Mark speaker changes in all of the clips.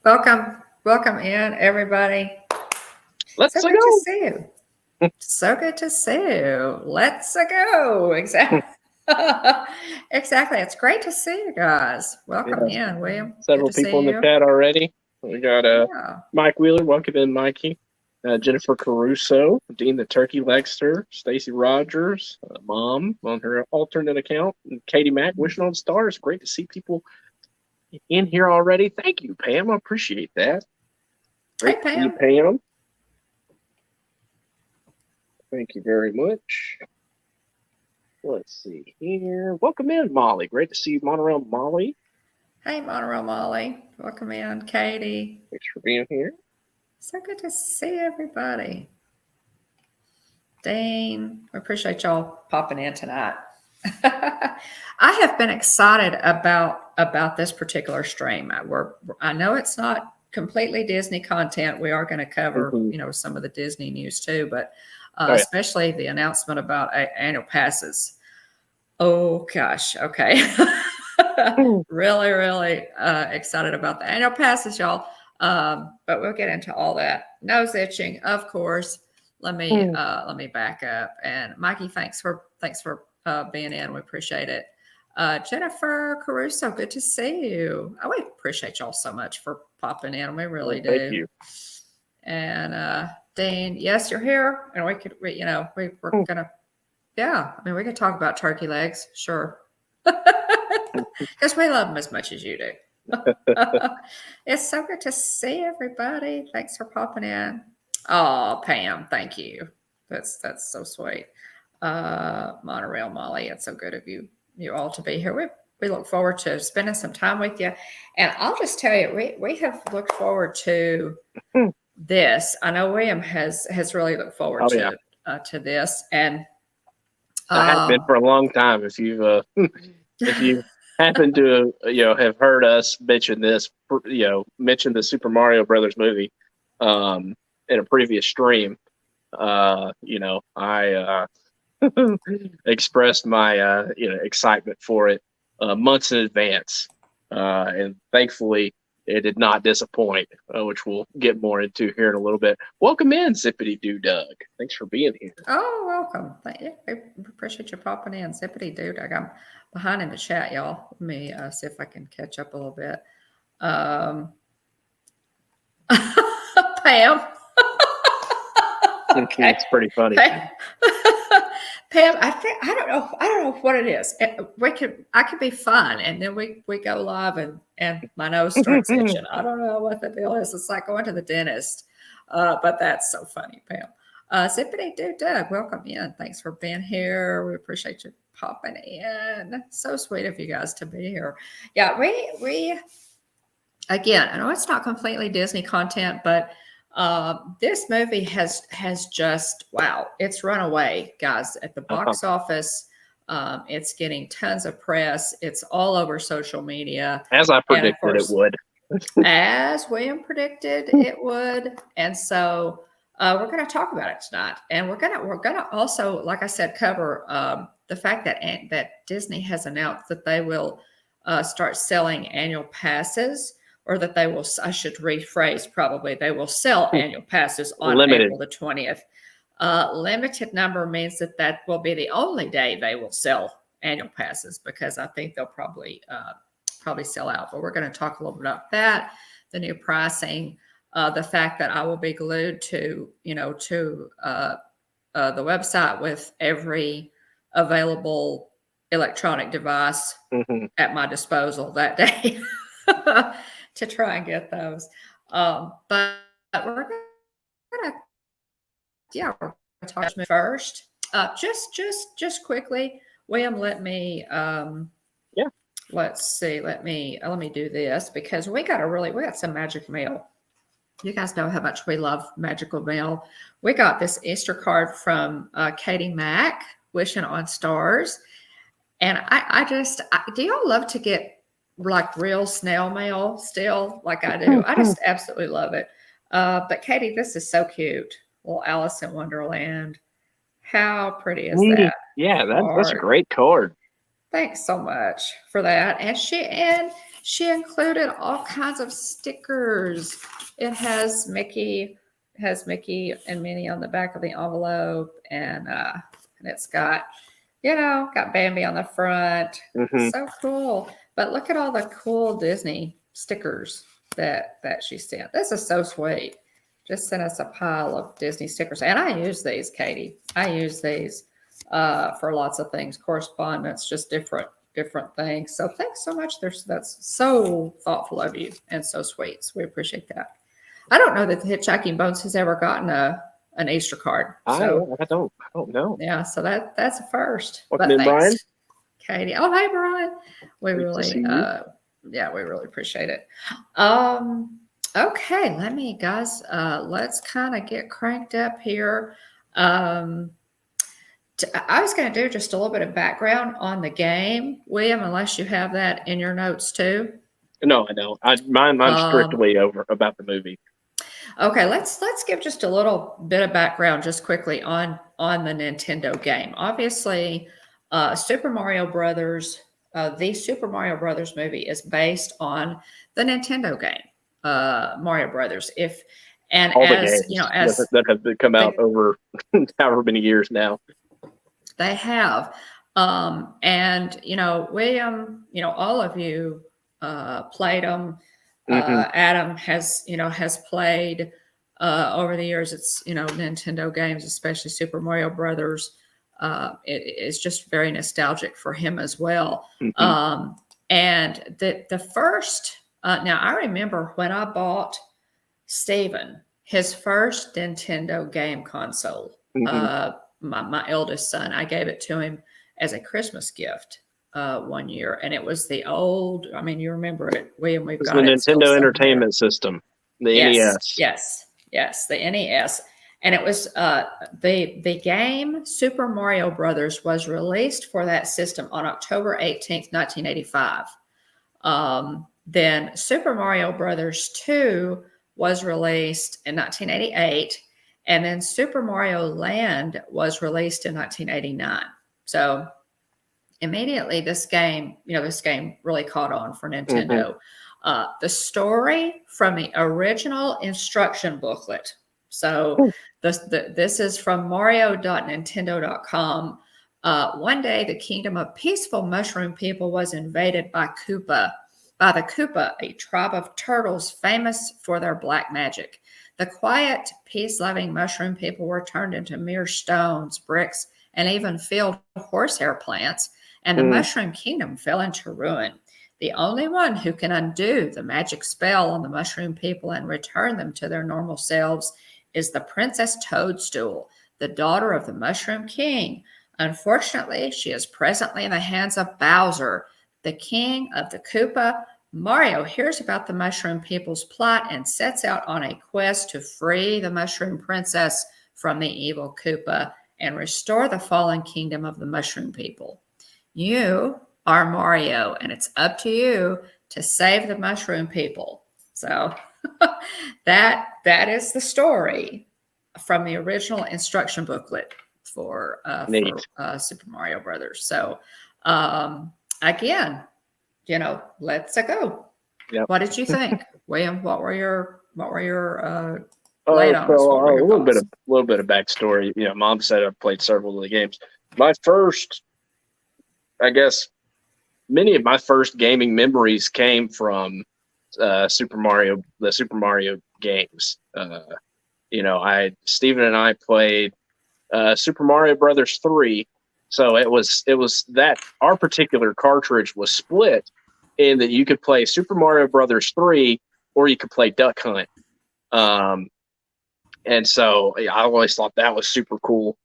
Speaker 1: Welcome in, everybody.
Speaker 2: Let's
Speaker 1: So good to
Speaker 2: go.
Speaker 1: see you. So good to see you. Let's go. Exactly. Exactly. It's great to see you guys. Welcome
Speaker 2: Yeah,
Speaker 1: in, William. Good
Speaker 2: several
Speaker 1: to
Speaker 2: people
Speaker 1: see
Speaker 2: in the
Speaker 1: you.
Speaker 2: chat already. We got
Speaker 1: Yeah.
Speaker 2: Mike Wheeler, welcome in, Mikey. Jennifer Caruso, Dean the Turkey Legster, Stacy Rogers, Mom on her alternate account, and Katie Mack, wishing on stars. Great to see people in here already. Thank you, Pam. I appreciate that.
Speaker 1: Hey,
Speaker 2: Great to see you,
Speaker 1: Pam.
Speaker 2: Pam. Thank you very much. Let's see here. Welcome in, Molly. Great to see you, Monorail Molly.
Speaker 1: Hey, Monroe Molly. Welcome in, Katie.
Speaker 2: Thanks for being here.
Speaker 1: So good to see everybody. Dean, we appreciate y'all popping in tonight. I have been excited about this particular stream. I know it's not completely Disney content. We are going to cover, some of the Disney news too, but especially the announcement about annual passes. Oh gosh, okay. Really, really excited about the annual passes, y'all. But we'll get into all that. Nose itching, of course. Let me back up. And Mikey, thanks for being in. We appreciate it. Jennifer Caruso, good to see you. We appreciate y'all so much for popping in. We really do.
Speaker 2: Thank you.
Speaker 1: And Dean, yes, you're here, and we're gonna, we could talk about turkey legs, sure, because we love them as much as you do. It's so good to see everybody. Thanks for popping in. Oh, Pam, thank you. That's so sweet. Monorail Molly, it's so good of you all to be here. We look forward to spending some time with you. And I'll just tell you, we have looked forward to this. I know William has really looked forward to this. And
Speaker 2: I have been for a long time. If you happen to have heard us mention this, mention the Super Mario Brothers movie in a previous stream, I expressed my excitement for it months in advance, and thankfully it did not disappoint, which we'll get more into here in a little bit. Welcome in, Zippity Doo Doug. Thanks for being here.
Speaker 1: Oh, welcome. I appreciate you popping in, Zippity Doo Doug. I'm behind in the chat, y'all. Let me see if I can catch up a little bit. Pam.
Speaker 2: Okay. It's pretty funny.
Speaker 1: Pam, I don't know what it is. I could be fun, and then we go live and my nose starts itching. I don't know what the deal is. It's like going to the dentist. But that's so funny, Pam. Zippity Doo Doug, welcome in. Thanks for being here. We appreciate you popping in. So sweet of you guys to be here. Yeah, we again, I know it's not completely Disney content, but this movie has just, wow, it's run away, guys, at the box office. It's getting tons of press. It's all over social media.
Speaker 2: As I predicted it would.
Speaker 1: As William predicted it would. And so we're going to talk about it tonight. And we're gonna also, like I said, cover the fact that Disney has announced that they will start selling annual passes. Or that they will, I should rephrase probably, they will sell annual passes on April the 20th. Limited number means that will be the only day they will sell annual passes, because I think they'll probably sell out. But we're going to talk a little bit about that, the new pricing, the fact that I will be glued to the website with every available electronic device at my disposal that day. To try and get those. But we're gonna talk first. Just quickly, William, let me let's see, let me do this, because we got some magic mail. You guys know how much we love magical mail. We got this Easter card from Katie Mack, wishing on stars. And I do y'all love to get like real snail mail still, like I do? I just absolutely love it. But Katie, this is so cute. Little Alice in Wonderland. How pretty is that?
Speaker 2: Yeah, that's a great card.
Speaker 1: Thanks so much for that. And she She included all kinds of stickers. It has Mickey and Minnie on the back of the envelope, and it's got, got Bambi on the front.
Speaker 2: Mm-hmm.
Speaker 1: So cool. But look at all the cool Disney stickers that she sent. This is so sweet. Just sent us a pile of Disney stickers. And I use these, Katie. I use these for lots of things, correspondence, just different things. So thanks so much. That's so thoughtful of you and so sweet. So we appreciate that. I don't know that the Hitchhiking Bones has ever gotten an Easter card. So
Speaker 2: I don't know.
Speaker 1: yeah, so that's a first.
Speaker 2: Welcome
Speaker 1: But
Speaker 2: in, Brian.
Speaker 1: Katie. Oh, hey, Brian. We
Speaker 2: Great to see you.
Speaker 1: we really appreciate it. Okay, let's kind of get cranked up here. I was going to do just a little bit of background on the game, William, unless you have that in your notes too.
Speaker 2: No, I don't. I'm strictly over about the movie.
Speaker 1: Okay, let's give just a little bit of background just quickly on the Nintendo game. Obviously, Super Mario Brothers, the Super Mario Brothers movie is based on the Nintendo game, Mario Brothers.
Speaker 2: All the games that have come out over however many years now.
Speaker 1: They have. And, William, all of you played them. Adam has played over the years. It's, Nintendo games, especially Super Mario Brothers. It's just very nostalgic for him as well. And the first, now I remember when I bought Steven his first Nintendo game console, my eldest son, I gave it to him as a Christmas gift one year, and it was the old. I mean, you remember it, William? We've got
Speaker 2: the Nintendo Entertainment System, the NES.
Speaker 1: Yes, the NES, and it was the game Super Mario Brothers was released for that system on October 18th, 1985. Then Super Mario Brothers 2 was released in 1988. And then Super Mario Land was released in 1989. So immediately this game really caught on for Nintendo. The story from the original instruction booklet. So this is from mario.nintendo.com. One day, the kingdom of peaceful mushroom people was invaded by the Koopa, a tribe of turtles famous for their black magic. The quiet, peace-loving mushroom people were turned into mere stones, bricks, and even field horsehair plants, and the mushroom kingdom fell into ruin. The only one who can undo the magic spell on the mushroom people and return them to their normal selves is the Princess Toadstool, the daughter of the Mushroom King. Unfortunately, she is presently in the hands of Bowser, the king of the Koopa. Mario hears about the Mushroom People's plot and sets out on a quest to free the Mushroom Princess from the evil Koopa and restore the fallen kingdom of the Mushroom People. You are Mario, and it's up to you to save the Mushroom People. So that is the story from the original instruction booklet for Super Mario Brothers. So again, let's go. Yep. What did you think, William? What were your late on?
Speaker 2: A little bit of backstory. Mom said I've played several of the games. My first, I guess, many of my first gaming memories came from the Super Mario games. Steven and I played Super Mario Brothers 3. So it was that our particular cartridge was split in that you could play Super Mario Brothers 3 or you could play Duck Hunt. And so I always thought that was super cool.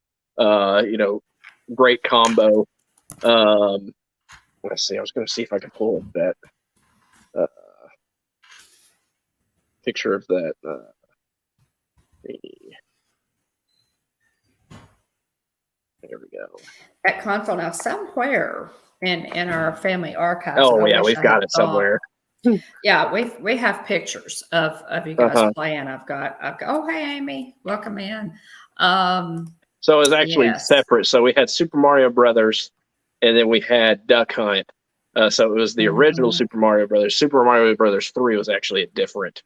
Speaker 2: Great combo. Let's see. I was going to see if I could pull up that picture of that. There we go.
Speaker 1: That console now somewhere in our family archives.
Speaker 2: Oh yeah, we've got it somewhere.
Speaker 1: Yeah, we have pictures of you guys playing. I've got. Oh, hey, Amy, welcome in.
Speaker 2: So it was actually separate. So we had Super Mario Brothers, and then we had Duck Hunt, So it was the original Super Mario Brothers. Super Mario Brothers 3 was actually a different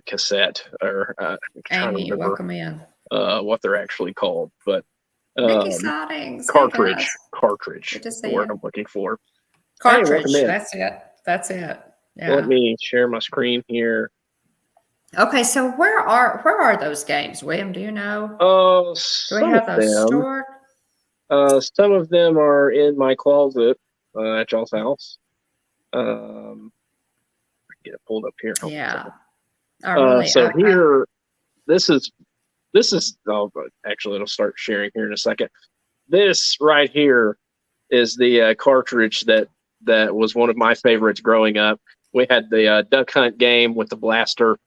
Speaker 2: cassette, or I'm trying to
Speaker 1: Amy,
Speaker 2: remember
Speaker 1: welcome in.
Speaker 2: what they're actually called, but
Speaker 1: Mickey Sightings. Hey,
Speaker 2: cartridge
Speaker 1: guys.
Speaker 2: cartridge
Speaker 1: Good to
Speaker 2: is the
Speaker 1: see
Speaker 2: word
Speaker 1: you.
Speaker 2: I'm looking for. Hey, welcome
Speaker 1: Cartridge.
Speaker 2: in.
Speaker 1: That's it. That's it.
Speaker 2: Let
Speaker 1: Yeah.
Speaker 2: me share my screen here.
Speaker 1: Okay, so where are those games, William? Do you know? Do we
Speaker 2: Some
Speaker 1: have
Speaker 2: of
Speaker 1: those
Speaker 2: them,
Speaker 1: stored?
Speaker 2: some of them are in my closet at y'all's house. Get it pulled up here.
Speaker 1: Yeah. I really
Speaker 2: So here, this is actually, it'll start sharing here in a second. This right here is the cartridge that was one of my favorites growing up. We had the duck hunt game with the blaster.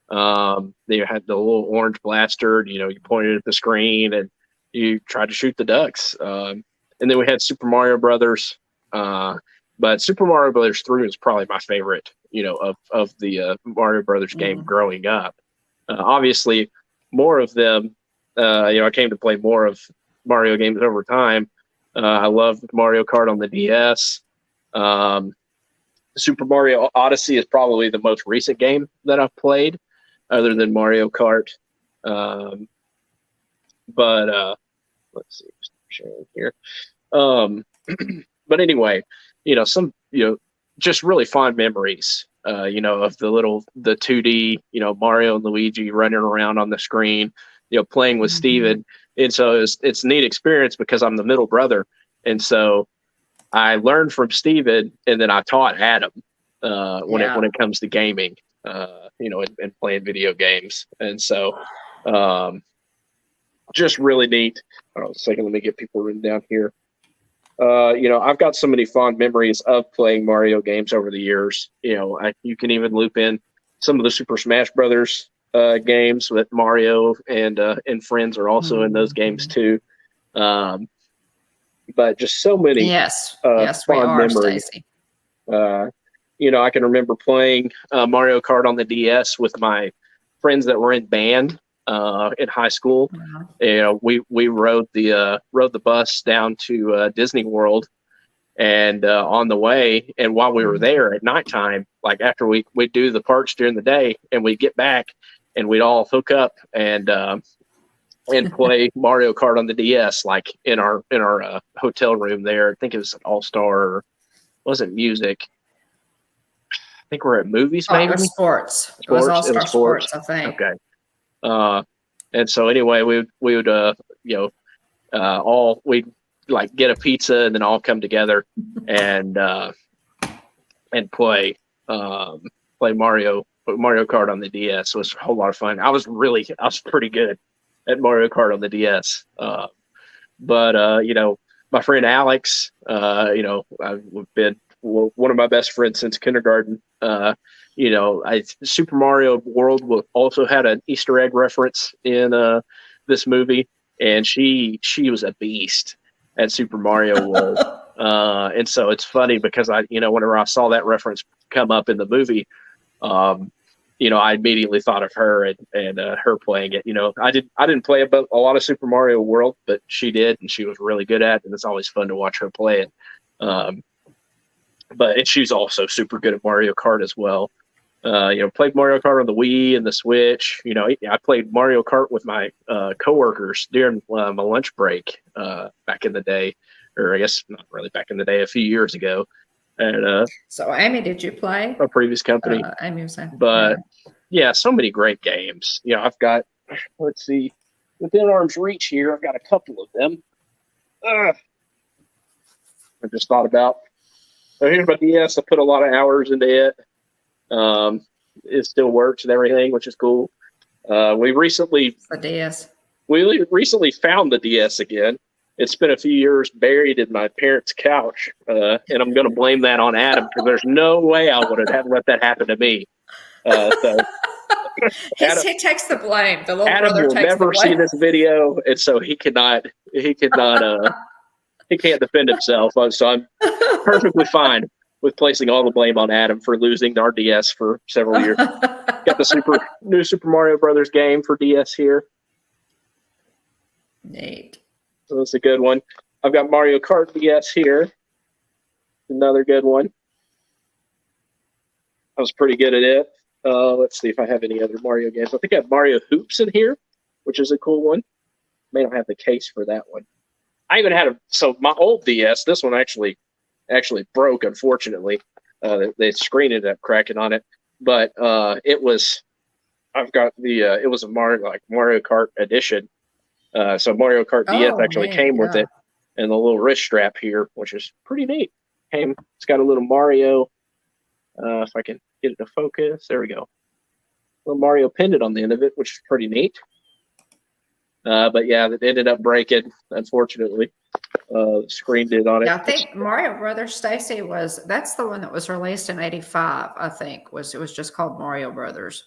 Speaker 2: They had the little orange blaster. You pointed at the screen and you tried to shoot the ducks. And then we had Super Mario Brothers. But Super Mario Brothers 3 was probably my favorite, of the Mario Brothers game growing up. Obviously, more of them, I came to play more of Mario games over time. I loved Mario Kart on the DS. Super Mario Odyssey is probably the most recent game that I've played, other than Mario Kart. But let's see, sharing here. But anyway, some just really fond memories. Of the 2D, Mario and Luigi running around on the screen, playing with Steven. And so it's a neat experience because I'm the middle brother. And so I learned from Steven, and then I taught Adam when it comes to gaming, and playing video games. And so just really neat. Hold on a second, let me get people written down here. I've got so many fond memories of playing Mario games over the years. You can even loop in some of the Super Smash Brothers games that Mario and friends are also in those games too. But just so many
Speaker 1: yes, we
Speaker 2: fond
Speaker 1: are,
Speaker 2: memories.
Speaker 1: Stacy.
Speaker 2: I can remember playing Mario Kart on the DS with my friends that were in band in high school. We rode the bus down to Disney World, and on the way, and while we were there at nighttime, like after we'd do the parts during the day, and we'd get back, and we'd all hook up and play Mario Kart on the DS, like in our hotel room there. I think it was an All-Star, wasn't music. I think we're at movies, maybe
Speaker 1: sports. It was All-Star Sports, I think.
Speaker 2: Okay. And so anyway, we would we'd like get a pizza and then all come together and play Mario Kart on the DS. It was a whole lot of fun. I was pretty good at Mario Kart on the DS. But my friend Alex, I've been one of my best friends since kindergarten. Super Mario World also had an Easter egg reference in this movie, and she was a beast at Super Mario World. And so it's funny because whenever I saw that reference come up in the movie, I immediately thought of her and her playing it. I didn't play a lot of Super Mario World, but she did, and she was really good at it, and it's always fun to watch her play it. But she's also super good at Mario Kart as well. Played Mario Kart on the Wii and the Switch. I played Mario Kart with my coworkers during my lunch break back in the day, or I guess not really back in the day, a few years ago. And
Speaker 1: so, Amy, did you play
Speaker 2: a previous company?
Speaker 1: Amy was saying,
Speaker 2: but yeah, so many great games. I've got, let's see, within arm's reach here, I've got a couple of them. I just thought about. So here's my DS. I put a lot of hours into it. It still works and everything, which is cool. We recently found the DS again. It's been a few years buried in my parents' couch, and I'm going to blame that on Adam because there's no way I would have let that happen to me. So
Speaker 1: he takes the blame. The little
Speaker 2: Adam
Speaker 1: brother
Speaker 2: will
Speaker 1: takes
Speaker 2: never
Speaker 1: the blame.
Speaker 2: see this video, and so he cannot. He can't defend himself. So I'm perfectly fine with placing all the blame on Adam for losing our DS for several years. Got the new Super Mario Brothers game for DS here.
Speaker 1: Neat.
Speaker 2: So that's a good one. I've got Mario Kart DS here. another good one. I was pretty good at it. Let's see if I have any other Mario games. I think I have Mario Hoops in here, which is a cool one. May not have the case for that one. I even had so my old DS. This one actually broke, unfortunately. The screen ended up cracking on it, but it was. I've got the. It was a Mario Kart edition. So Mario Kart DS actually came with it, and the little wrist strap here, which is pretty neat. It's got a little Mario. If I can get it to focus, there we go. Little Mario pendant on the end of it, which is pretty neat. But yeah, it ended up breaking, unfortunately. The screen did on it.
Speaker 1: Yeah, I think Mario Brothers, Stacy, that's the one that was released in '85. I think it was just called Mario Brothers.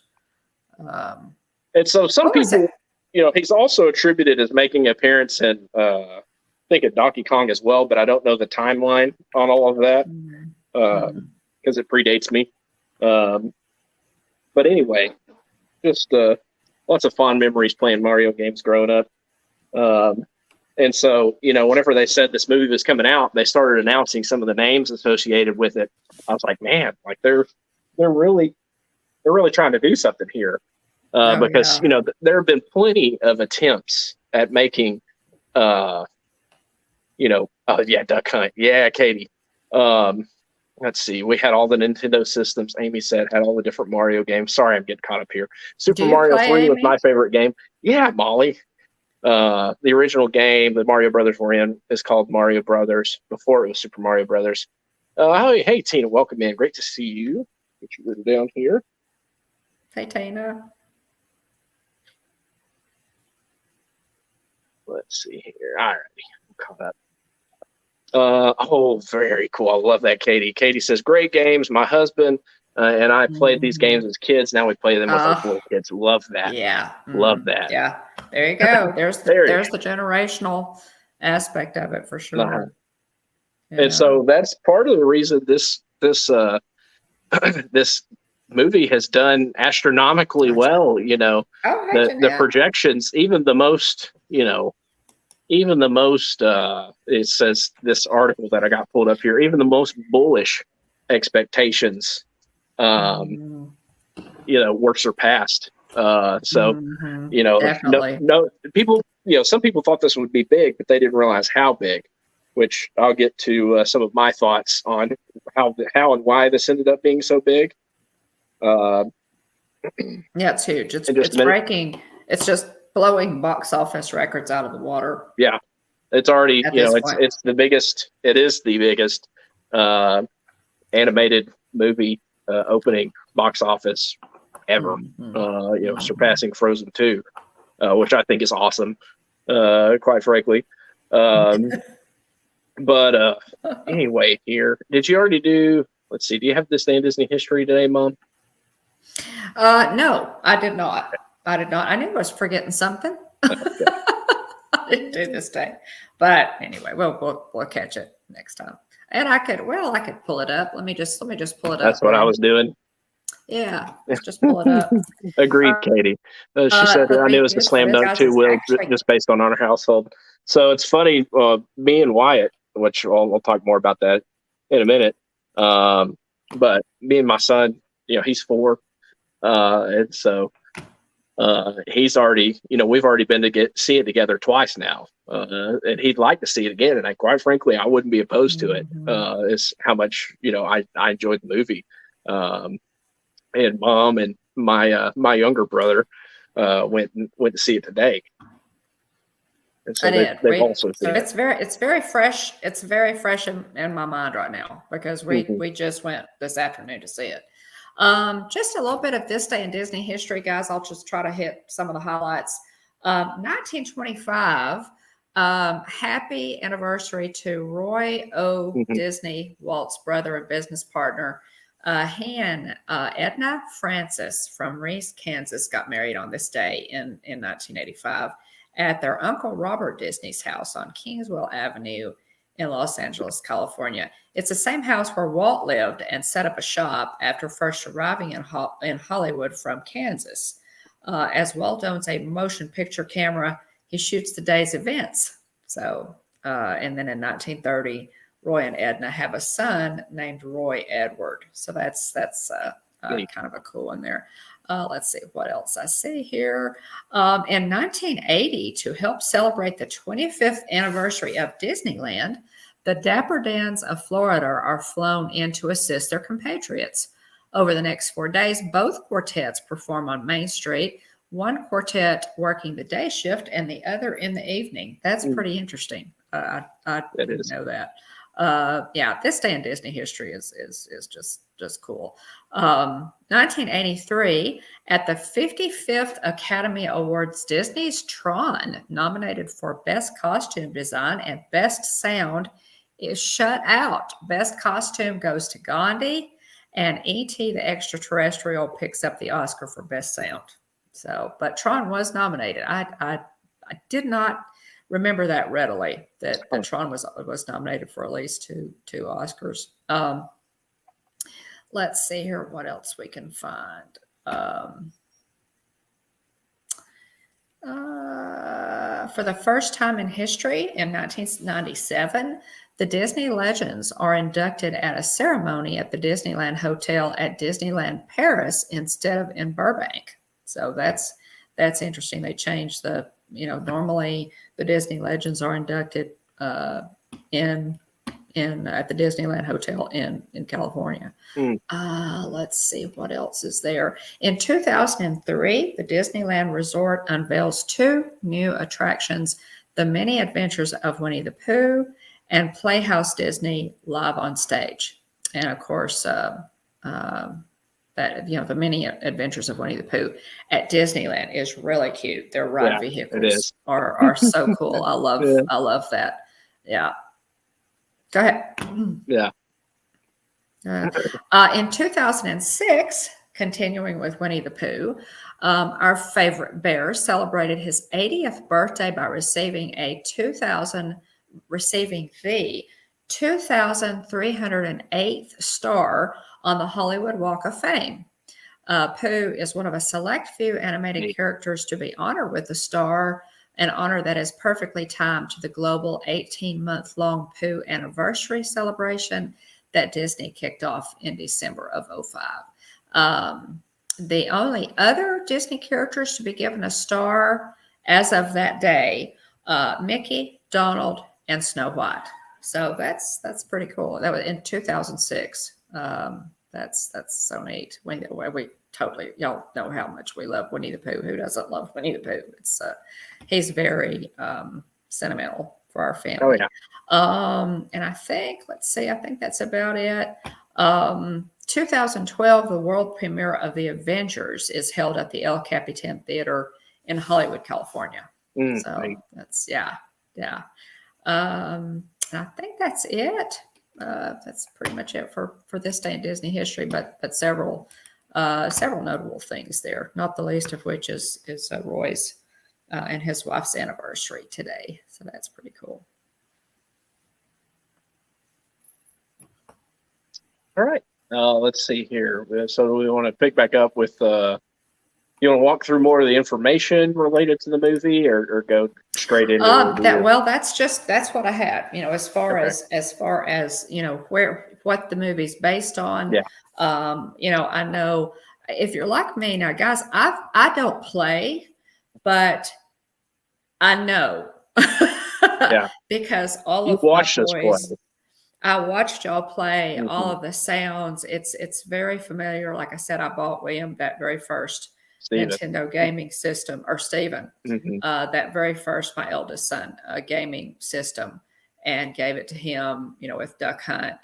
Speaker 2: And so some people, he's also attributed as making an appearance in, I think, at Donkey Kong as well, but I don't know the timeline on all of that because it predates me. But anyway, just lots of fond memories playing Mario games growing up. And so, whenever they said this movie was coming out, they started announcing some of the names associated with it. I was like, man, like they're really trying to do something here. Because there have been plenty of attempts at making, Duck Hunt. Yeah, Katie. Let's see. We had all the Nintendo systems. Amy said had all the different Mario games. Sorry, I'm getting caught up here. Super Mario 3 was my favorite game. Yeah, Molly. The original game that Mario Brothers were in is called Mario Brothers. Before it was Super Mario Brothers. Hey, Tina, welcome in. Great to see you. Get you written down here.
Speaker 1: Hey, Tina.
Speaker 2: Let's see here. All right. We'll call that. Very cool. I love that, Katie. Katie says, great games. My husband and I played these games as kids. Now we play them with our little kids. Love that.
Speaker 1: Yeah.
Speaker 2: Love that.
Speaker 1: Yeah. There you go. There's the generational aspect of it for sure.
Speaker 2: And so that's part of the reason this this movie has done astronomically well. The projections, even the most, it says this article that I got pulled up here, even the most bullish expectations, were surpassed.
Speaker 1: Definitely.
Speaker 2: No people, some people thought this would be big, but they didn't realize how big, which I'll get to some of my thoughts on how and why this ended up being so big.
Speaker 1: Yeah, it's huge. It's breaking. It's just blowing box office records out of the water.
Speaker 2: Yeah, it's already it's the biggest. It is the biggest animated movie opening box office ever. Surpassing Frozen 2, which I think is awesome. Quite frankly. But anyway, here, did you already do? Let's see. Do you have this day in Disney history today, Mom?
Speaker 1: No, I did not. I knew I was forgetting something. I didn't do this day, but anyway, we'll catch it next time. And I could pull it up. Let me just pull it up.
Speaker 2: That's what I was doing.
Speaker 1: Yeah, let's just pull it up.
Speaker 2: Agreed, Katie. She said I knew it was a slam dunk too, Will, just based on our household. So it's funny. Me and Wyatt, which we'll talk more about that in a minute. But me and my son, he's 4. And so he's already, we've already been to see it together twice now. And he'd like to see it again. And quite frankly, I wouldn't be opposed to it. Is how much, I enjoyed the movie. And Mom and my younger brother went to see it today. And so they've also seen it.
Speaker 1: It's very fresh. It's very fresh in my mind right now because we just went this afternoon to see it. Just a little bit of this day in Disney history, guys. I'll just try to hit some of the highlights. 1925, happy anniversary to Roy O. Disney, Walt's brother and business partner. Edna Francis from Reese, Kansas, got married on this day in 1985 at their Uncle Robert Disney's house on Kingswell Avenue in Los Angeles, California. It's the same house where Walt lived and set up a shop after first arriving in Hollywood from Kansas. As Walt owns a motion picture camera, he shoots the day's events. So, and then in 1930, Roy and Edna have a son named Roy Edward. So that's kind of a cool one there. Let's see what else I see here. In 1980, to help celebrate the 25th anniversary of Disneyland, the Dapper Dans of Florida are flown in to assist their compatriots. Over the next 4 days, both quartets perform on Main Street, one quartet working the day shift and the other in the evening. That's pretty interesting. I didn't know that. Yeah, this day in Disney history is just cool. 1983, at the 55th Academy Awards, Disney's Tron, nominated for Best Costume Design and Best Sound, is shut out. Best Costume goes to Gandhi, and E.T. the Extraterrestrial picks up the Oscar for Best Sound. So, but Tron was nominated. I did not remember that readily, that Tron was nominated for at least two Oscars. Let's see here what else we can find. For the first time in history, in 1997, the Disney Legends are inducted at a ceremony at the Disneyland Hotel at Disneyland Paris instead of in Burbank. So that's interesting. They changed the, normally the Disney Legends are inducted in at the Disneyland Hotel in California. Let's see what else is there. In 2003, the Disneyland Resort unveils 2 new attractions: the Many Adventures of Winnie the Pooh and Playhouse Disney Live on Stage. And of course, that the Many Adventures of Winnie the Pooh at Disneyland is really cute. Their ride vehicles are so cool. I love that. Yeah. Go ahead.
Speaker 2: Yeah.
Speaker 1: In 2006, continuing with Winnie the Pooh, our favorite bear celebrated his 80th birthday by receiving the 2,308th star on the Hollywood Walk of Fame. Pooh is one of a select few animated characters to be honored with the star, an honor that is perfectly timed to the global 18-month-long Pooh anniversary celebration that Disney kicked off in December of 2005. The only other Disney characters to be given a star as of that day, Mickey, Donald, and Snow White. So that's pretty cool. That was in 2006. That's so neat. We totally, y'all know how much we love Winnie the Pooh. Who doesn't love Winnie the Pooh? It's he's very sentimental for our family.
Speaker 2: Oh yeah.
Speaker 1: And I think that's about it. 2012, the world premiere of The Avengers is held at the El Capitan Theater in Hollywood, California. So that's yeah. And I think that's it. That's pretty much it for this day in Disney history, but several notable things there, not the least of which is Roy's and his wife's anniversary today. So that's pretty cool.
Speaker 2: All right. Let's see here. So we want to pick back up with you want to walk through more of the information related to the movie, or go straight into
Speaker 1: that's what I had. As far as what the movie's based on.
Speaker 2: Yeah.
Speaker 1: I know if you're like me now, guys, I don't play, but I know.
Speaker 2: Yeah.
Speaker 1: Because all
Speaker 2: you
Speaker 1: of
Speaker 2: watched
Speaker 1: my
Speaker 2: us
Speaker 1: boys,
Speaker 2: play.
Speaker 1: I watched y'all play all of the sounds. It's very familiar. Like I said, I bought William that very first Nintendo gaming system, or Steven, that very first, my eldest son, gaming system, and gave it to him, with Duck Hunt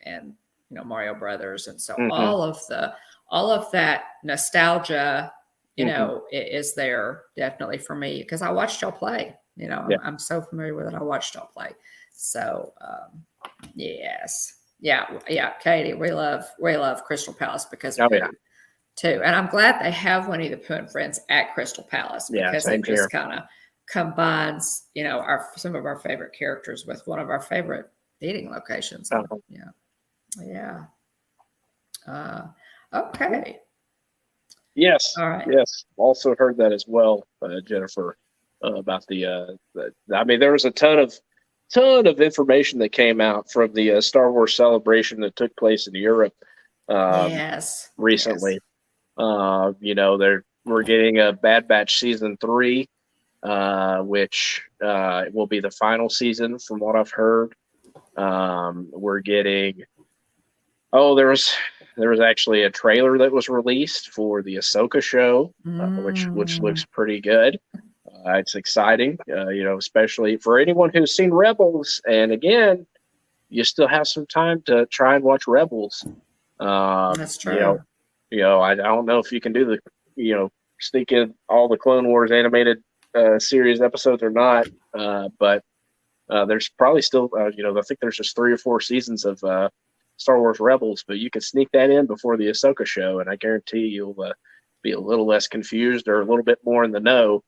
Speaker 1: and Mario Brothers. And so all of that nostalgia, is there definitely for me, because I watched y'all play. I'm so familiar with it. I watched y'all play. So, yes. Yeah. Katie, we love Crystal Palace because of you too. And I'm glad they have Winnie the Pooh and Friends at Crystal Palace, because it just kind of combines, some of our favorite characters with one of our favorite eating locations. Yeah. Okay.
Speaker 2: Yes.
Speaker 1: All right.
Speaker 2: Yes. Also heard that as well, Jennifer, about the. I mean, there was a ton of ton of information that came out from the Star Wars celebration that took place in Europe
Speaker 1: Yes.
Speaker 2: recently. We're getting a Bad Batch season 3, which will be the final season from what I've heard. We're getting there was actually a trailer that was released for the Ahsoka show, which looks pretty good. It's exciting, especially for anyone who's seen Rebels. And again, you still have some time to try and watch Rebels.
Speaker 1: That's true.
Speaker 2: I don't know if you can do sneak in all the Clone Wars animated series episodes or not, but there's probably still, I think there's just 3 or 4 seasons of Star Wars Rebels, but you can sneak that in before the Ahsoka show, and I guarantee you'll be a little less confused or a little bit more in the know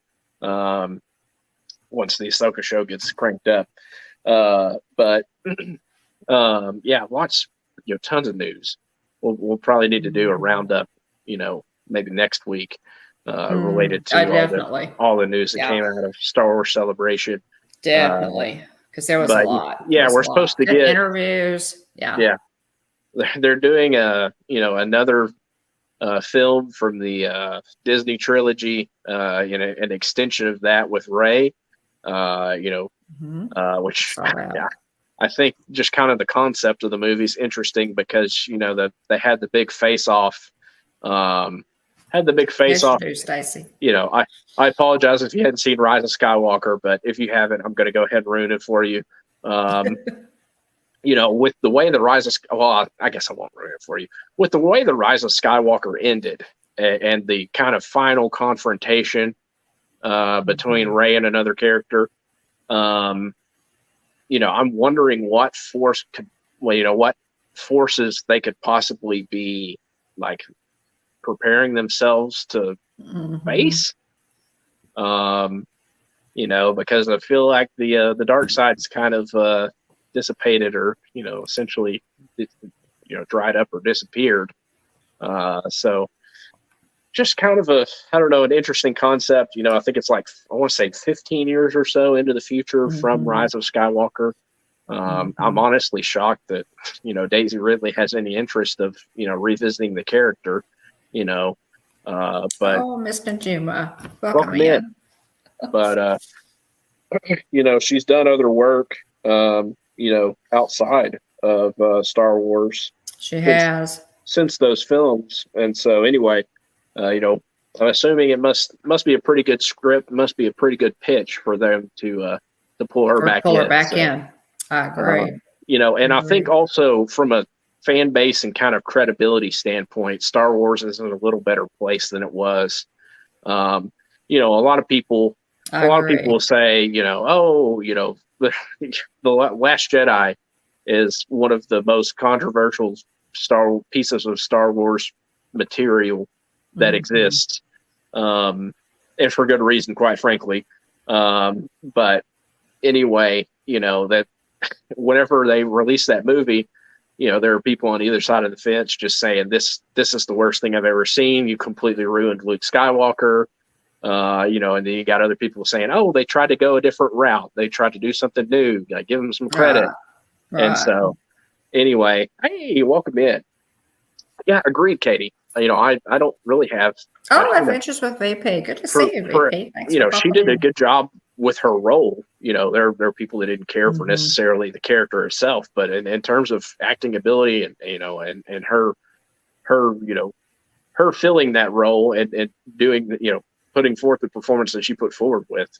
Speaker 2: once the Ahsoka show gets cranked up. But lots, tons of news. We'll probably need to do a roundup, maybe next week, related to all the news that came out of Star Wars Celebration.
Speaker 1: Definitely, because there was a lot.
Speaker 2: Yeah, we're supposed to get
Speaker 1: interviews.
Speaker 2: Yeah, they're doing another film from the Disney trilogy, an extension of that with Rey. Which I think just kind of the concept of the movie is interesting because they had the big face off.
Speaker 1: Stacy.
Speaker 2: I apologize if you hadn't seen Rise of Skywalker, but if you haven't, I'm going to go ahead and ruin it for you. With the way I guess I won't ruin it for you. With the way the Rise of Skywalker ended and the kind of final confrontation between Rey and another character, I'm wondering what what forces they could possibly be like preparing themselves to face. Because I feel like the dark side's kind of dissipated or essentially dried up or disappeared. So just kind of an interesting concept. I think it's like, I want to say 15 years or so into the future from Rise of Skywalker. I'm honestly shocked that Daisy Ridley has any interest of revisiting the character. But
Speaker 1: Miss Najuma,
Speaker 2: welcome in. But she's done other work outside of Star Wars.
Speaker 1: She has
Speaker 2: since those films, and so anyway, I'm assuming it must be a pretty good script, must be a pretty good pitch for them to pull her back in.
Speaker 1: I agree.
Speaker 2: And I think also from a fan base and kind of credibility standpoint, Star Wars is in a little better place than it was. A lot of people will say, the Last Jedi is one of the most controversial pieces of Star Wars material that exists, and for good reason, quite frankly. But anyway, that whenever they release that movie, there are people on either side of the fence just saying this is the worst thing I've ever seen. You completely ruined Luke Skywalker. And then you got other people saying, oh, they tried to go a different route. They tried to do something new. Give them some credit. Right. And so anyway, hey, welcome in. Yeah, agreed, Katie. I don't really have.
Speaker 1: Adventures with VP. Good to see you, VP. Thanks
Speaker 2: she did a good job with her role. There are people that didn't care for necessarily the character herself, but in terms of acting ability and her filling that role and doing putting forth the performance that she put forward with,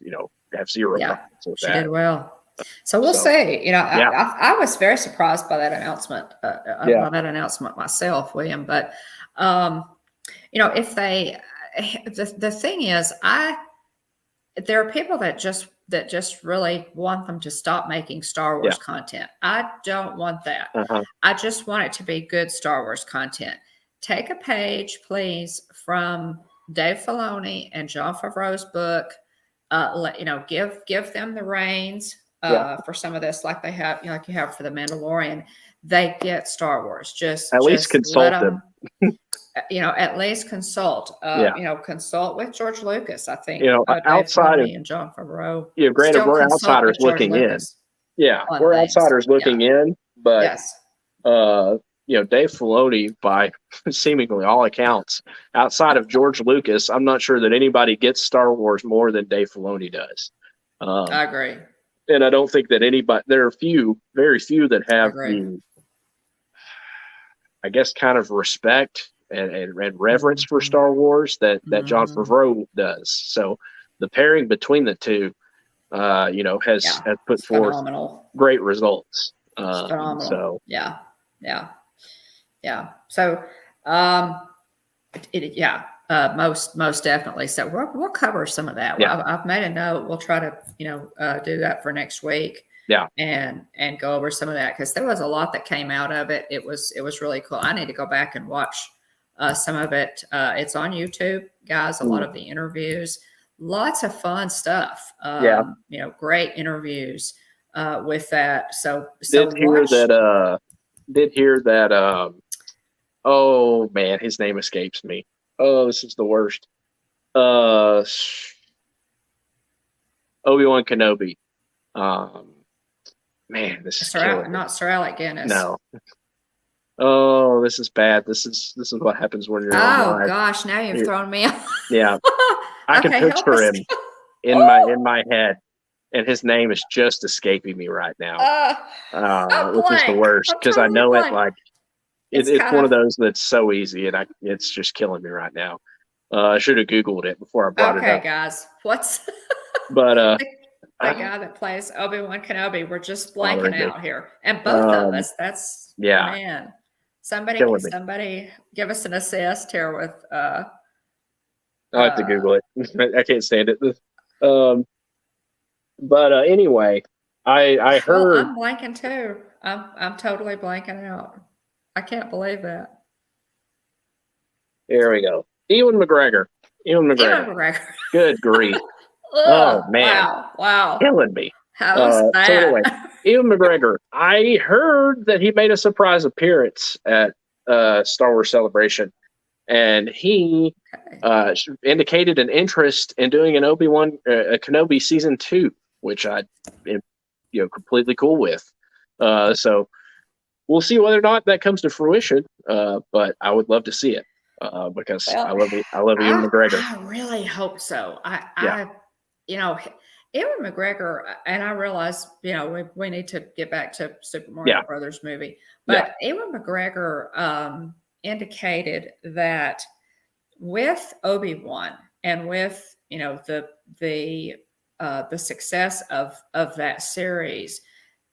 Speaker 2: have zero problems with that.
Speaker 1: She did well. So we'll see. I was very surprised by that announcement. By that announcement myself, William. But if they, the thing is, there are people that just really want them to stop making Star Wars content. I don't want that. I just want it to be good Star Wars content. Take a page, please, from Dave Filoni and Jon Favreau's book. Give them the reins for some of this, like they have, like you have for the Mandalorian. They get Star Wars. Just
Speaker 2: at least consult them.
Speaker 1: At least consult. Consult with George Lucas. I think
Speaker 2: outside of
Speaker 1: and Jon Favreau.
Speaker 2: Granted, we're outsiders looking in. Yeah,
Speaker 1: on
Speaker 2: we're
Speaker 1: things.
Speaker 2: outsiders looking in, but
Speaker 1: Yes.
Speaker 2: Dave Filoni, by seemingly all accounts, outside of George Lucas, I'm not sure that anybody gets Star Wars more than Dave Filoni does.
Speaker 1: I agree.
Speaker 2: And I don't think that anybody, there are very few that
Speaker 1: I
Speaker 2: have
Speaker 1: agree.
Speaker 2: the, I guess, kind of respect and reverence for
Speaker 1: Mhm.
Speaker 2: Star Wars that John
Speaker 1: Mhm.
Speaker 2: Favreau does. So the pairing between the two, has
Speaker 1: Yeah.
Speaker 2: put
Speaker 1: It's
Speaker 2: forth
Speaker 1: phenomenal.
Speaker 2: great results.
Speaker 1: It's phenomenal.
Speaker 2: So
Speaker 1: Yeah. Yeah. Yeah. So, um, yeah, most definitely. So we'll cover some of that.
Speaker 2: yeah,
Speaker 1: Well, I've made a note. We'll try to do that for next week
Speaker 2: yeah,
Speaker 1: and go over some of that because there was a lot that came out of it. It was really cool. I need to go back and watch some of it. It's on YouTube, guys. A lot
Speaker 2: mm,
Speaker 1: of the interviews, lots of fun stuff.
Speaker 2: yeah.
Speaker 1: Great interviews with that. So
Speaker 2: Did hear
Speaker 1: watch.
Speaker 2: that. Did hear that. Oh man, his name escapes me. Oh, this is the worst. Uh, Obi-Wan Kenobi. Um, Man, this is killing me.
Speaker 1: Not Sir Alec Guinness.
Speaker 2: No. Oh, this is bad. This is what happens when you're on
Speaker 1: Oh
Speaker 2: live.
Speaker 1: gosh, now you've thrown me off.
Speaker 2: Yeah, I can
Speaker 1: Okay, help
Speaker 2: picture
Speaker 1: us.
Speaker 2: him
Speaker 1: Oh,
Speaker 2: in my head, and his name is just escaping me right now.
Speaker 1: uh, I'm
Speaker 2: Which is the
Speaker 1: blank.
Speaker 2: worst
Speaker 1: I'm
Speaker 2: because I
Speaker 1: totally
Speaker 2: know it
Speaker 1: blank.
Speaker 2: like
Speaker 1: It's
Speaker 2: it's
Speaker 1: kind
Speaker 2: one
Speaker 1: of
Speaker 2: of those that's so easy, and it's just killing me right now. I should have Googled it before I brought it
Speaker 1: okay,
Speaker 2: up,
Speaker 1: guys. What's
Speaker 2: but
Speaker 1: the, the guy that plays Obi-Wan Kenobi? We're just blanking
Speaker 2: bothering me.
Speaker 1: out here, and both of
Speaker 2: Um,
Speaker 1: us. That's
Speaker 2: yeah,
Speaker 1: man.
Speaker 2: killing me.
Speaker 1: Somebody, give us an assist here with
Speaker 2: I'll have to
Speaker 1: uh.
Speaker 2: Google it. I can't stand it. Um, but anyway, I
Speaker 1: Well,
Speaker 2: heard.
Speaker 1: I'm blanking too. I'm totally blanking out. I can't believe that.
Speaker 2: Here we go. Ewan McGregor. Ewan
Speaker 1: Ewan
Speaker 2: McGregor.
Speaker 1: McGregor.
Speaker 2: Good grief. Oh
Speaker 1: Ugh,
Speaker 2: man,
Speaker 1: wow, wow.
Speaker 2: killing me.
Speaker 1: How's
Speaker 2: So anyway,
Speaker 1: that?
Speaker 2: Ewan McGregor. I heard that he made a surprise appearance at Star Wars Celebration, and he
Speaker 1: Okay.
Speaker 2: indicated an interest in doing an Obi-Wan Kenobi season 2, which I am completely cool with. So we'll see whether or not that comes to fruition. But I would love to see it because
Speaker 1: Well,
Speaker 2: I love Ewan McGregor.
Speaker 1: I really hope so.
Speaker 2: Yeah,
Speaker 1: You know, Ewan McGregor, and I realize, we need to get back to Super Mario
Speaker 2: yeah,
Speaker 1: Brothers movie,
Speaker 2: yeah,
Speaker 1: but Ewan McGregor indicated that with Obi-Wan and with, the success of that series,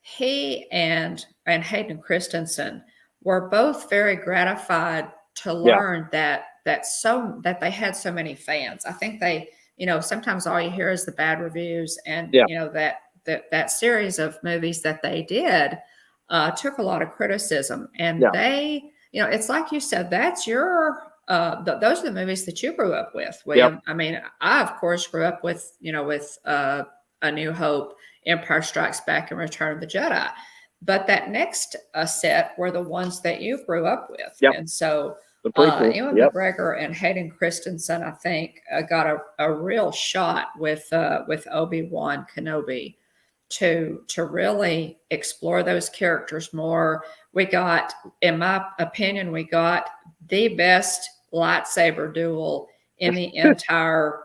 Speaker 1: he and Hayden Christensen were both very gratified to
Speaker 2: yeah,
Speaker 1: learn that they had so many fans. I think they, sometimes all you hear is the bad reviews, and
Speaker 2: yeah,
Speaker 1: that series of movies that they did took a lot of criticism, and
Speaker 2: yeah,
Speaker 1: it's like you said, that's your those are the movies that you grew up with,
Speaker 2: yep,
Speaker 1: William. I mean, I of course grew up with A New Hope, Empire Strikes Back, and Return of the Jedi. But that next set were the ones that you grew up with.
Speaker 2: yep.
Speaker 1: And so
Speaker 2: The prequel.
Speaker 1: Ewan
Speaker 2: Yep.
Speaker 1: McGregor and Hayden Christensen, I think, got a real shot with Obi-Wan Kenobi to really explore those characters more. We got, in my opinion, we got the best lightsaber duel in the entire,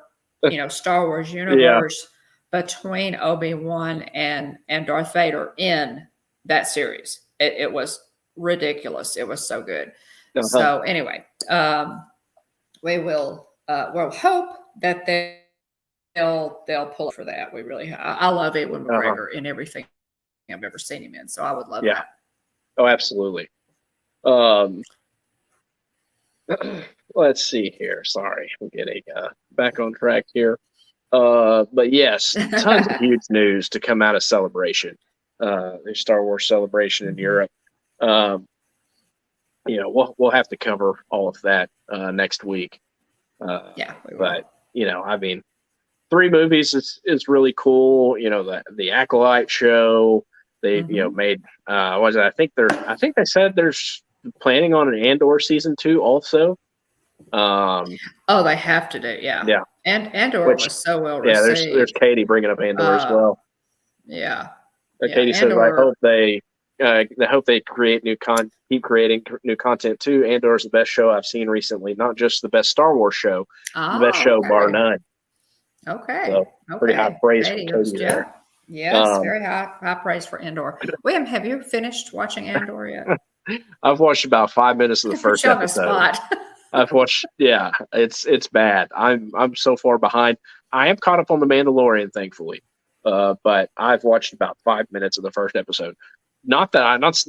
Speaker 1: Star Wars
Speaker 2: Yeah.
Speaker 1: universe between Obi-Wan and Darth Vader in that series. It was ridiculous. It was so good.
Speaker 2: Uh-huh.
Speaker 1: So anyway, we'll hope that they'll pull for that. We really, I love Ewan
Speaker 2: Uh-huh.
Speaker 1: McGregor in everything I've ever seen him in, so I would love
Speaker 2: Yeah.
Speaker 1: that.
Speaker 2: Oh, absolutely. Um, let's see here. Sorry, I'm getting back on track here. But yes, tons of huge news to come out of Celebration, the Star Wars Celebration in Europe. We'll have to cover all of that next week.
Speaker 1: Yeah, we will.
Speaker 2: But I mean, 3 movies is really cool. The Acolyte show. They made was it? I think they said there's planning on an Andor season 2 also.
Speaker 1: Oh, they have to do, yeah.
Speaker 2: Yeah.
Speaker 1: And Andor
Speaker 2: Which,
Speaker 1: was so well
Speaker 2: yeah, there's
Speaker 1: received.
Speaker 2: Katie bringing up Andor as well.
Speaker 1: Yeah. Yeah,
Speaker 2: Katie says, "I
Speaker 1: Andor.
Speaker 2: hope they keep creating new content too. Andor is the best show I've seen recently. Not just the best Star Wars show, the best
Speaker 1: Oh,
Speaker 2: show bar
Speaker 1: okay.
Speaker 2: none."
Speaker 1: Okay.
Speaker 2: So pretty high
Speaker 1: Okay.
Speaker 2: praise from
Speaker 1: Katie was
Speaker 2: Cody there.
Speaker 1: Yes, very high praise for Andor. William, have you finished watching Andor yet?
Speaker 2: I've watched about 5 minutes of the
Speaker 1: To put
Speaker 2: first
Speaker 1: you on the
Speaker 2: episode.
Speaker 1: spot.
Speaker 2: I've watched, yeah, it's bad. I'm so far behind. I am caught up on the Mandalorian, thankfully, but I've watched about 5 minutes of the first episode. Not that I not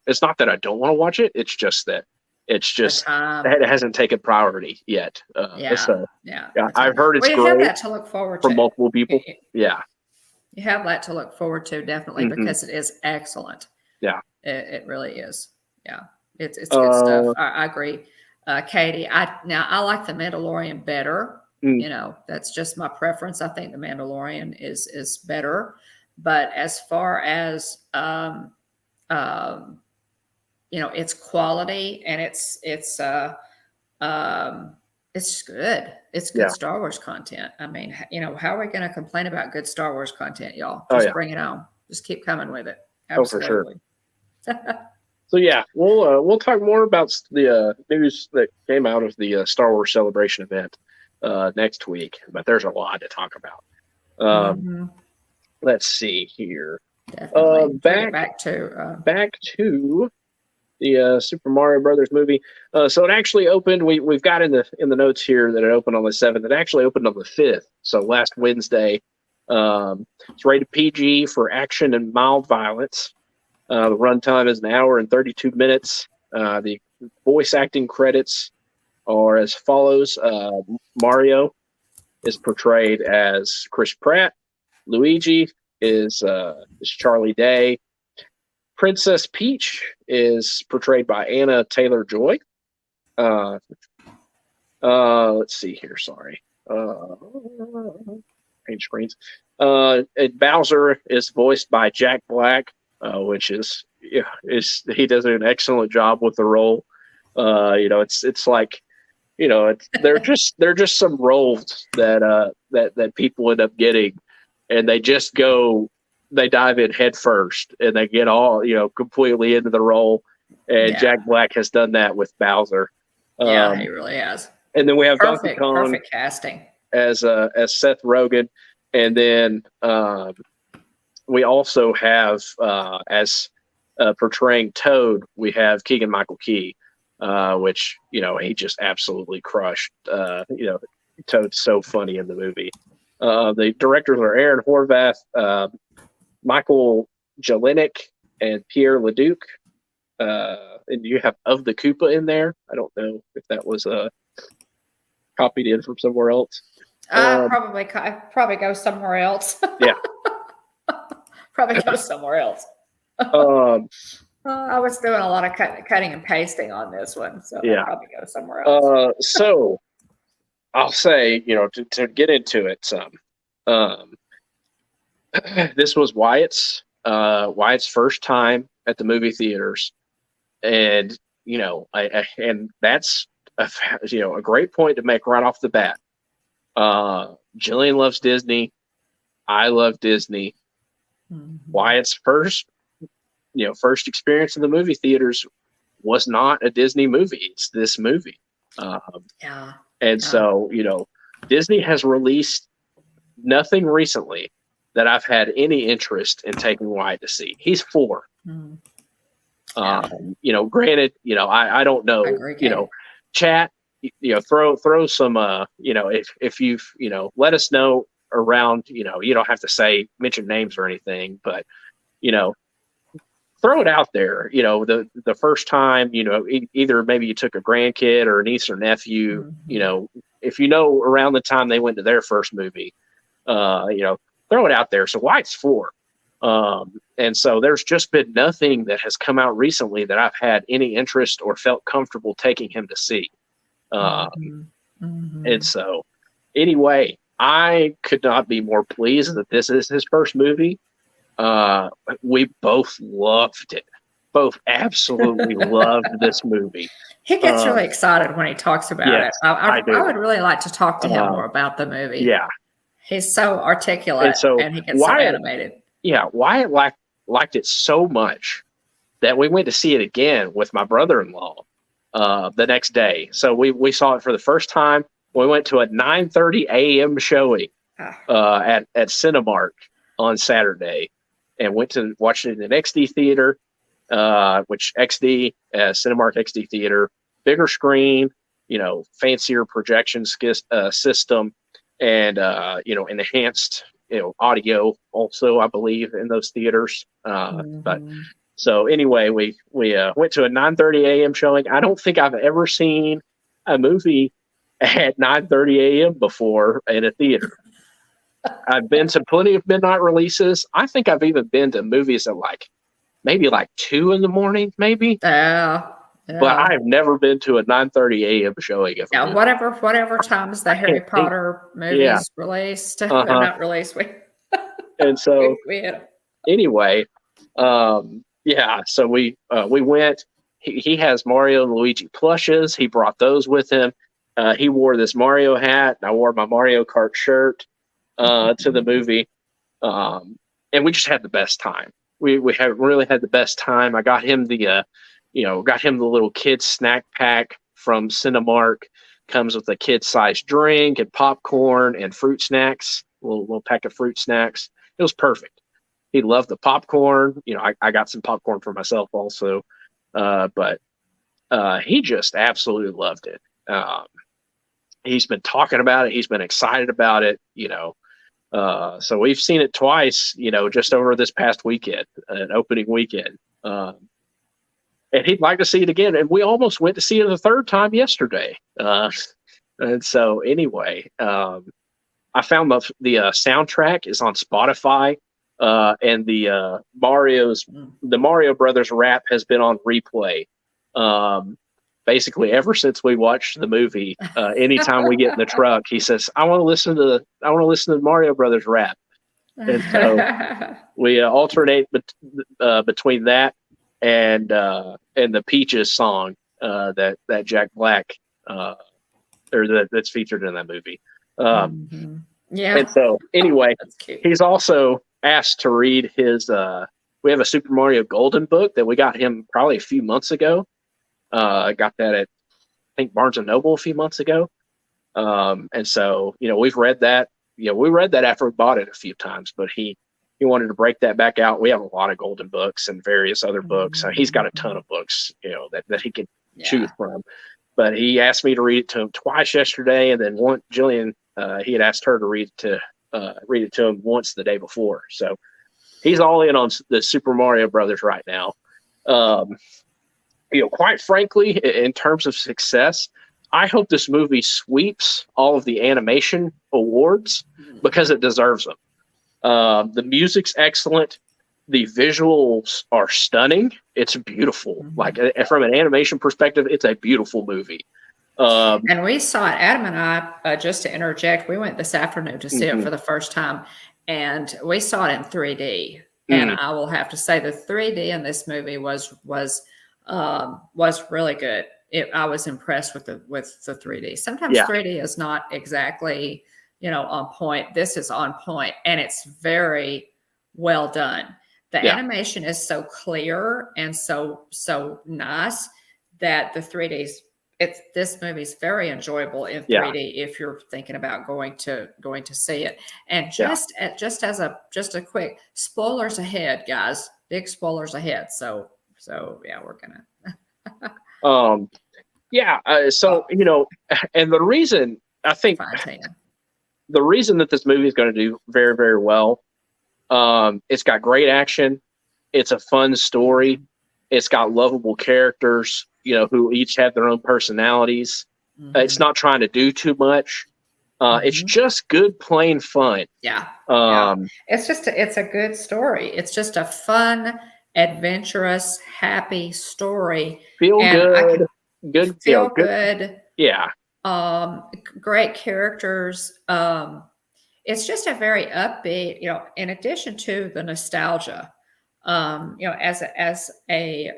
Speaker 2: it's not that I don't want to watch it. It's just that
Speaker 1: The time.
Speaker 2: it hasn't taken priority yet.
Speaker 1: Yeah.
Speaker 2: So
Speaker 1: Yeah.
Speaker 2: yeah,
Speaker 1: The time.
Speaker 2: I've heard it's
Speaker 1: Well, you have
Speaker 2: great
Speaker 1: that to look forward
Speaker 2: from
Speaker 1: to.
Speaker 2: multiple people. Yeah.
Speaker 1: You have that to look forward to, definitely, because it is excellent.
Speaker 2: Yeah.
Speaker 1: It really is. Yeah. It's good stuff. I agree. Katie, I like the Mandalorian better. You know, that's just my preference. I think the Mandalorian is better. But as far as you know, its quality and it's good. It's good Star Wars content. I mean, you know, how are we going to complain about good Star Wars content, y'all? Just bring it on. Just keep coming with it. Absolutely.
Speaker 2: Oh, for sure. So yeah, we'll talk more about the news that came out of the Star Wars Celebration event next week. But there's a lot to talk about. Let's see here.
Speaker 1: Definitely. Back to
Speaker 2: the Super Mario Brothers movie. So it actually opened. We've got in the notes here that it opened on the 7th. It actually opened on the 5th. So last Wednesday. It's rated PG for action and mild violence. The runtime is 1 hour and 32 minutes. The voice acting credits are as follows. Mario is portrayed as Chris Pratt. Luigi is Charlie Day. Princess Peach is portrayed by Anna Taylor-Joy. Let's see here. Sorry. Page screens. Bowser is voiced by Jack Black, which is he does an excellent job with the role. It's like, they're just some roles that people end up getting, and they dive in head first and they get all completely into the role. And Jack Black has done that with Bowser.
Speaker 1: Yeah, he really has.
Speaker 2: And then we have Donkey Kong,
Speaker 1: perfect casting,
Speaker 2: as Seth Rogen, and then we also have as portraying Toad, we have Keegan-Michael Key, which he just absolutely crushed. Toad's so funny in the movie. The directors are Aaron Horvath, Michael Jelenic, and Pierre Leduc. And you have Of the Koopa in there. I don't know if that was copied in from somewhere else.
Speaker 1: Probably go somewhere else.
Speaker 2: Yeah.
Speaker 1: Probably go somewhere else. I was doing a lot of cutting and pasting on this one, so I'll probably go somewhere else.
Speaker 2: So I'll say, to get into it some, this was Wyatt's first time at the movie theaters, and and that's a great point to make right off the bat. Jillian loves Disney. I love Disney. Wyatt's first experience in the movie theaters was not a Disney movie. It's this movie. So, Disney has released nothing recently that I've had any interest in taking Wyatt to see. He's 4. Granted, I don't know, chat, throw some, if you've, let us know around, you don't have to mention names or anything, but, throw it out there. The first time, either maybe you took a grandkid or a niece or nephew, if around the time they went to their first movie, throw it out there. So Wyatt's 4. And so there's just been nothing that has come out recently that I've had any interest or felt comfortable taking him to see. And so anyway, I could not be more pleased that this is his first movie. We both loved it. Both absolutely loved this movie.
Speaker 1: He gets really excited when he talks about it. I would really like to talk to him more about the movie.
Speaker 2: Yeah.
Speaker 1: He's so articulate, and he gets so animated.
Speaker 2: Yeah, Wyatt liked it so much that we went to see it again with my brother-in-law the next day. So we saw it for the first time. We went to a 9:30 a.m. showing at Cinemark on Saturday, and went to watch it in an XD theater, which XD Cinemark XD theater, bigger screen, fancier projection system, and enhanced audio also, I believe, in those theaters. But so anyway, we went to a 9:30 a.m. showing. I don't think I've ever seen a movie at 9:30 a.m. before in a theater. I've been to plenty of midnight releases. I think I've even been to movies at maybe 2 in the morning, maybe.
Speaker 1: Yeah.
Speaker 2: But I've never been to a 9:30 a.m. showing of a movie.
Speaker 1: Whatever times the Harry Potter movies released, they're not released.
Speaker 2: And so
Speaker 1: we had
Speaker 2: anyway, so we went. He has Mario and Luigi plushes. He brought those with him. He wore this Mario hat. And I wore my Mario Kart shirt to the movie, and we just had the best time. We really had the best time. I got him the little kid snack pack from Cinemark. Comes with a kid-sized drink and popcorn and fruit snacks. Little pack of fruit snacks. It was perfect. He loved the popcorn. I got some popcorn for myself also, but he just absolutely loved it. He's been talking about it. He's been excited about it. So we've seen it twice. Just over this past weekend, an opening weekend. And he'd like to see it again. And we almost went to see it a third time yesterday. And so anyway, I found the soundtrack is on Spotify, and the Mario Brothers rap has been on replay. Basically, ever since we watched the movie, anytime we get in the truck, he says, "I want to listen to the Mario Brothers rap." And so we alternate between that and the Peaches song that Jack Black that's featured in that movie. And so anyway, he's also asked to read his. We have a Super Mario Golden book that we got him probably a few months ago. I got that at, I think, Barnes and Noble a few months ago. And so we've read that. We read that after we bought it a few times, but he wanted to break that back out. We have a lot of Golden books and various other books. He's got a ton of books, that he could choose from. But he asked me to read it to him twice yesterday, and then Jillian, he had asked her to read it to him once the day before. So he's all in on the Super Mario Brothers right now. Quite frankly, in terms of success, I hope this movie sweeps all of the animation awards because it deserves them. The music's excellent. The visuals are stunning. It's beautiful. From an animation perspective, it's a beautiful movie.
Speaker 1: And we saw it, Adam and I, just to interject, we went this afternoon to see it for the first time, and we saw it in 3D. And I will have to say the 3D in this movie was really good. I was impressed with the 3D. Sometimes 3D is not exactly, on point. This is on point, and it's very well done. The animation is so clear and so nice that the 3Ds. This movie is very enjoyable in 3D if you're thinking about going to see it. And just a quick spoilers ahead, guys. Big spoilers ahead. So we're gonna.
Speaker 2: And the reason I think the reason that this movie is going to do very, very well, it's got great action. It's a fun story. It's got lovable characters, who each have their own personalities. It's not trying to do too much. It's just good, plain fun.
Speaker 1: It's a good story. It's just a fun, adventurous, happy story.
Speaker 2: Feel good. Yeah.
Speaker 1: Great characters. It's just a very upbeat, in addition to the nostalgia, as a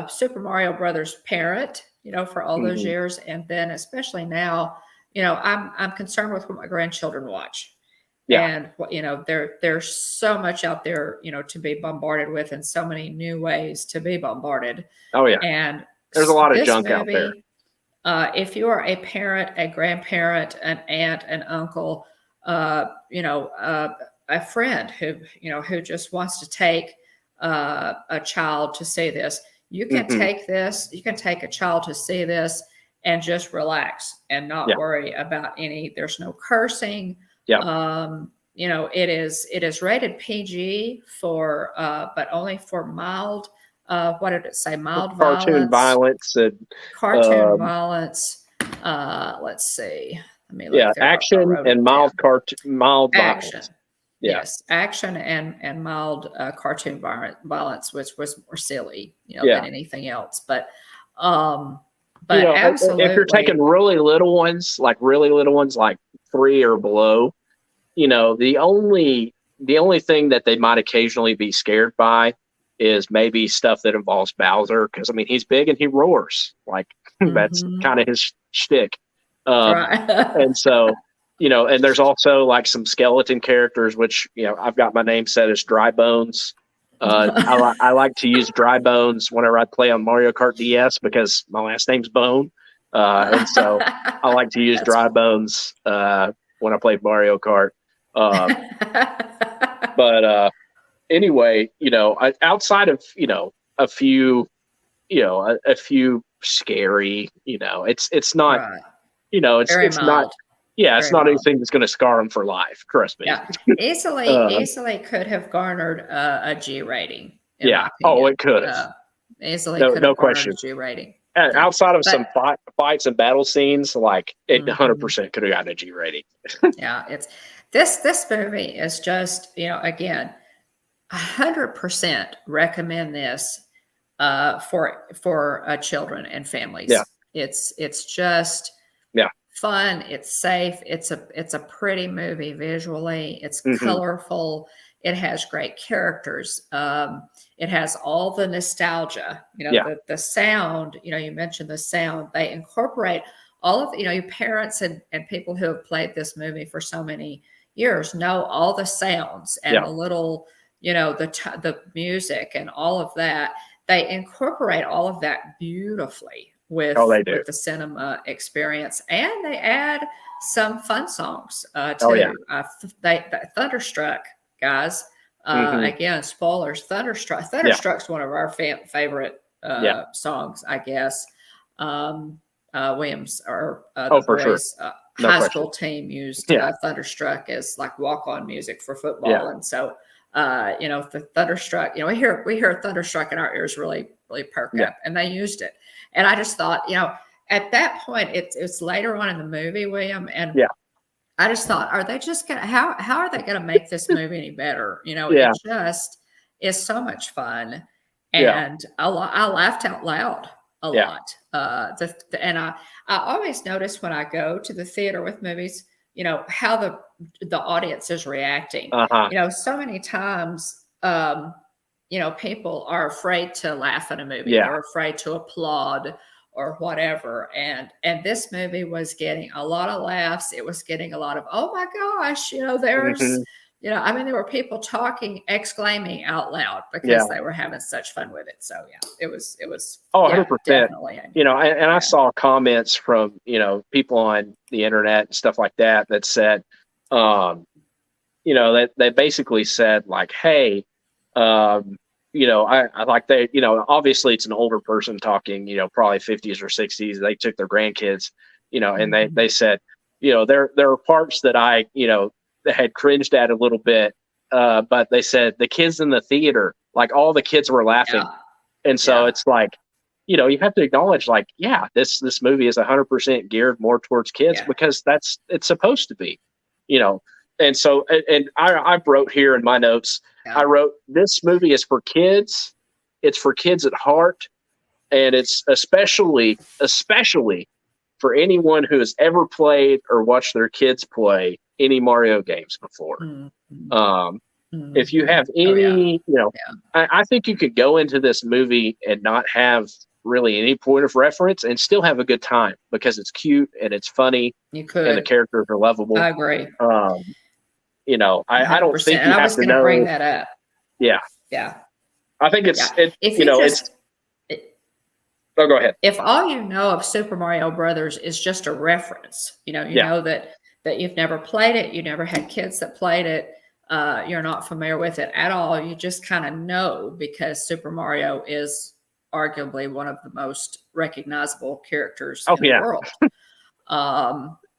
Speaker 1: Super Mario Brothers parent, for all those years. And then especially now, I'm concerned with what my grandchildren watch.
Speaker 2: Yeah.
Speaker 1: And there's so much out there, to be bombarded with, and so many new ways to be bombarded.
Speaker 2: Oh yeah.
Speaker 1: And
Speaker 2: There's a lot of
Speaker 1: this
Speaker 2: junk out there.
Speaker 1: movie, if you are a parent, a grandparent, an aunt, an uncle, a friend who just wants to take a child to see this, you can
Speaker 2: Mhm.
Speaker 1: take this. You can take a child to see this and just relax and not
Speaker 2: Yeah.
Speaker 1: worry about any. There's no cursing.
Speaker 2: Yeah.
Speaker 1: It is rated PG but only for mild. What did it say? Mild
Speaker 2: Cartoon violence and
Speaker 1: cartoon violence. Let's see. Let me look
Speaker 2: yeah,
Speaker 1: there. I
Speaker 2: action
Speaker 1: wrote
Speaker 2: and
Speaker 1: it down.
Speaker 2: mild
Speaker 1: Action.
Speaker 2: violence. Yeah.
Speaker 1: Yes, action and mild cartoon violence, which was more silly,
Speaker 2: Yeah.
Speaker 1: than anything else. But
Speaker 2: if you're taking really little ones, like 3 or below, the only thing that they might occasionally be scared by is maybe stuff that involves Bowser, because I mean he's big and he roars, like that's kind of his shtick.
Speaker 1: Right.
Speaker 2: And so, and there's also like some skeleton characters, which I've got my name set as Dry Bones. I like to use Dry Bones whenever I play on Mario Kart DS because my last name's Bone, and so I like to use Dry Bones when I play Mario Kart. But anyway, outside of a few, a few scary, it's not,
Speaker 1: Right.
Speaker 2: it's
Speaker 1: Very
Speaker 2: not.
Speaker 1: mild.
Speaker 2: Yeah, it's
Speaker 1: Very
Speaker 2: not
Speaker 1: mild.
Speaker 2: anything that's going to scar them for life. Trust me.
Speaker 1: Yeah, easily could have garnered a G rating. In
Speaker 2: Yeah.
Speaker 1: my
Speaker 2: Oh,
Speaker 1: opinion.
Speaker 2: it could have.
Speaker 1: Easily
Speaker 2: No,
Speaker 1: could
Speaker 2: no
Speaker 1: have garnered
Speaker 2: question.
Speaker 1: a G rating.
Speaker 2: Outside of
Speaker 1: But-
Speaker 2: some fights and battle scenes, like it 100% could have gotten a G rating.
Speaker 1: Yeah, it's this movie is just, again, 100% recommend this for children and families.
Speaker 2: Yeah.
Speaker 1: It's just
Speaker 2: Yeah.
Speaker 1: fun. It's safe. It's a pretty movie visually. It's colorful. It has great characters. It has all the nostalgia. The sound. You mentioned the sound. They incorporate all of your parents and people who have played this movie for so many years know all the sounds and the little the music and all of that. They incorporate all of that beautifully with the cinema experience, and they add some fun songs too. Thunderstruck, guys. Again, spoilers. Thunderstruck's one of our favorite songs, I guess. Williams or the boys' high school team used Thunderstruck as like walk-on music for football, and so the Thunderstruck. We hear Thunderstruck in our ears really perk up, and they used it. And I just thought, at that point, it's later on in the movie, William, and I just thought, are they just gonna how are they gonna make this movie any better? It just is so much fun, and I laughed out loud a lot. And I always notice when I go to the theater with movies, how the audience is reacting. So many times, people are afraid to laugh at a movie. They're afraid to applaud or whatever. And this movie was getting a lot of laughs. It was getting a lot of, oh my gosh, there's, there were people exclaiming out loud because they were having such fun with it. So it was,
Speaker 2: 100%.
Speaker 1: Definitely.
Speaker 2: I saw comments from, people on the internet and stuff like that said, that they basically said like, hey, I like they, obviously it's an older person talking, probably 50s or 60s. They took their grandkids, and they said, there are parts that I, had cringed at a little bit. But they said the kids in the theater, like all the kids were laughing. And so it's like, you have to acknowledge like, this movie is 100% geared more towards kids because it's supposed to be, And so, and I wrote here in my notes, I wrote, this movie is for kids. It's for kids at heart. And it's especially for anyone who has ever played or watched their kids play any Mario games before. If you have any, I think you could go into this movie and not have really any point of reference and still have a good time because it's cute and it's funny.
Speaker 1: You could.
Speaker 2: And the characters are lovable.
Speaker 1: I agree.
Speaker 2: You know, I don't
Speaker 1: 100%.
Speaker 2: think
Speaker 1: And
Speaker 2: you
Speaker 1: I
Speaker 2: have
Speaker 1: was
Speaker 2: to
Speaker 1: going to bring
Speaker 2: know.
Speaker 1: that up.
Speaker 2: Yeah,
Speaker 1: Yeah.
Speaker 2: I think
Speaker 1: Yeah.
Speaker 2: it.
Speaker 1: If
Speaker 2: You
Speaker 1: you
Speaker 2: know,
Speaker 1: just,
Speaker 2: Oh, go ahead.
Speaker 1: if all you know of Super Mario Brothers is just a reference, you
Speaker 2: Yeah.
Speaker 1: know that you've never played it, you never had kids that played it, you're not familiar with it at all. You just kind of know because Super Mario is arguably one of the most recognizable characters
Speaker 2: Oh
Speaker 1: in the
Speaker 2: yeah.
Speaker 1: world.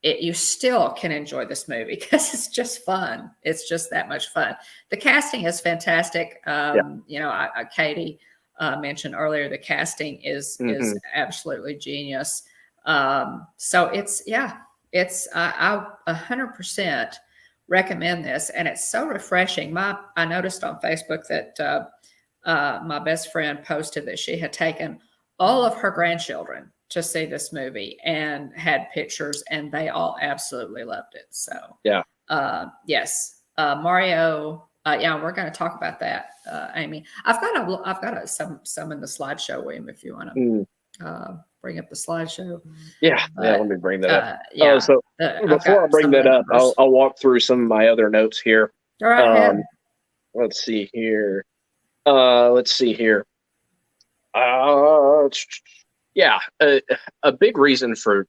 Speaker 1: You still can enjoy this movie because it's just fun. It's just that much fun. The casting is fantastic.
Speaker 2: Yeah.
Speaker 1: You know, Katie mentioned earlier, the casting is absolutely genius. So I 100% recommend this, and it's so refreshing. I noticed on Facebook that my best friend posted that she had taken all of her grandchildren to see this movie and had pictures, and they all absolutely loved it. So
Speaker 2: yeah.
Speaker 1: Yes, Mario. Yeah, we're going to talk about that, Amy. I've got some in the slideshow, William. If you want to bring up the slideshow.
Speaker 2: Yeah,
Speaker 1: But,
Speaker 2: let me bring that up.
Speaker 1: Yeah.
Speaker 2: So
Speaker 1: I've
Speaker 2: before I
Speaker 1: got
Speaker 2: bring
Speaker 1: some of
Speaker 2: that
Speaker 1: the
Speaker 2: up,
Speaker 1: numbers.
Speaker 2: I'll walk through some of my other notes here.
Speaker 1: Go right ahead.
Speaker 2: Let's see here. Let's see here. Yeah, a big reason for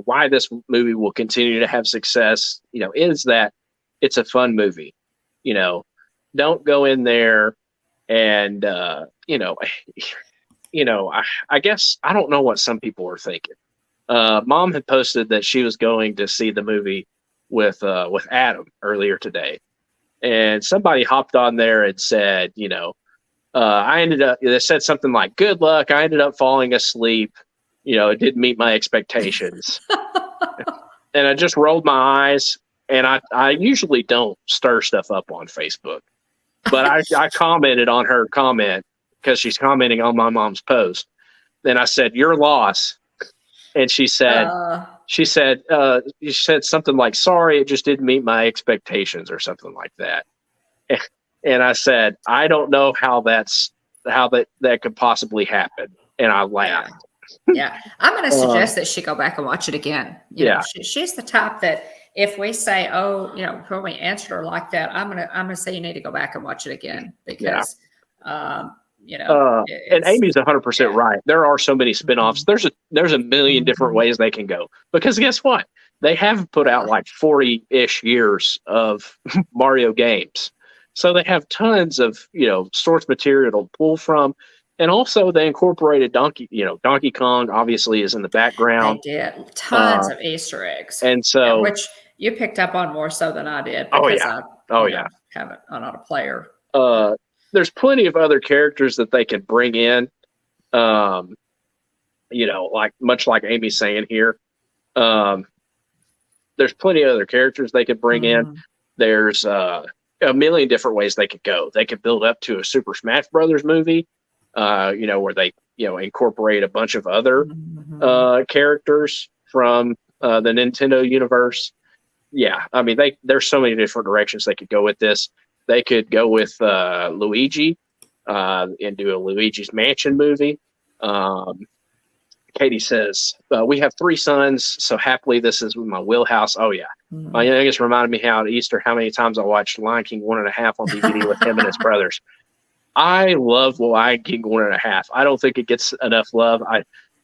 Speaker 2: why this movie will continue to have success, is that it's a fun movie. Don't go in there and I guess I don't know what some people are thinking. Mom had posted that she was going to see the movie with Adam earlier today, and somebody hopped on there and said, I ended up. They said something like, "Good luck." I ended up falling asleep. It didn't meet my expectations, and I just rolled my eyes. And I usually don't stir stuff up on Facebook, but I commented on her comment because she's commenting on my mom's post. Then I said, "Your loss," and she said something like, "Sorry, it just didn't meet my expectations," or something like that. And I said, "I don't know how that could possibly happen," and I laughed.
Speaker 1: Yeah, I'm going to suggest that she go back and watch it again. You know, she's the type that if we say, "Oh, when we answered her like that," I'm gonna say you need to go back and watch it again because,
Speaker 2: and Amy's 100% right. There are so many spinoffs. There's a million different ways they can go, because guess what? They have put out like 40-ish years of Mario games. So they have tons of, source material to pull from. And also they incorporated Donkey Kong obviously is in the background.
Speaker 1: They did tons of Easter eggs.
Speaker 2: And so,
Speaker 1: which you picked up on more so than I did
Speaker 2: because
Speaker 1: I haven't, I'm not a player.
Speaker 2: There's plenty of other characters that they could bring in. Like much like Amy's saying here. There's plenty of other characters they could bring in. There's a million different ways they could go. They could build up to a Super Smash Brothers movie, where they, incorporate a bunch of other characters from the Nintendo universe. Yeah, I mean, there's so many different directions they could go with this. They could go with Luigi and do a Luigi's Mansion movie. Katie says, we have 3 sons, so happily this is my wheelhouse. Oh, yeah. My youngest reminded me at Easter how many times I watched Lion King 1.5 on DVD with him and his brothers. I love Lion King 1.5. I don't think it gets enough love.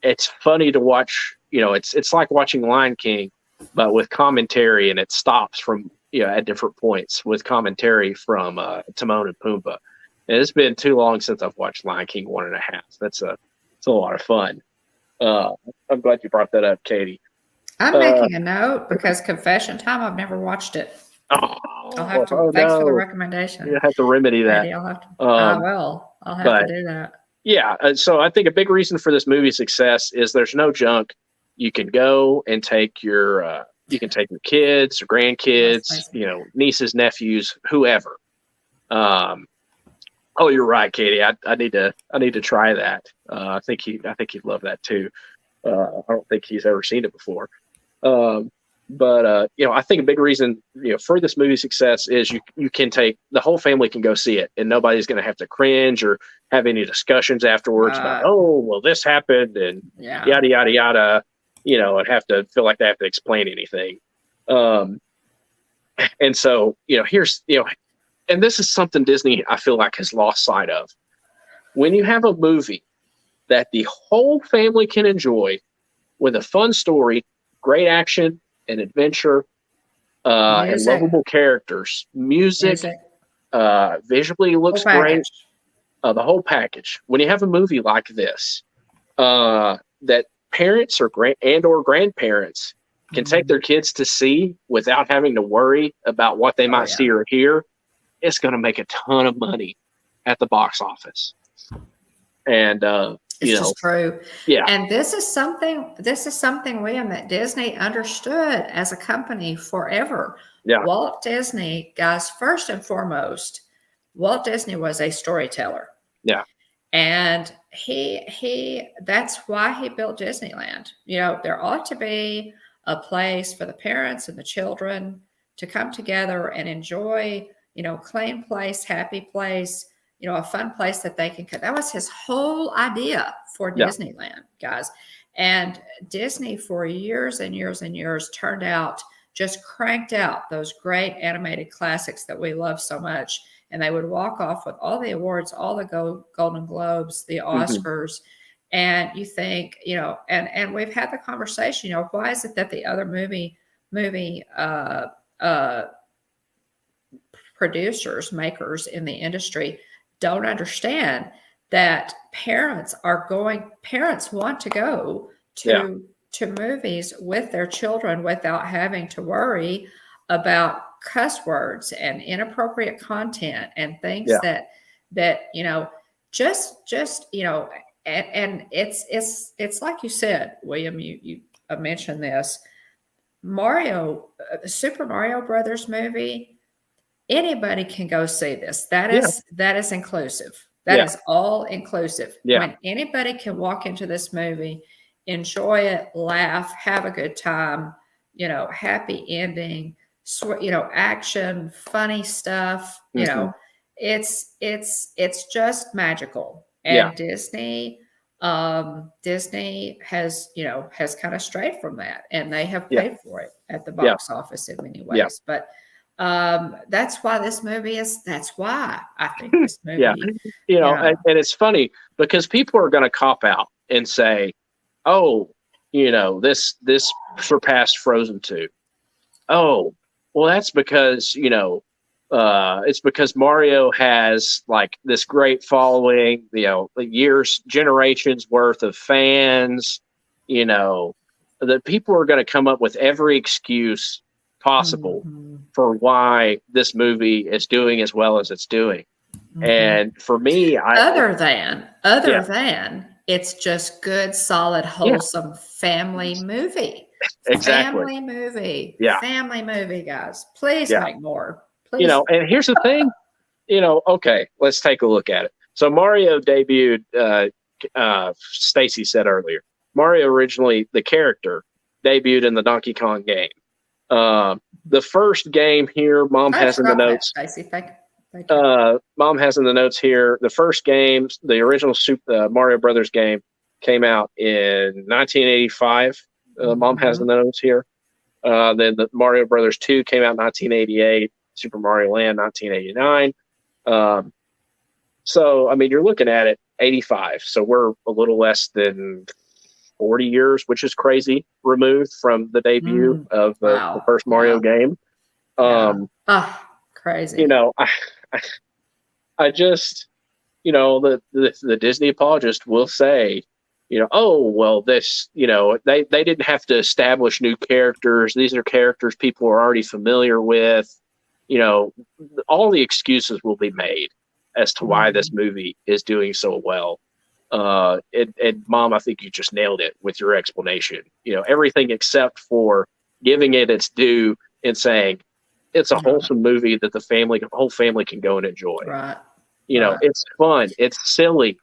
Speaker 2: It's funny to watch. It's like watching Lion King, but with commentary, and it stops from at different points with commentary from Timon and Pumbaa. And it's been too long since I've watched Lion King 1.5. It's a lot of fun. I'm glad you brought that up, Katie.
Speaker 1: I'm making a note because confession time. I've never watched it. I'll have to. Thanks for the recommendation.
Speaker 2: You have to remedy that.
Speaker 1: Maybe I'll have to. I will. I'll have to do that.
Speaker 2: Yeah. So I think a big reason for this movie's success is there's no junk. You can go and take your kids or grandkids, nieces, nephews, whoever. Oh, you're right, Katie. I need to try that. I think he'd love that too. I don't think he's ever seen it before. But I think a big reason, for this movie's success is you can take the whole family can go see it, and nobody's going to have to cringe or have any discussions afterwards about, oh, well, this happened and yada yada yada, and have to feel like they have to explain anything. And so, here's, and this is something Disney, I feel like, has lost sight of. When you have a movie that the whole family can enjoy with a fun story, great action and adventure, and lovable characters, music, visually looks great, the whole package. When you have a movie like this, that parents or grandparents can take their kids to see without having to worry about what they might see or hear, it's going to make a ton of money at the box office. And
Speaker 1: it's just true.
Speaker 2: Yeah.
Speaker 1: And this is something, William, that Disney understood as a company forever.
Speaker 2: Yeah.
Speaker 1: Walt Disney, guys, first and foremost, Walt Disney was a storyteller.
Speaker 2: Yeah.
Speaker 1: And that's why he built Disneyland. There ought to be a place for the parents and the children to come together and enjoy, clean place, happy place, a fun place that they can. That was his whole idea for Disneyland, guys. And Disney, for years and years and years, just cranked out those great animated classics that we love so much. And they would walk off with all the awards, all the Golden Globes, the Oscars. And you think, and we've had the conversation, why is it that the other movie producers, makers in the industry don't understand that parents want to go to movies with their children without having to worry about cuss words and inappropriate content and things that and it's like you said, William, you mentioned this, Super Mario Brothers movie. Anybody can go see this. That is inclusive. That is all inclusive.
Speaker 2: Yeah.
Speaker 1: When anybody can walk into this movie, enjoy it, laugh, have a good time, happy ending, action, funny stuff, it's just magical. And Disney has kind of strayed from that, and they have paid for it at the box office in many ways. But that's why I think this movie.
Speaker 2: And it's funny because people are going to cop out and say, "Oh, this surpassed Frozen 2." Oh, well, that's because it's because Mario has like this great following, generations worth of fans. That people are going to come up with every excuse possible for why this movie is doing as well as it's doing. And for me,
Speaker 1: other than it's just good, solid, wholesome family movie.
Speaker 2: Exactly.
Speaker 1: Family movie.
Speaker 2: Yeah.
Speaker 1: Family movie, guys. Please make more. Please.
Speaker 2: And here's the thing, okay, let's take a look at it. So Mario debuted, Stacy said earlier, Mario originally, the character, debuted in the Donkey Kong game. The first game here, Mom has in the notes.
Speaker 1: Stacy, thank you.
Speaker 2: Mom has in the notes here, the first game, the original Mario Brothers game, came out in 1985. Mom has in the notes here. Then the Mario Brothers 2 came out in 1988. Super Mario Land 1989. So I mean, you're looking at it 85. So we're a little less than 40 years, which is crazy, removed from the debut of the first Mario game.
Speaker 1: Crazy.
Speaker 2: I just, the Disney apologist will say, oh, well, this, they didn't have to establish new characters. These are characters people are already familiar with. All the excuses will be made as to why this movie is doing so well. And Mom, I think you just nailed it with your explanation. Everything except for giving it its due and saying it's a wholesome movie that the whole family can go and enjoy.
Speaker 1: Right.
Speaker 2: It's fun. It's silly.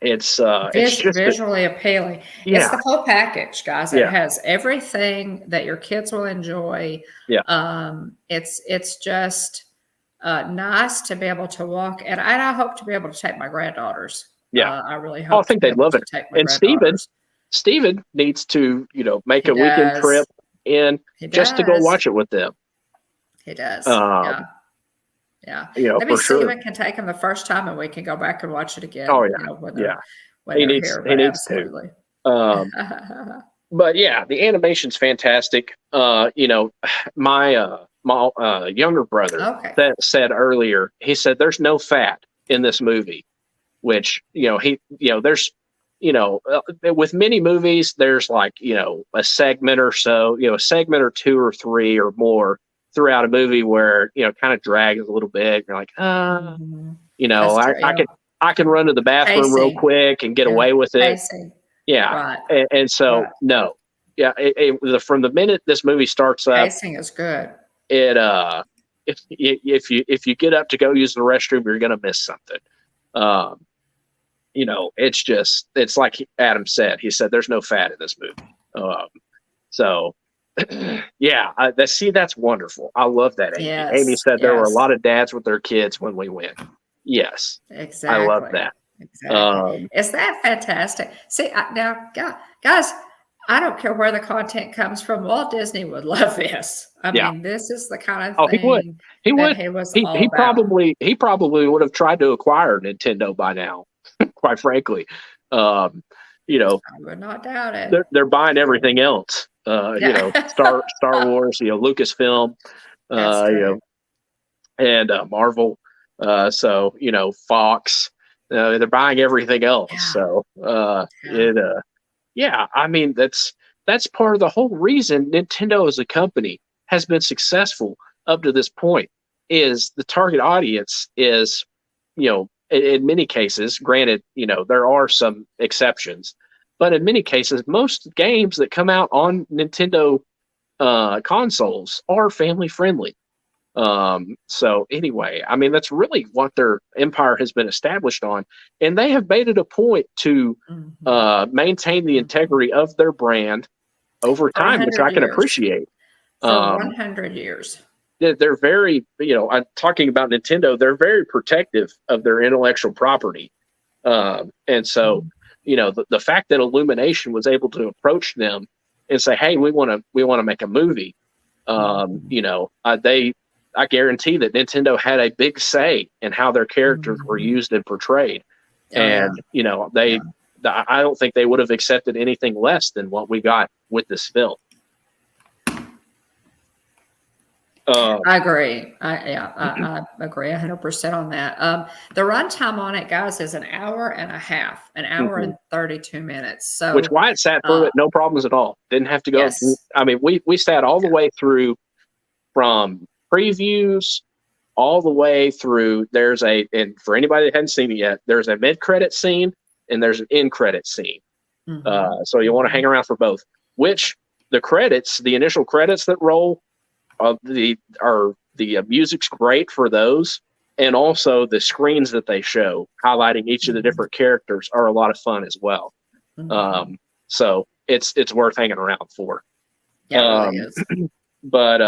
Speaker 2: It's just
Speaker 1: visually appealing.
Speaker 2: Yeah.
Speaker 1: It's the whole package, guys. It has everything that your kids will enjoy.
Speaker 2: Yeah.
Speaker 1: It's just nice to be able to walk, and I hope to be able to take my granddaughters.
Speaker 2: Yeah.
Speaker 1: I really hope.
Speaker 2: I think they'd love it. And Steven needs to, make a weekend trip in
Speaker 1: He
Speaker 2: just to go
Speaker 1: does.
Speaker 2: watch it with them.
Speaker 1: He does.
Speaker 2: Um,
Speaker 1: Yeah. Maybe
Speaker 2: for sure.
Speaker 1: Steven can take him the first time and we can go back and watch it again.
Speaker 2: Oh yeah,
Speaker 1: When
Speaker 2: yeah.
Speaker 1: they're here.
Speaker 2: He
Speaker 1: But
Speaker 2: needs to.
Speaker 1: absolutely.
Speaker 2: But yeah, the animation's fantastic. My younger brother
Speaker 1: Okay.
Speaker 2: said earlier, he said there's no fat in this movie, which there's with many movies there's like a segment or so, a segment or two or three or more throughout a movie where kind of drags a little bit. You're like,
Speaker 1: That's true.
Speaker 2: I can run to the bathroom real
Speaker 1: Pacing.
Speaker 2: quick and get away with it.
Speaker 1: Pacing.
Speaker 2: Yeah.
Speaker 1: Right.
Speaker 2: And so,
Speaker 1: Right.
Speaker 2: no. Yeah. From the minute this movie starts up,
Speaker 1: Pacing is good.
Speaker 2: If you get up to go use the restroom, you're going to miss something. It's like Adam said. He said, there's no fat in this movie. So, yeah, that's wonderful. I love that, Amy.
Speaker 1: Yes.
Speaker 2: Amy said there were a
Speaker 1: Yes.
Speaker 2: lot of dads with their kids when we went. Yes.
Speaker 1: Exactly.
Speaker 2: I love that.
Speaker 1: Exactly. Is that fantastic? See, now, guys, I don't care where the content comes from. Walt Disney would love this. I mean, this is the kind of thing
Speaker 2: he would. He would.
Speaker 1: he was
Speaker 2: He
Speaker 1: all about.
Speaker 2: probably would have tried to acquire Nintendo by now. Quite frankly,
Speaker 1: I would not doubt it.
Speaker 2: they're buying everything else. Star Wars, Lucasfilm, and Marvel. Fox. They're buying everything else.
Speaker 1: Yeah.
Speaker 2: So I mean that's part of the whole reason Nintendo as a company has been successful up to this point. Is the target audience is in many cases, granted, there are some exceptions, but in many cases, most games that come out on Nintendo consoles are family friendly. So anyway, I mean, that's really what their empire has been established on. And they have made it a point to maintain the integrity of their brand over time, which I can appreciate.
Speaker 1: For 100 years.
Speaker 2: They're very, I'm talking about Nintendo, they're very protective of their intellectual property. And so, the fact that Illumination was able to approach them and say, hey, we want to make a movie. I guarantee that Nintendo had a big say in how their characters were used and portrayed. I don't think they would have accepted anything less than what we got with this film.
Speaker 1: I agree. I agree 100% on that. The runtime on it, guys, is an hour and a half, an hour and 32 minutes. So,
Speaker 2: which Wyatt sat through it, no problems at all. Didn't have to go.
Speaker 1: Yes.
Speaker 2: I mean, we sat all the way through from previews all the way through. And for anybody that hadn't seen it yet, there's a mid-credit scene and there's an end-credit scene. So you want to hang around for both. Which the initial credits that roll. The music's great for those, and also the screens that they show highlighting each of the different characters are a lot of fun as well. So it's worth hanging around for.
Speaker 1: Yeah, it really is.
Speaker 2: But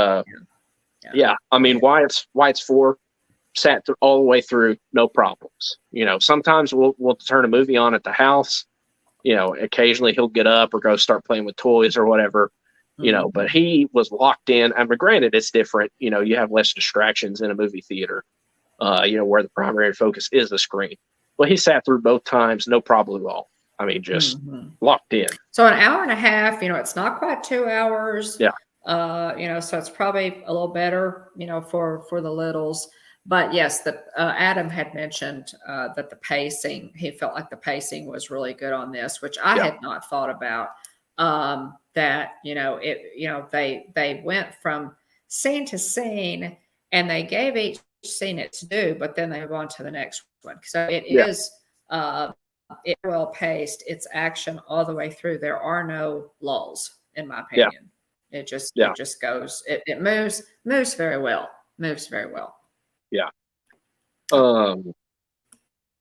Speaker 2: I mean, Wyatt's 4 sat all the way through, no problems. Sometimes we'll turn a movie on at the house. Occasionally he'll get up or go start playing with toys or whatever. But he was locked in. I mean, granted, it's different. You have less distractions in a movie theater, where the primary focus is the screen. Well, he sat through both times, no problem at all. I mean, just locked in.
Speaker 1: So an hour and a half, it's not quite 2 hours.
Speaker 2: Yeah.
Speaker 1: So it's probably a little better, for the littles. But yes, Adam had mentioned that the pacing, he felt like the pacing was really good on this, which I had not thought about. That they went from scene to scene and they gave each scene its due, but then they move on to the next one. So it is well paced. It's action all the way through. There are no lulls, in my opinion. It just goes. It moves very well.
Speaker 2: Yeah.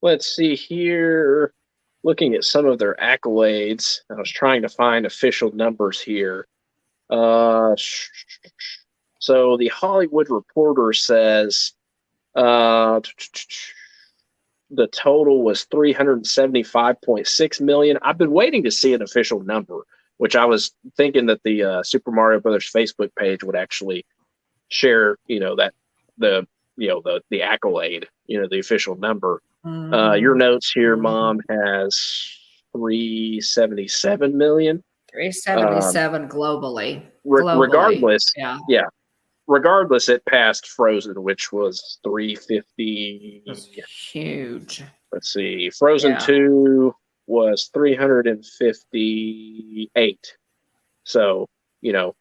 Speaker 2: Let's see here. Looking at some of their accolades, I was trying to find official numbers here. So the Hollywood Reporter says the total was $375.6 million. I've been waiting to see an official number which I was thinking that the Super Mario Brothers Facebook page would actually share, that the accolade, the official number. Your notes here, Mom, has 377 million.
Speaker 1: 377 globally.
Speaker 2: Regardless,
Speaker 1: Yeah.
Speaker 2: Regardless, it passed Frozen, which was 350.
Speaker 1: That's huge.
Speaker 2: Let's see. Frozen 2 was 358. So,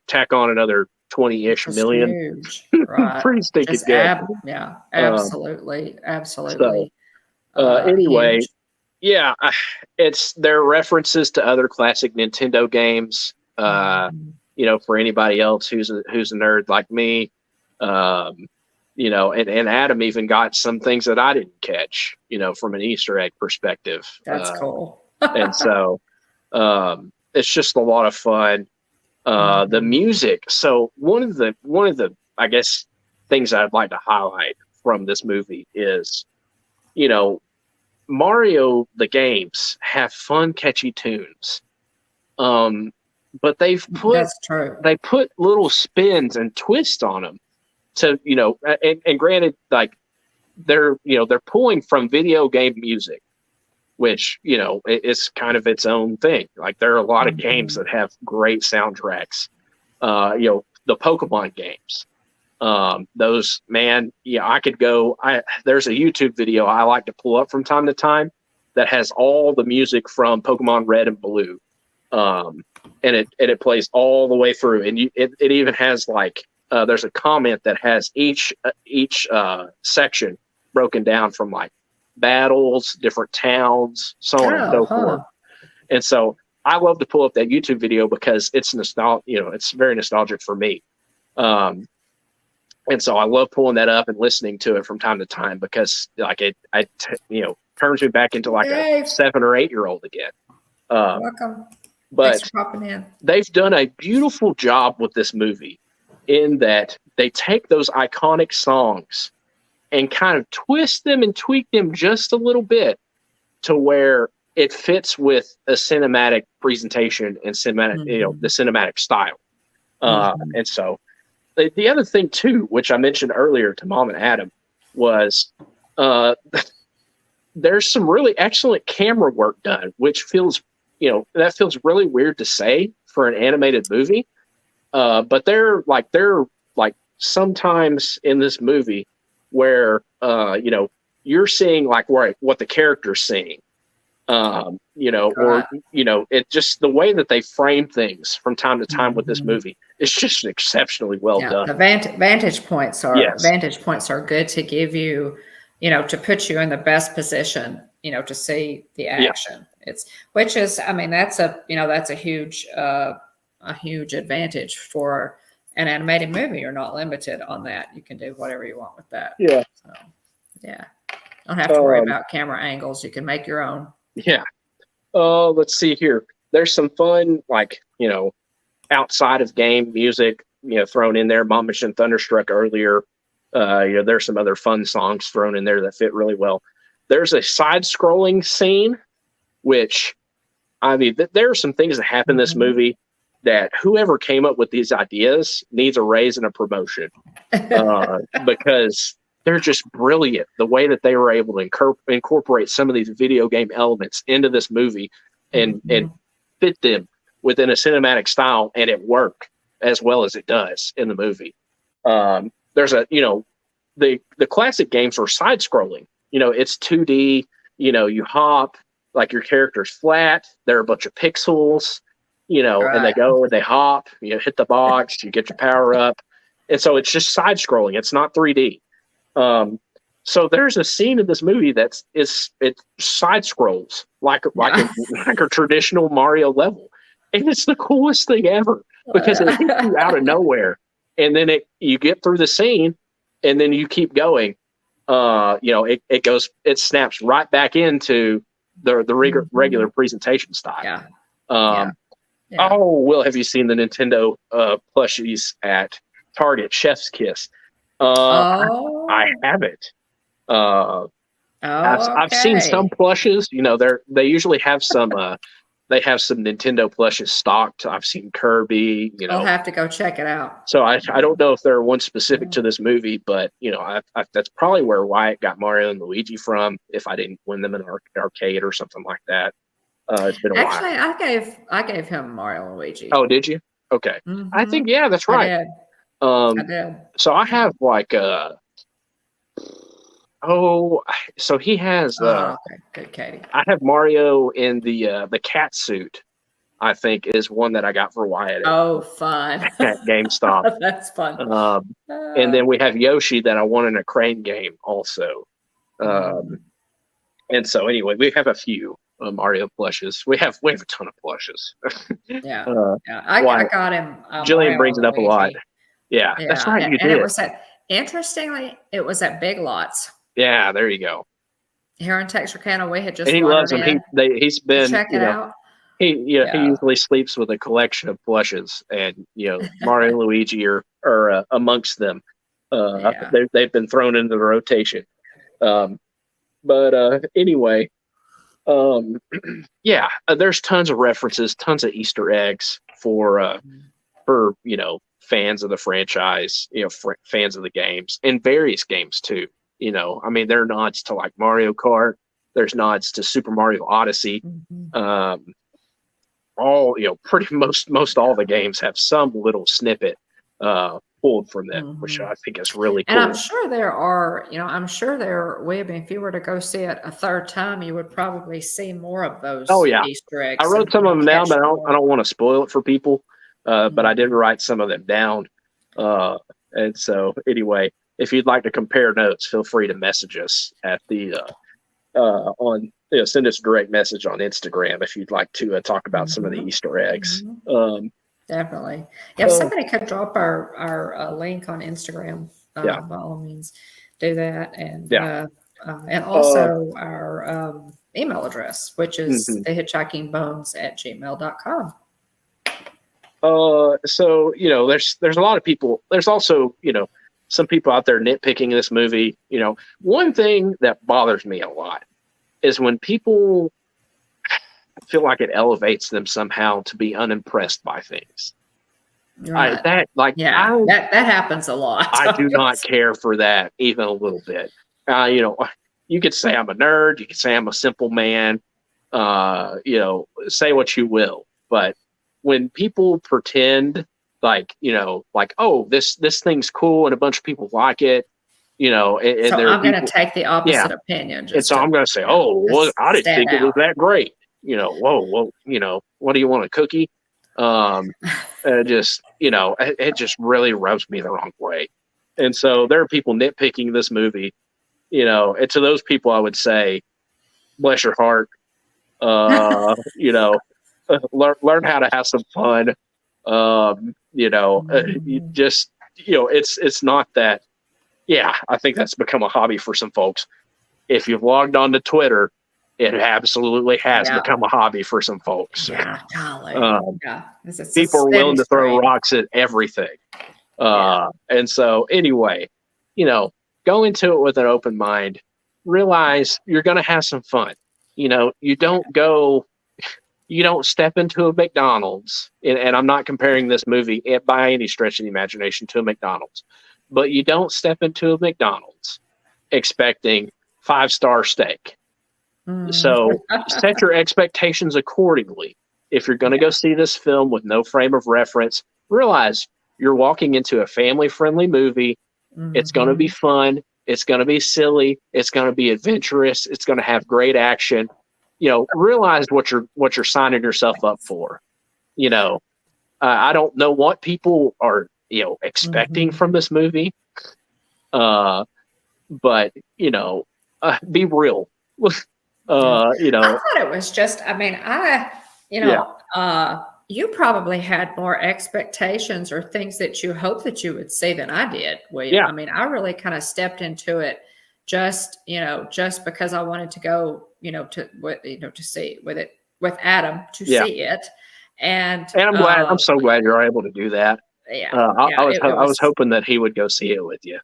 Speaker 2: tack on another 20-ish million.
Speaker 1: Huge. Right.
Speaker 2: Pretty stinking good.
Speaker 1: Absolutely. Absolutely.
Speaker 2: Anyway,
Speaker 1: huge.
Speaker 2: it's their references to other classic Nintendo games. For anybody else who's a nerd like me, and Adam even got some things that I didn't catch, from an Easter egg perspective.
Speaker 1: That's cool.
Speaker 2: And so, it's just a lot of fun. The music. So one of the I guess things I'd like to highlight from this movie is, Mario the games have fun, catchy tunes. But
Speaker 1: that's true.
Speaker 2: They put little spins and twists on them. So, and granted, like they're pulling from video game music, which, is kind of its own thing. Like there are a lot of games that have great soundtracks. The Pokemon games. Those, man, I could go. There's a YouTube video I like to pull up from time to time that has all the music from Pokemon Red and Blue. And it plays all the way through, and it even has there's a comment that has each section broken down from like battles, different towns, so on and so forth. And so I love to pull up that YouTube video because it's it's very nostalgic for me. And so I love pulling that up and listening to it from time to time because it turns me back into a 7 or 8 year old again.
Speaker 1: Welcome.
Speaker 2: But
Speaker 1: thanks for popping in.
Speaker 2: They've done a beautiful job with this movie in that they take those iconic songs and kind of twist them and tweak them just a little bit to where it fits with a cinematic presentation and cinematic, the cinematic style. And so the other thing too, which I mentioned earlier to Mom and Adam, was there's some really excellent camera work done, which feels really weird to say for an animated movie. But they're sometimes in this movie where, you're seeing what the character's seeing, or, it just the way that they frame things from time to time with this movie is just exceptionally well done.
Speaker 1: The vantage points are good to give you, to put you in the best position, to see the action. That's a huge advantage for an animated movie. You're not limited on that. You can do whatever you want with that.
Speaker 2: Yeah.
Speaker 1: So, don't have to worry about camera angles. You can make your own.
Speaker 2: Yeah. Let's see here. There's some fun, outside of game music, thrown in there. Mom mentioned Thunderstruck earlier. There's some other fun songs thrown in there that fit really well. There's a side-scrolling scene, which, there are some things that happen in this movie that whoever came up with these ideas needs a raise and a promotion, because they're just brilliant. The way that they were able to incorporate some of these video game elements into this movie and fit them within a cinematic style, and it worked as well as it does in the movie. There's the classic games are side scrolling. It's 2D. You hop, your character's flat. There are a bunch of pixels.
Speaker 1: Right.
Speaker 2: And they go and they hop. Hit the box. You get your power up, and so it's just side scrolling. It's not 3D. So there's a scene in this movie it side scrolls like a traditional Mario level, and it's the coolest thing ever because it hits you out of nowhere, and then you get through the scene, and then you keep going. It snaps right back into the regular presentation style.
Speaker 1: Yeah.
Speaker 2: Oh, Will, have you seen the Nintendo plushies at Target? Chef's Kiss. I haven't. I've seen some plushes. They usually have some they have some Nintendo plushes stocked. I've seen Kirby,
Speaker 1: I'll have to go check it out.
Speaker 2: So I don't know if there are one specific to this movie, but that's probably where Wyatt got Mario and Luigi from. If I didn't win them in an arcade or something like that, it's been a while.
Speaker 1: Actually, I gave him Mario and Luigi.
Speaker 2: Oh, did you? Okay, I think that's right.
Speaker 1: I did. I did.
Speaker 2: So I have like so he has
Speaker 1: okay. Good, Katie.
Speaker 2: I have Mario in the cat suit. I think is one that I got for Wyatt.
Speaker 1: Oh, fun!
Speaker 2: At GameStop.
Speaker 1: That's fun.
Speaker 2: And then we have Yoshi that I won in a crane game also. And so anyway, we have a few Mario plushes. We have a ton of plushes.
Speaker 1: Yeah. I got him.
Speaker 2: Jillian
Speaker 1: Mario
Speaker 2: brings it up a lot. Yeah, that's right. You did.
Speaker 1: It was interestingly, it was at Big Lots.
Speaker 2: Yeah, there you go.
Speaker 1: Here in Texarkana, we had just.
Speaker 2: And he loves them. He's been
Speaker 1: check it out.
Speaker 2: He usually sleeps with a collection of plushes, and Mario and Luigi are amongst them. They've been thrown into the rotation. But anyway, there's tons of references, tons of Easter eggs for fans of the franchise, fans of the games, and various games too. I mean, there are nods to like Mario Kart. There's nods to Super Mario Odyssey. Pretty most all the games have some little snippet pulled from them, which I think is really cool.
Speaker 1: And I'm sure there are, if you were to go see it a third time, you would probably see more of those Easter eggs.
Speaker 2: I wrote some of them down, but I don't want to spoil it for people. But I did write some of them down. And so anyway, if you'd like to compare notes, feel free to message us at the send us a direct message on Instagram if you'd like to talk about some of the Easter eggs.
Speaker 1: Definitely. If somebody could drop our link on Instagram, by all means, do that. And also our email address, which is thehitchhikingbones@gmail.com.
Speaker 2: So there's a lot of people. There's also some people out there nitpicking this movie. One thing that bothers me a lot is when people feel like it elevates them somehow to be unimpressed by things.
Speaker 1: Right.
Speaker 2: That
Speaker 1: happens a lot.
Speaker 2: I do not care for that even a little bit. You could say I'm a nerd. You could say I'm a simple man. Say what you will. But when people pretend oh, this thing's cool and a bunch of people like it, and
Speaker 1: so I'm going to take the opposite opinion.
Speaker 2: And so I'm going to say, I didn't think it was that great. What do you want, a cookie? It just really rubs me the wrong way. And so there are people nitpicking this movie, and to those people, I would say, bless your heart, learn how to have some fun. It's not that. Yeah, I think that's become a hobby for some folks. If you've logged on to Twitter, it absolutely has become a hobby for some folks.
Speaker 1: Yeah, golly.
Speaker 2: People are willing to throw rocks at everything. And so anyway, go into it with an open mind. Realize you're going to have some fun. You don't step into a McDonald's, and I'm not comparing this movie by any stretch of the imagination to a McDonald's, but you don't step into a McDonald's expecting 5-star steak. So set your expectations accordingly. If you're going to go see this film with no frame of reference, realize you're walking into a family-friendly movie. It's going to be fun. It's going to be silly. It's going to be adventurous. It's going to have great action. Realize what you're signing yourself up for. I don't know what people are, expecting from this movie. But be real. I
Speaker 1: thought it was just, you probably had more expectations or things that you hoped that you would see than I did, William.
Speaker 2: Yeah.
Speaker 1: I really kind of stepped into it just because I wanted to go, to see with Adam to see it. And
Speaker 2: I'm so glad you're able to do that. I was hoping that he would go see it with you.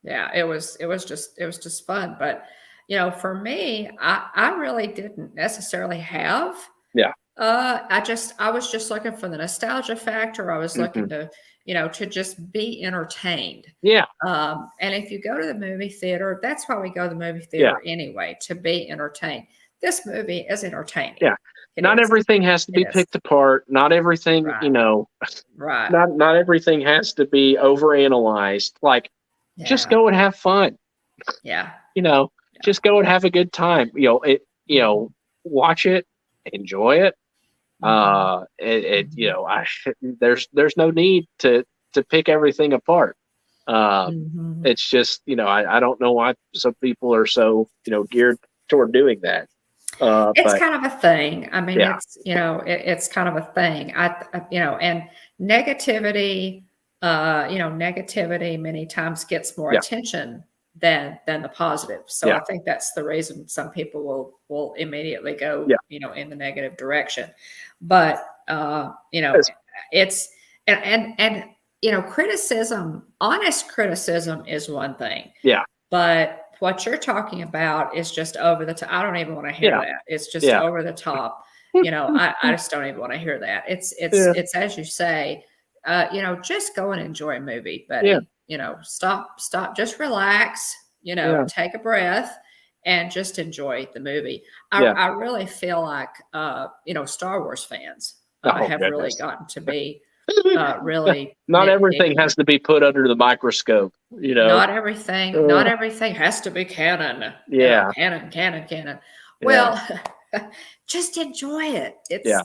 Speaker 1: Yeah, it was just fun. But, for me, I really didn't necessarily have I was just looking for the nostalgia factor. I was
Speaker 2: Hmm.
Speaker 1: looking to, to just be entertained.
Speaker 2: Yeah,
Speaker 1: And if you go to the movie theater, that's why we go to the movie
Speaker 2: yeah,
Speaker 1: theater anyway, to be entertained. This movie is entertaining.
Speaker 2: yeah.
Speaker 1: It
Speaker 2: Not
Speaker 1: is.
Speaker 2: everything has to
Speaker 1: It
Speaker 2: be
Speaker 1: is.
Speaker 2: picked apart. Not everything,
Speaker 1: Right. Right.
Speaker 2: not everything has to be overanalyzed. Like, just
Speaker 1: Yeah.
Speaker 2: go and have fun.
Speaker 1: Yeah.
Speaker 2: You know,
Speaker 1: Yeah.
Speaker 2: just go and have a good time.
Speaker 1: Mhm.
Speaker 2: Watch it, enjoy it.
Speaker 1: Mhm. Mhm.
Speaker 2: There's no need to pick everything apart. Um,
Speaker 1: Mhm.
Speaker 2: it's just, I don't know why some people are so, geared toward doing that.
Speaker 1: It's
Speaker 2: But
Speaker 1: kind of a thing. I mean,
Speaker 2: yeah,
Speaker 1: it's kind of a thing. And negativity, negativity many times gets more
Speaker 2: yeah,
Speaker 1: attention than the positive. So
Speaker 2: yeah,
Speaker 1: I think that's the reason some people will immediately go,
Speaker 2: yeah.
Speaker 1: in the negative direction. But
Speaker 2: It's,
Speaker 1: it's and criticism, honest criticism is one thing.
Speaker 2: yeah,
Speaker 1: But what you're talking about is just over the top. I don't even want to hear
Speaker 2: yeah,
Speaker 1: that. It's just
Speaker 2: yeah,
Speaker 1: over the top. I just don't even want to hear that.
Speaker 2: yeah,
Speaker 1: It's as you say, just go and enjoy a movie,
Speaker 2: yeah,
Speaker 1: buddy. Stop, just relax,
Speaker 2: yeah,
Speaker 1: take a breath and just enjoy the movie.
Speaker 2: yeah.
Speaker 1: I really feel like Star Wars fans
Speaker 2: Oh
Speaker 1: have really
Speaker 2: goodness.
Speaker 1: gotten to be really
Speaker 2: Not everything
Speaker 1: nitpicky.
Speaker 2: has to be put under the microscope,
Speaker 1: Not
Speaker 2: Uh,
Speaker 1: everything has to be canon,
Speaker 2: yeah,
Speaker 1: canon.
Speaker 2: yeah,
Speaker 1: Well, just enjoy it.
Speaker 2: yeah.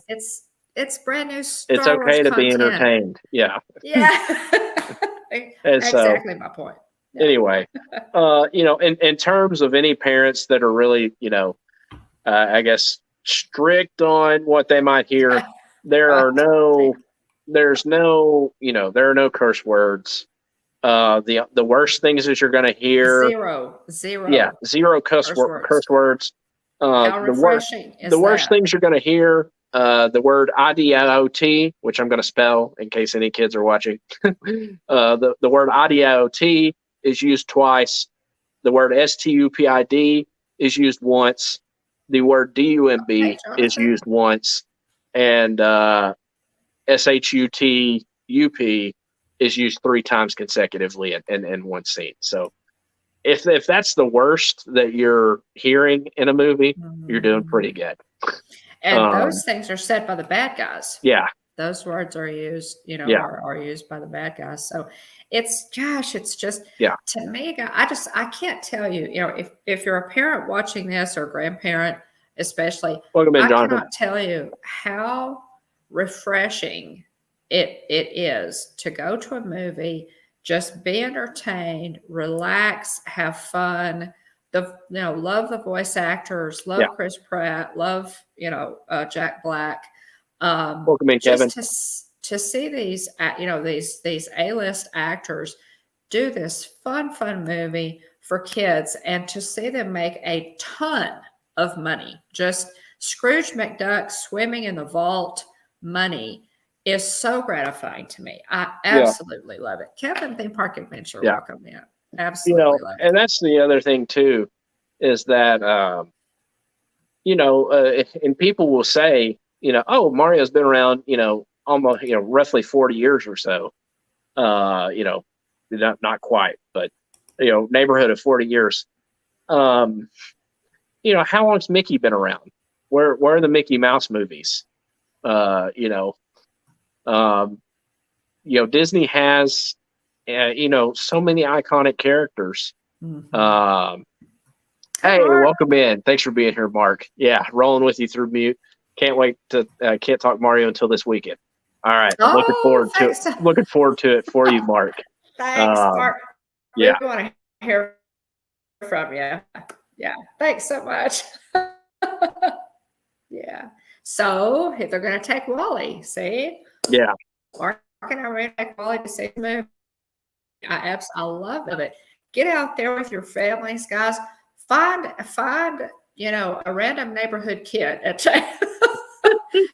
Speaker 1: It's brand new
Speaker 2: It's
Speaker 1: Star Wars
Speaker 2: okay to be
Speaker 1: content.
Speaker 2: entertained. Yeah.
Speaker 1: Yeah.
Speaker 2: And so
Speaker 1: Exactly my point. Yeah.
Speaker 2: anyway, in terms of any parents that are really, I guess strict on what they might hear, there
Speaker 1: Right.
Speaker 2: are no, there's no, there are no curse words. The worst things that you're going to hear, yeah,
Speaker 1: Zero
Speaker 2: zero
Speaker 1: curse
Speaker 2: curse
Speaker 1: words.
Speaker 2: words.
Speaker 1: How refreshing
Speaker 2: The
Speaker 1: is
Speaker 2: worst
Speaker 1: that?
Speaker 2: things you're going to hear, the word IDIOT, which I'm going to spell in case any kids are watching. The word IDIOT is used twice. The word STUPID is used once. The word
Speaker 1: Hey,
Speaker 2: DUMB is
Speaker 1: Jonathan.
Speaker 2: used once. And SHUTUP is used three times consecutively in one scene. So if that's the worst that you're hearing in a movie, you're doing pretty
Speaker 1: Mhm.
Speaker 2: good.
Speaker 1: And
Speaker 2: Um,
Speaker 1: those things are said by the bad guys.
Speaker 2: yeah,
Speaker 1: Those words are used,
Speaker 2: yeah,
Speaker 1: are used by the bad guys. So it's just
Speaker 2: yeah.
Speaker 1: to me, I can't tell you, if you're a parent watching this or a grandparent, especially,
Speaker 2: Welcome in,
Speaker 1: I
Speaker 2: Jonathan.
Speaker 1: cannot tell you how refreshing it is to go to a movie, just be entertained, relax, have fun. Love the voice actors,
Speaker 2: Yeah,
Speaker 1: love Chris Pratt, love, Jack Black.
Speaker 2: welcome in, Kevin.
Speaker 1: Just to see these, these A-list actors do this fun movie for kids, and to see them make a ton of money, just Scrooge McDuck swimming in the vault money is so gratifying to me. I
Speaker 2: Yeah,
Speaker 1: absolutely love it. Kevin, theme park adventure,
Speaker 2: yeah.
Speaker 1: welcome in. Absolutely love it.
Speaker 2: And that's the other thing too, is that and people will say, oh, Mario's been around, almost, roughly 40 years or so. Uh, you know, not quite, but neighborhood of 40 years. Um, how long's Mickey been around? Where are the Mickey Mouse movies? Uh, you know, um, Disney has, so many iconic characters.
Speaker 1: Mhm.
Speaker 2: Um,
Speaker 1: Hey,
Speaker 2: Hey,
Speaker 1: Mark.
Speaker 2: welcome in. Thanks for being here, Mark. Yeah, rolling with you through mute. Can't wait to can't talk Mario until this weekend. All right, I'm looking
Speaker 1: Oh,
Speaker 2: forward to
Speaker 1: thanks.
Speaker 2: it for you, Mark.
Speaker 1: Thanks,
Speaker 2: Um,
Speaker 1: Mark. We
Speaker 2: yeah,
Speaker 1: want to hear from you. Yeah. Thanks so much. Yeah. So if they're going to take Wally, see,
Speaker 2: yeah,
Speaker 1: Mark and I are going to take Wally to see the movie. I love it. Get out there with your families, guys. Find a random neighborhood kid and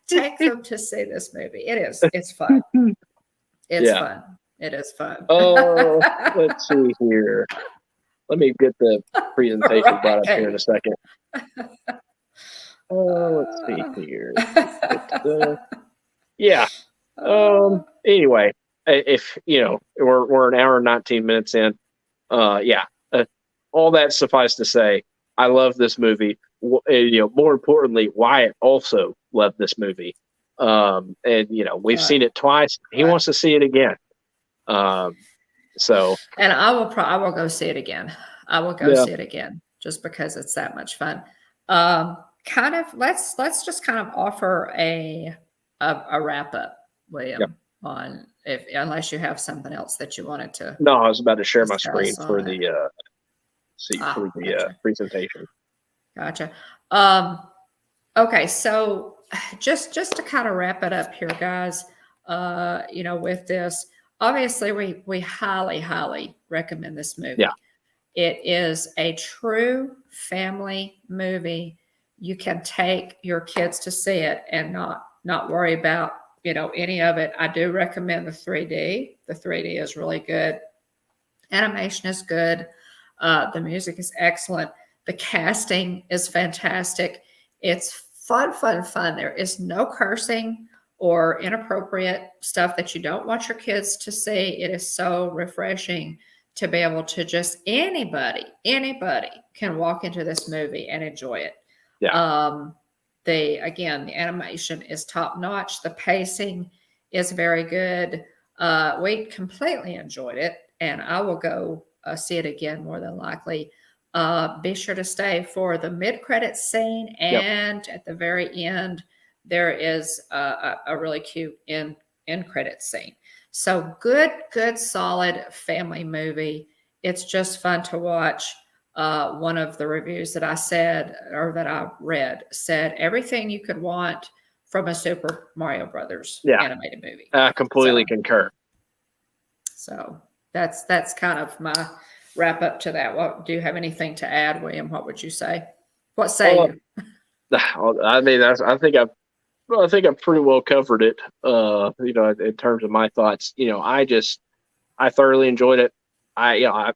Speaker 1: take them to see this movie. It's fun. It's
Speaker 2: yeah.
Speaker 1: fun. It is fun.
Speaker 2: Oh, let's see here. Let me get the presentation brought up here in
Speaker 1: Right.
Speaker 2: a second. let's see here.
Speaker 1: Uh,
Speaker 2: Yeah.
Speaker 1: uh,
Speaker 2: Anyway, if we're an hour and 19 minutes in. Yeah. All that suffice to say, I love this movie. More importantly, Wyatt also loved this movie. And we've
Speaker 1: right,
Speaker 2: seen it twice. He
Speaker 1: right.
Speaker 2: wants to see it again. Um, so
Speaker 1: And I will go see it again. I will go
Speaker 2: yeah,
Speaker 1: see it again just because it's that much fun. Kind of let's just kind of offer a wrap up,
Speaker 2: yeah.
Speaker 1: William, on if unless you have something else that you wanted to
Speaker 2: No, I was about to share my screen
Speaker 1: discuss
Speaker 2: for
Speaker 1: on it.
Speaker 2: the
Speaker 1: Gotcha.
Speaker 2: presentation.
Speaker 1: Gotcha. Um, okay, so just to kind of wrap it up here, guys, with this, obviously we highly recommend this
Speaker 2: Yeah,
Speaker 1: movie. It is a true family movie. You can take your kids to see it and not worry about, any of it. I do recommend the 3D. The 3D is really good. Animation is good. The music is excellent. The casting is fantastic. It's fun. There is no cursing or inappropriate stuff that you don't want your kids to see. It is so refreshing to be able to just anybody can walk into this movie and enjoy it.
Speaker 2: yeah,
Speaker 1: The animation is top notch. The pacing is very good. We completely enjoyed it, and I will go see it again more than likely. Be sure to stay for the mid-credit scene,
Speaker 2: yep,
Speaker 1: and at the very end, there is a really cute end credit scene. So good, solid family movie. It's just fun to watch. One of the reviews that I said or that I read said everything you could want from a Super Mario Brothers
Speaker 2: yeah.
Speaker 1: animated movie.
Speaker 2: I completely concur.
Speaker 1: So that's kind of my wrap up to that. What do you have anything to add, William? What would you say? What say
Speaker 2: Well,
Speaker 1: you?
Speaker 2: I mean, I think I've pretty well covered it. In terms of my thoughts, I thoroughly enjoyed it.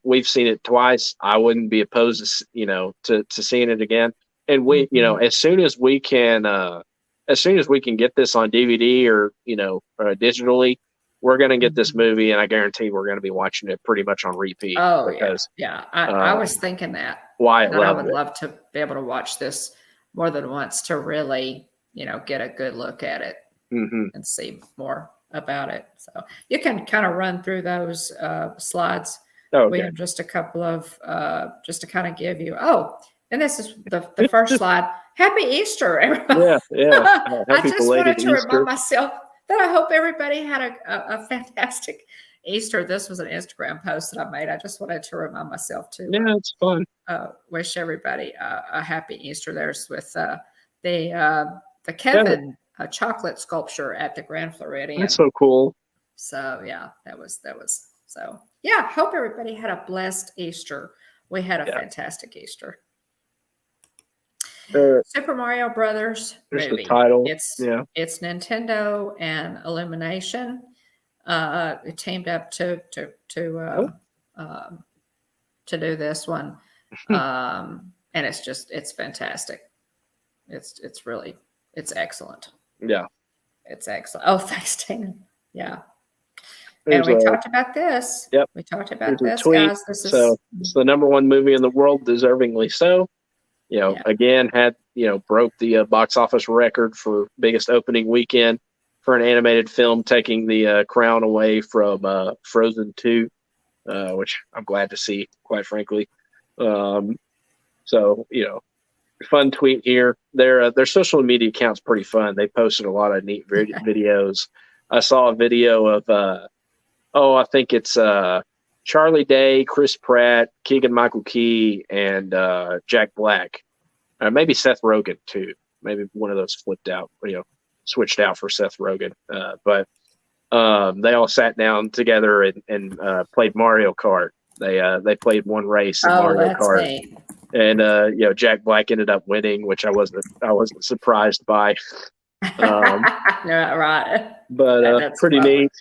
Speaker 2: We've seen it twice. I wouldn't be opposed to seeing it again. And
Speaker 1: Mhm.
Speaker 2: as soon as we can get this on DVD or digitally, we're going to get this
Speaker 1: Mhm.
Speaker 2: movie, and I guarantee we're going to be watching it pretty much on repeat
Speaker 1: Oh yeah,
Speaker 2: because
Speaker 1: yeah. I
Speaker 2: uh,
Speaker 1: was thinking
Speaker 2: Wyatt
Speaker 1: that I
Speaker 2: loved
Speaker 1: would
Speaker 2: it.
Speaker 1: love to be able to watch this more than once to really, get a good look at it
Speaker 2: Hmm.
Speaker 1: and see more about it. So you can kind of run through those slides.
Speaker 2: Oh,
Speaker 1: We
Speaker 2: okay.
Speaker 1: have just a couple of just to kind of give you. Oh, and this is the first slide. Happy Easter, everybody!
Speaker 2: Yeah, yeah.
Speaker 1: I
Speaker 2: Happy
Speaker 1: just
Speaker 2: belated
Speaker 1: wanted to remind
Speaker 2: Easter.
Speaker 1: myself that I hope everybody had a fantastic Easter. This was an Instagram post that I made. I just wanted to remind myself to
Speaker 2: Yeah, it's fun.
Speaker 1: wish everybody a happy Easter. There's with the the
Speaker 2: Yeah,
Speaker 1: Kevin chocolate sculpture at the Grand
Speaker 2: that's
Speaker 1: Floridian.
Speaker 2: so cool.
Speaker 1: So yeah, that was so yeah. Hope everybody had a blessed Easter. We had a
Speaker 2: Yeah.
Speaker 1: fantastic Easter.
Speaker 2: Uh,
Speaker 1: Super Mario Brothers
Speaker 2: there's the
Speaker 1: movie.
Speaker 2: title.
Speaker 1: It's
Speaker 2: Yeah.
Speaker 1: it's Nintendo and Illumination. It teamed up
Speaker 2: Oh,
Speaker 1: um, to do this one, and it's fantastic. It's really it's excellent.
Speaker 2: yeah.
Speaker 1: It's excellent. Oh, thanks, Tina. Yeah, and
Speaker 2: There's
Speaker 1: we
Speaker 2: a
Speaker 1: talked about this.
Speaker 2: Yep.
Speaker 1: We talked
Speaker 2: Here's
Speaker 1: about
Speaker 2: a
Speaker 1: this,
Speaker 2: tweet.
Speaker 1: guys. This
Speaker 2: So
Speaker 1: is
Speaker 2: it's the number one movie in the world, deservingly so.
Speaker 1: yeah.
Speaker 2: Again, broke the box office record for biggest opening weekend for an animated film, taking the crown away from Frozen 2, which I'm glad to see, quite frankly. Um, so, fun tweet here. Their social media account's pretty fun. They posted a lot of neat videos. I saw a video of I think it's Charlie Day, Chris Pratt, Keegan Michael Key, and Jack Black. Maybe Seth Rogen too. Maybe one of those switched out for Seth Rogen. But they all sat down together and played Mario Kart. They played one race in
Speaker 1: Oh,
Speaker 2: Mario
Speaker 1: that's
Speaker 2: Kart,
Speaker 1: neat.
Speaker 2: and Jack Black ended up winning, which I wasn't surprised by. Um,
Speaker 1: No, right.
Speaker 2: but
Speaker 1: That's
Speaker 2: pretty
Speaker 1: lovely.
Speaker 2: neat.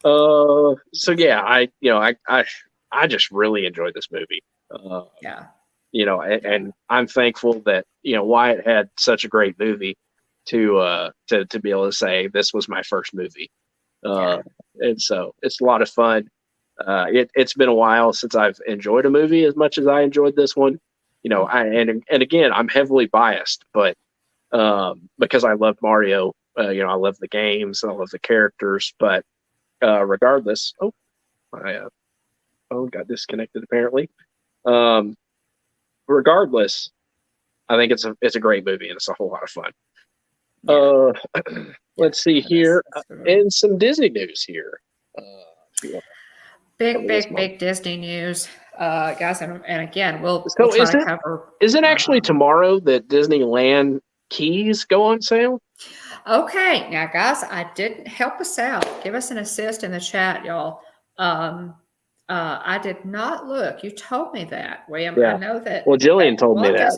Speaker 2: So yeah, I just really enjoyed this movie.
Speaker 1: Yeah.
Speaker 2: and I'm thankful that Wyatt had such a great movie to be able to say this was my first movie, and so it's a lot of fun. It's been a while since I've enjoyed a movie as much as I enjoyed this one. And again, I'm heavily biased, but because I love Mario, I love the games and I love the characters. But regardless, my phone got disconnected apparently. Regardless, I think it's a great movie and it's a whole lot of fun. Let's see here. And some Disney news here.
Speaker 1: Big Disney news, guys. And again, we'll
Speaker 2: So
Speaker 1: try to cover.
Speaker 2: Is it actually tomorrow that Disneyland keys go on sale?
Speaker 1: Okay, now guys, I didn't help us out. Give us an assist in the chat, y'all. I did not look. You told me that, William.
Speaker 2: Yeah.
Speaker 1: I know that.
Speaker 2: Well, Jillian told me that.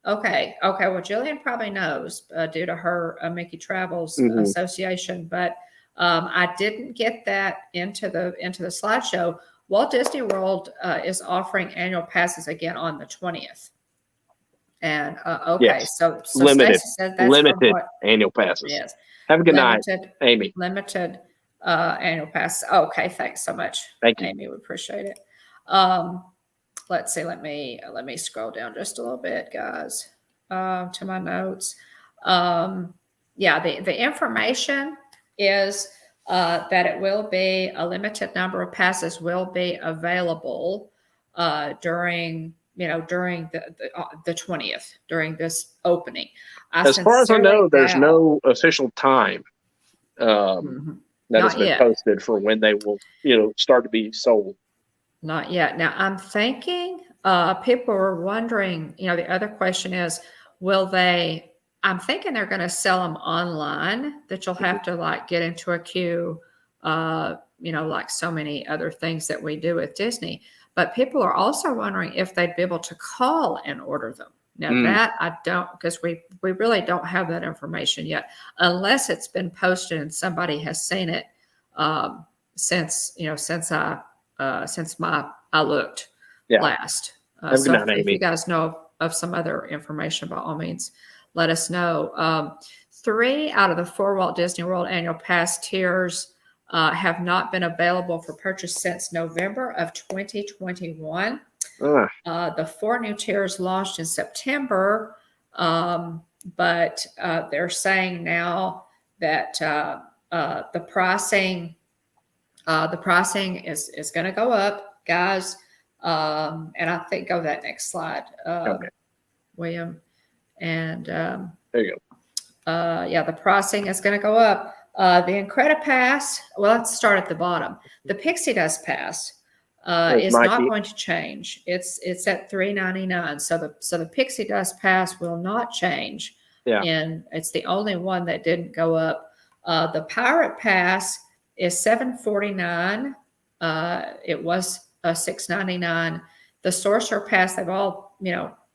Speaker 1: Okay. Well, Jillian probably knows due to her Mickey Travels Association, but I didn't get that into the slideshow. Walt Disney World is offering annual passes again on the 20th. And so
Speaker 2: limited,
Speaker 1: said that's
Speaker 2: limited annual passes.
Speaker 1: Yes.
Speaker 2: Have a good night, Amy.
Speaker 1: Limited annual pass. Okay, thanks so much.
Speaker 2: Thank you,
Speaker 1: Amy. We appreciate it. Let's see. Let me scroll down just a little bit, guys, to my notes. The information is that it will be a limited number of passes will be available during the 20th, during this opening.
Speaker 2: As far as I know, there's no official time that has been posted for when they will, start to be sold.
Speaker 1: Not yet. Now, I'm thinking people were wondering, the other question is, I'm thinking they're going to sell them online, that you'll have to get into a queue, like so many other things that we do with Disney. But people are also wondering if they'd be able to call and order them. Now that I don't, because we really don't have that information yet, unless it's been posted and somebody has seen it since I looked last. So if you guys know of some other information, by all means, let us know. 3 out of the 4 Walt Disney World annual pass tiers have not been available for purchase since November of 2021. The 4 new tiers launched in September, but they're saying now that the pricing is going to go up, guys. And I think go that next slide, William. And
Speaker 2: there you go.
Speaker 1: The pricing is going to go up. The Incredipass, well, let's start at the bottom. The Pixie Dust Pass is not going to change. It's at $3.99. So the Pixie Dust Pass will not change.
Speaker 2: Yeah.
Speaker 1: And it's the only one that didn't go up. The Pirate Pass is $7.49. It was $6.99. The Sorcerer Pass, they've all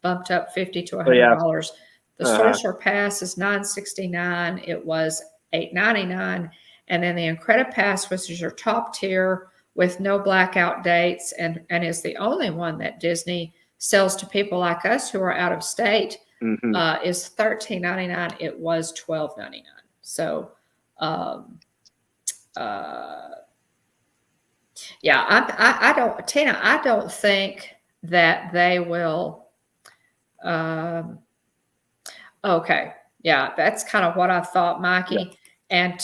Speaker 1: bumped up $50 to $100. The Sorcerer Pass is $9.69. It was $8.99. And then the Incredipass, which is your top tier with no blackout dates and is the only one that Disney sells to people like us who are out of state, is $13.99. It was $12.99. So, I don't, Tina, I don't think that they will. Okay. Yeah, that's kind of what I thought, Mikey. Yeah. And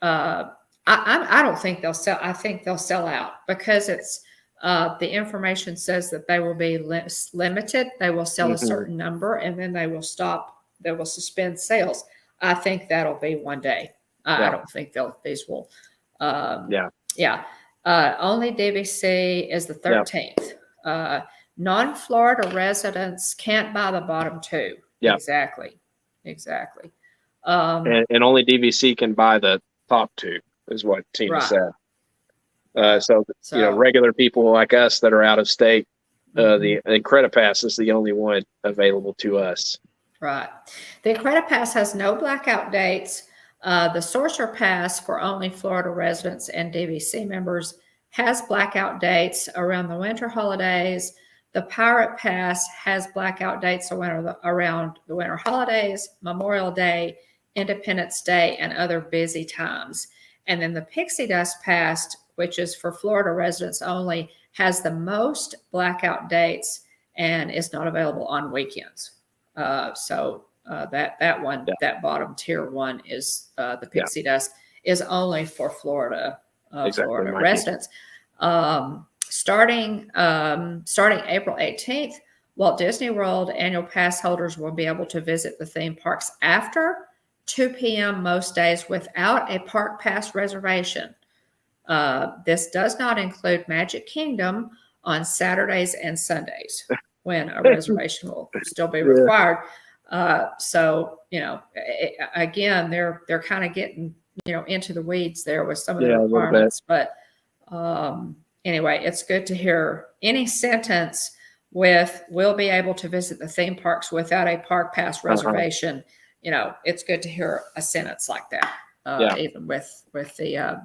Speaker 1: I don't think they'll sell. I think they'll sell out because it's the information says that they will be limited. They will sell a certain number and then they will stop. They will suspend sales. I think that'll be one day. I don't think these will. Only DVC is the 13th. Non-Florida residents can't buy the bottom 2. Yeah. Exactly.
Speaker 2: And only DVC can buy the top 2 is what Tina said. So regular people like us that are out of state, the Incredipass is the only one available to us.
Speaker 1: Right. The Incredipass has no blackout dates. The Sorcerer Pass for only Florida residents and DVC members has blackout dates around the winter holidays. The Pirate Pass has blackout dates around the winter holidays, Memorial Day, Independence Day, and other busy times. And then the Pixie Dust Pass, which is for Florida residents only, has the most blackout dates and is not available on weekends. That one,
Speaker 2: Yeah.
Speaker 1: that bottom tier one is the Pixie Dust is only for Florida Florida
Speaker 2: Mikey.
Speaker 1: residents. Starting April 18th, Walt Disney World annual pass holders will be able to visit the theme parks after 2 p.m. most days without a park pass reservation. This does not include Magic Kingdom on Saturdays and Sundays, when a reservation will still be required. So, again, they're kind of getting, into the weeds there with some of the requirements. But anyway, it's good to hear any sentence with "we'll be able to visit the theme parks without a park pass reservation." It's good to hear a sentence like that, even with the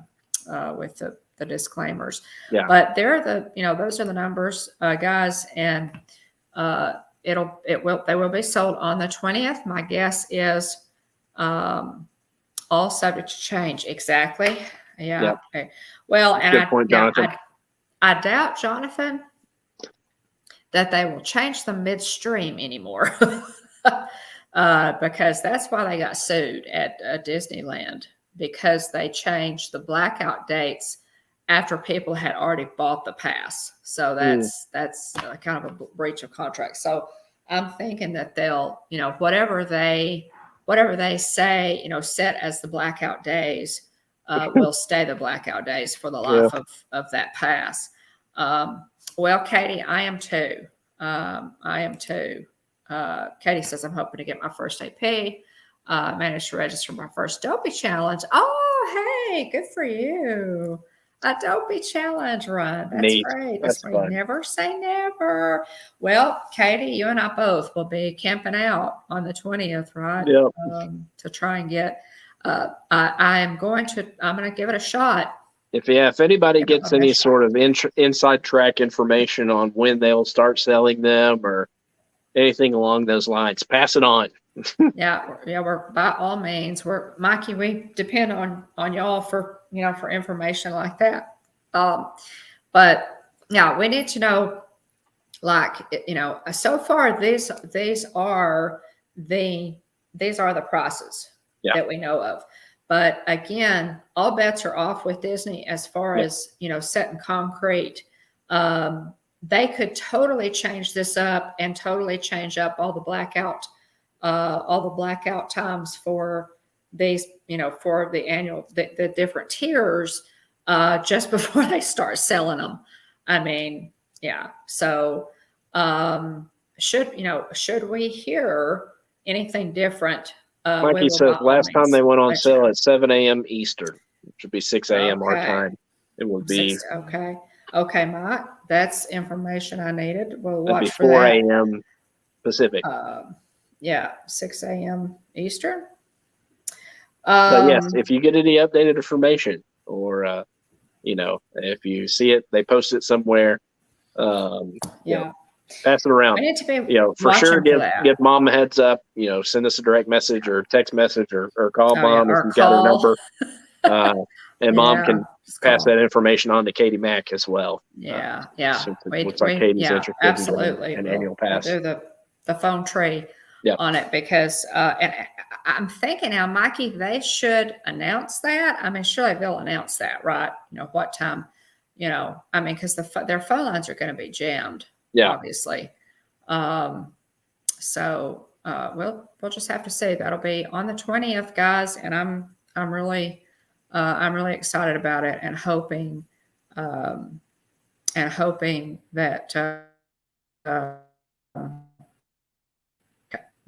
Speaker 1: disclaimers.
Speaker 2: Yeah.
Speaker 1: But those are the numbers, guys, and they will be sold on the 20th. My guess is all subject to change. Exactly. Yeah.
Speaker 2: Yep.
Speaker 1: Okay. Well, and
Speaker 2: good point, Jonathan.
Speaker 1: I doubt, Jonathan, that they will change them midstream anymore. Because that's why they got sued at Disneyland, because they changed the blackout dates after people had already bought the pass. So that's kind of a breach of contract. So I'm thinking that they'll, whatever they say, set as the blackout days, will stay the blackout days for the life of that pass. Well, Katie, I am too. Katie says, I'm hoping to get my first AP. Managed to register my first Dopey challenge. Oh, hey, good for you. A Dopey challenge run. That's
Speaker 2: neat.
Speaker 1: Great.
Speaker 2: That's fun.
Speaker 1: Never say never. Well, Katie, you and I both will be camping out on the 20th, right?
Speaker 2: Yep.
Speaker 1: To try and get, I'm going to give it a shot.
Speaker 2: If anybody gets any sort of inside track information on when they'll start selling them or anything along those lines, pass it on.
Speaker 1: We're by all means. Mikey, we depend on y'all for information like that. But yeah, we need to know, so far these are the prices that we know of. But again, all bets are off with Disney as far as set in concrete. They could totally change this up and totally change up all the blackout times for these, for the annual, the different tiers, just before they start selling them. I mean, yeah. So, should we hear anything different?
Speaker 2: Mikey says last time they went on sale at 7 a.m. Eastern, which would be 6 a.m. our time. It would be
Speaker 1: okay, Mike. That's information I needed. We'll watch for
Speaker 2: 4
Speaker 1: that.
Speaker 2: a.m. Pacific.
Speaker 1: 6 a.m. Eastern.
Speaker 2: But yes, if you get any updated information, or if you see it, they post it somewhere. Pass it around.
Speaker 1: We need to be
Speaker 2: for sure. Give mom a heads up. Send us a direct message or text message or call mom if you've got her number. And mom can pass that information on to Katie Mack as well. Looks like Katie's interested
Speaker 1: absolutely.
Speaker 2: in an annual pass.
Speaker 1: We'll do the phone tree on it because, and I'm thinking now, Mikey, they should announce that. I mean, surely they'll announce that, right? What time? Because their phone lines are going to be jammed. Obviously. So we'll just have to see. That'll be on the 20th, guys, and I'm really excited about it and hoping that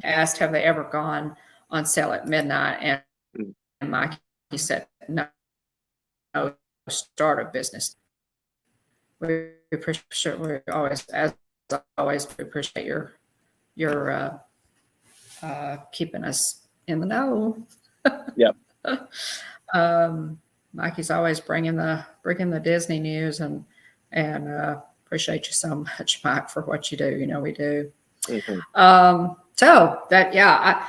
Speaker 1: asked have they ever gone on sale at midnight, and Mikey said no start of business. We appreciate. We always, as always, we appreciate your keeping us in the know.
Speaker 2: Yep.
Speaker 1: Mikey's always bringing the Disney news and appreciate you so much, Mike, for what you do. You know we do.
Speaker 2: Mm-hmm.
Speaker 1: So that, yeah,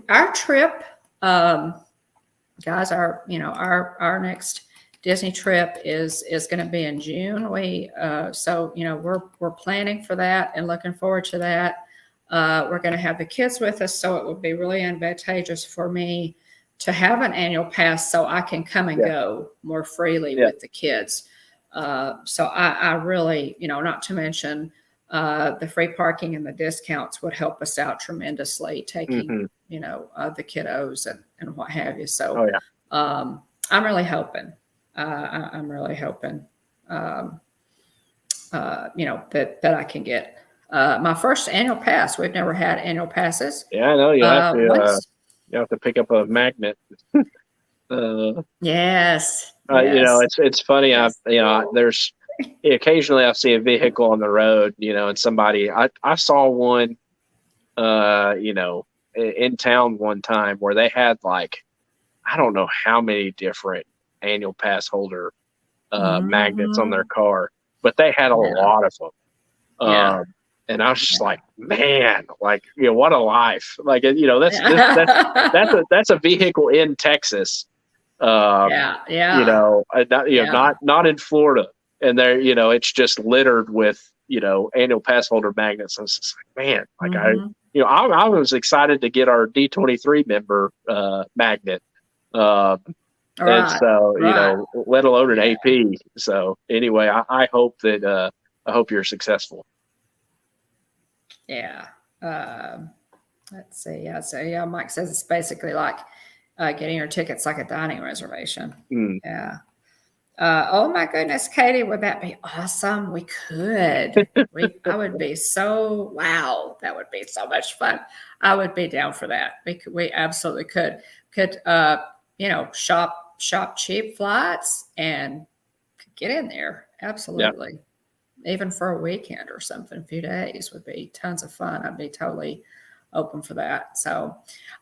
Speaker 1: our trip, guys, our next Disney trip is going to be in June. So we're planning for that and looking forward to that. We're going to have the kids with us, so it would be really advantageous for me to have an annual pass so I can come and go more freely with the kids. So I really, not to mention the free parking and the discounts would help us out tremendously, taking, the kiddos and what have you. So I'm really hoping, that I can get my first annual pass. We've never had annual passes.
Speaker 2: Yeah, I know you have to. You have to pick up a magnet.
Speaker 1: Yes.
Speaker 2: It's funny. There's occasionally I see a vehicle on the road, and somebody. I saw one, in town one time where they had like, I don't know how many different annual pass holder magnets on their car, but they had a lot of them. And I was just like, man, like, what a life. Like, that's a vehicle in Texas. Not in Florida. And there, it's just littered with, annual pass holder magnets. And it's just like, man, like I was excited to get our D23 member magnet. And so, let alone an AP. So anyway, I hope that I hope you're successful.
Speaker 1: Yeah. Let's see. Yeah. So Mike says it's basically like getting your tickets like a dining reservation. Yeah. Oh my goodness, Katie, would that be awesome? We could. I would be so wow. That would be so much fun. I would be down for that. We absolutely could. Shop cheap flights and get in there. Absolutely. Yeah. Even for a weekend or something, a few days would be tons of fun. I'd be totally open for that. So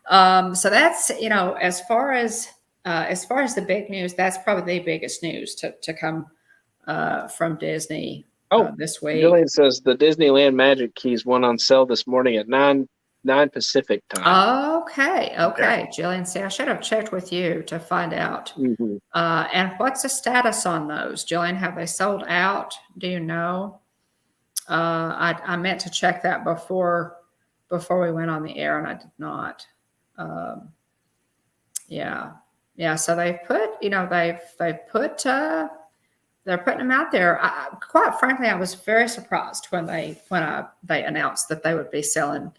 Speaker 1: that's, as far as the big news, that's probably the biggest news to come from Disney this week.
Speaker 2: Jillian says the Disneyland Magic Keys went on sale this morning at 9 Pacific time.
Speaker 1: Okay. Jillian, see, I should have checked with you to find out. And what's the status on those? Jillian, have they sold out? Do you know? I meant to check that before we went on the air, and I did not. So they put, they're putting them out there. Quite frankly, I was very surprised when they announced that they would be selling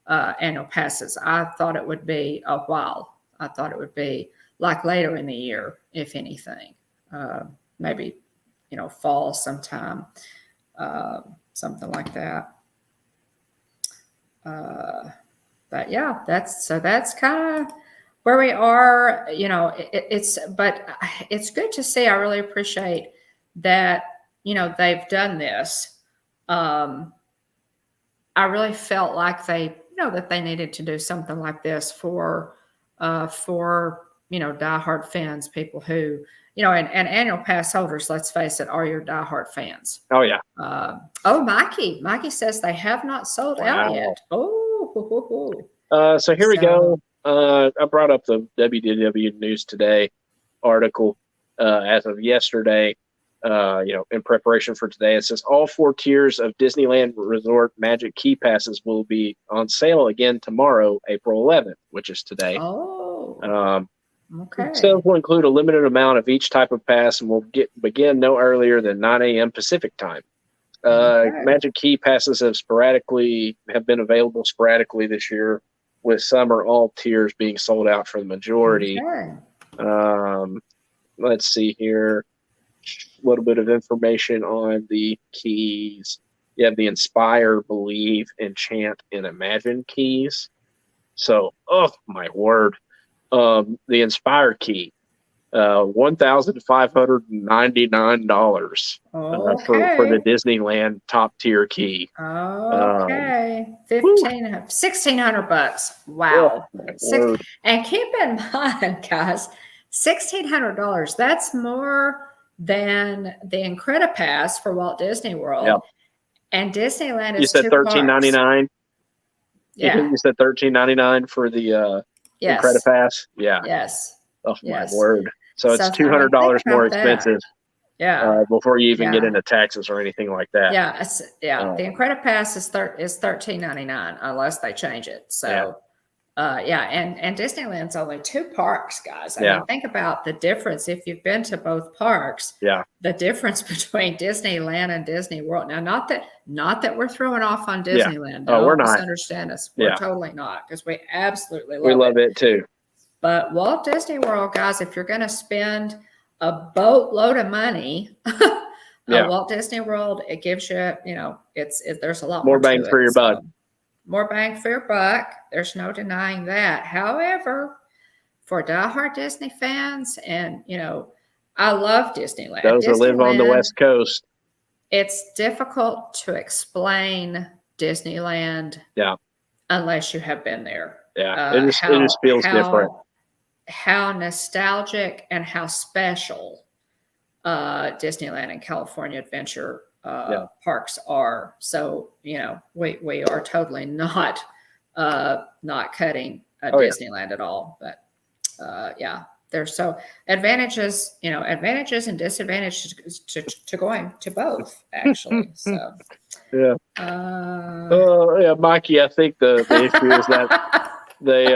Speaker 1: annual passes. I thought it would be a while. I thought it would be like later in the year, if anything, maybe, fall sometime, something like that. But yeah, that's kind of where we are. It's good to see. I really appreciate that, they've done this. I really felt like that they needed to do something like this for diehard fans, people who, and annual pass holders, let's face it, are your diehard fans.
Speaker 2: Oh yeah.
Speaker 1: Mikey says they have not sold out yet.
Speaker 2: So here we go. I brought up the WDW News Today article as of yesterday. In preparation for today, it says all 4 tiers of Disneyland Resort Magic Key Passes will be on sale again tomorrow, April 11th, which is today.
Speaker 1: Okay.
Speaker 2: Sales will include a limited amount of each type of pass and will begin no earlier than 9 a.m. Pacific time. Magic Key Passes have been available sporadically this year, with some or all tiers being sold out for the majority.
Speaker 1: Okay.
Speaker 2: Let's see here. A little bit of information on the keys. You have the Inspire, Believe, Enchant, and Imagine keys. So, oh my word. The Inspire key, $1,599 for the Disneyland top tier key.
Speaker 1: Okay. $1,600. Wow. And keep in mind, guys, $1,600. That's more than the Incredipass for Walt Disney World.
Speaker 2: Yep.
Speaker 1: And Disneyland is
Speaker 2: You said $13.99.
Speaker 1: Yeah.
Speaker 2: You said $13.99 for the
Speaker 1: Yes.
Speaker 2: Incredipass. Yeah.
Speaker 1: Yes.
Speaker 2: Oh
Speaker 1: yes.
Speaker 2: my word! So it's
Speaker 1: So,
Speaker 2: $200 more expensive.
Speaker 1: Yeah.
Speaker 2: Before you even get into taxes or anything like that.
Speaker 1: Yeah. The Incredipass is $13.99 unless they change it. So and Disneyland's only 2 parks, guys. I mean, think about the difference if you've been to both parks.
Speaker 2: Yeah.
Speaker 1: The difference between Disneyland and Disney World. Now, not that we're throwing off on Disneyland.
Speaker 2: Yeah. Oh, we're not.
Speaker 1: Misunderstand us. We're totally not, because we absolutely love it.
Speaker 2: We love it too.
Speaker 1: But Walt Disney World, guys, if you're going to spend a boatload of money, Walt Disney World, it gives you, there's a lot
Speaker 2: more bang for your buck.
Speaker 1: More bang for your buck. There's no denying that. However, for diehard Disney fans, and I love Disneyland.
Speaker 2: Those that live on the West Coast.
Speaker 1: It's difficult to explain Disneyland.
Speaker 2: Yeah.
Speaker 1: Unless you have been there.
Speaker 2: Yeah. It just feels different.
Speaker 1: How nostalgic and how special Disneyland and California Adventure parks are. So, we are totally not cutting Disneyland at all. But there's advantages and disadvantages to going to both, actually. So
Speaker 2: Mikey, I think the issue is that they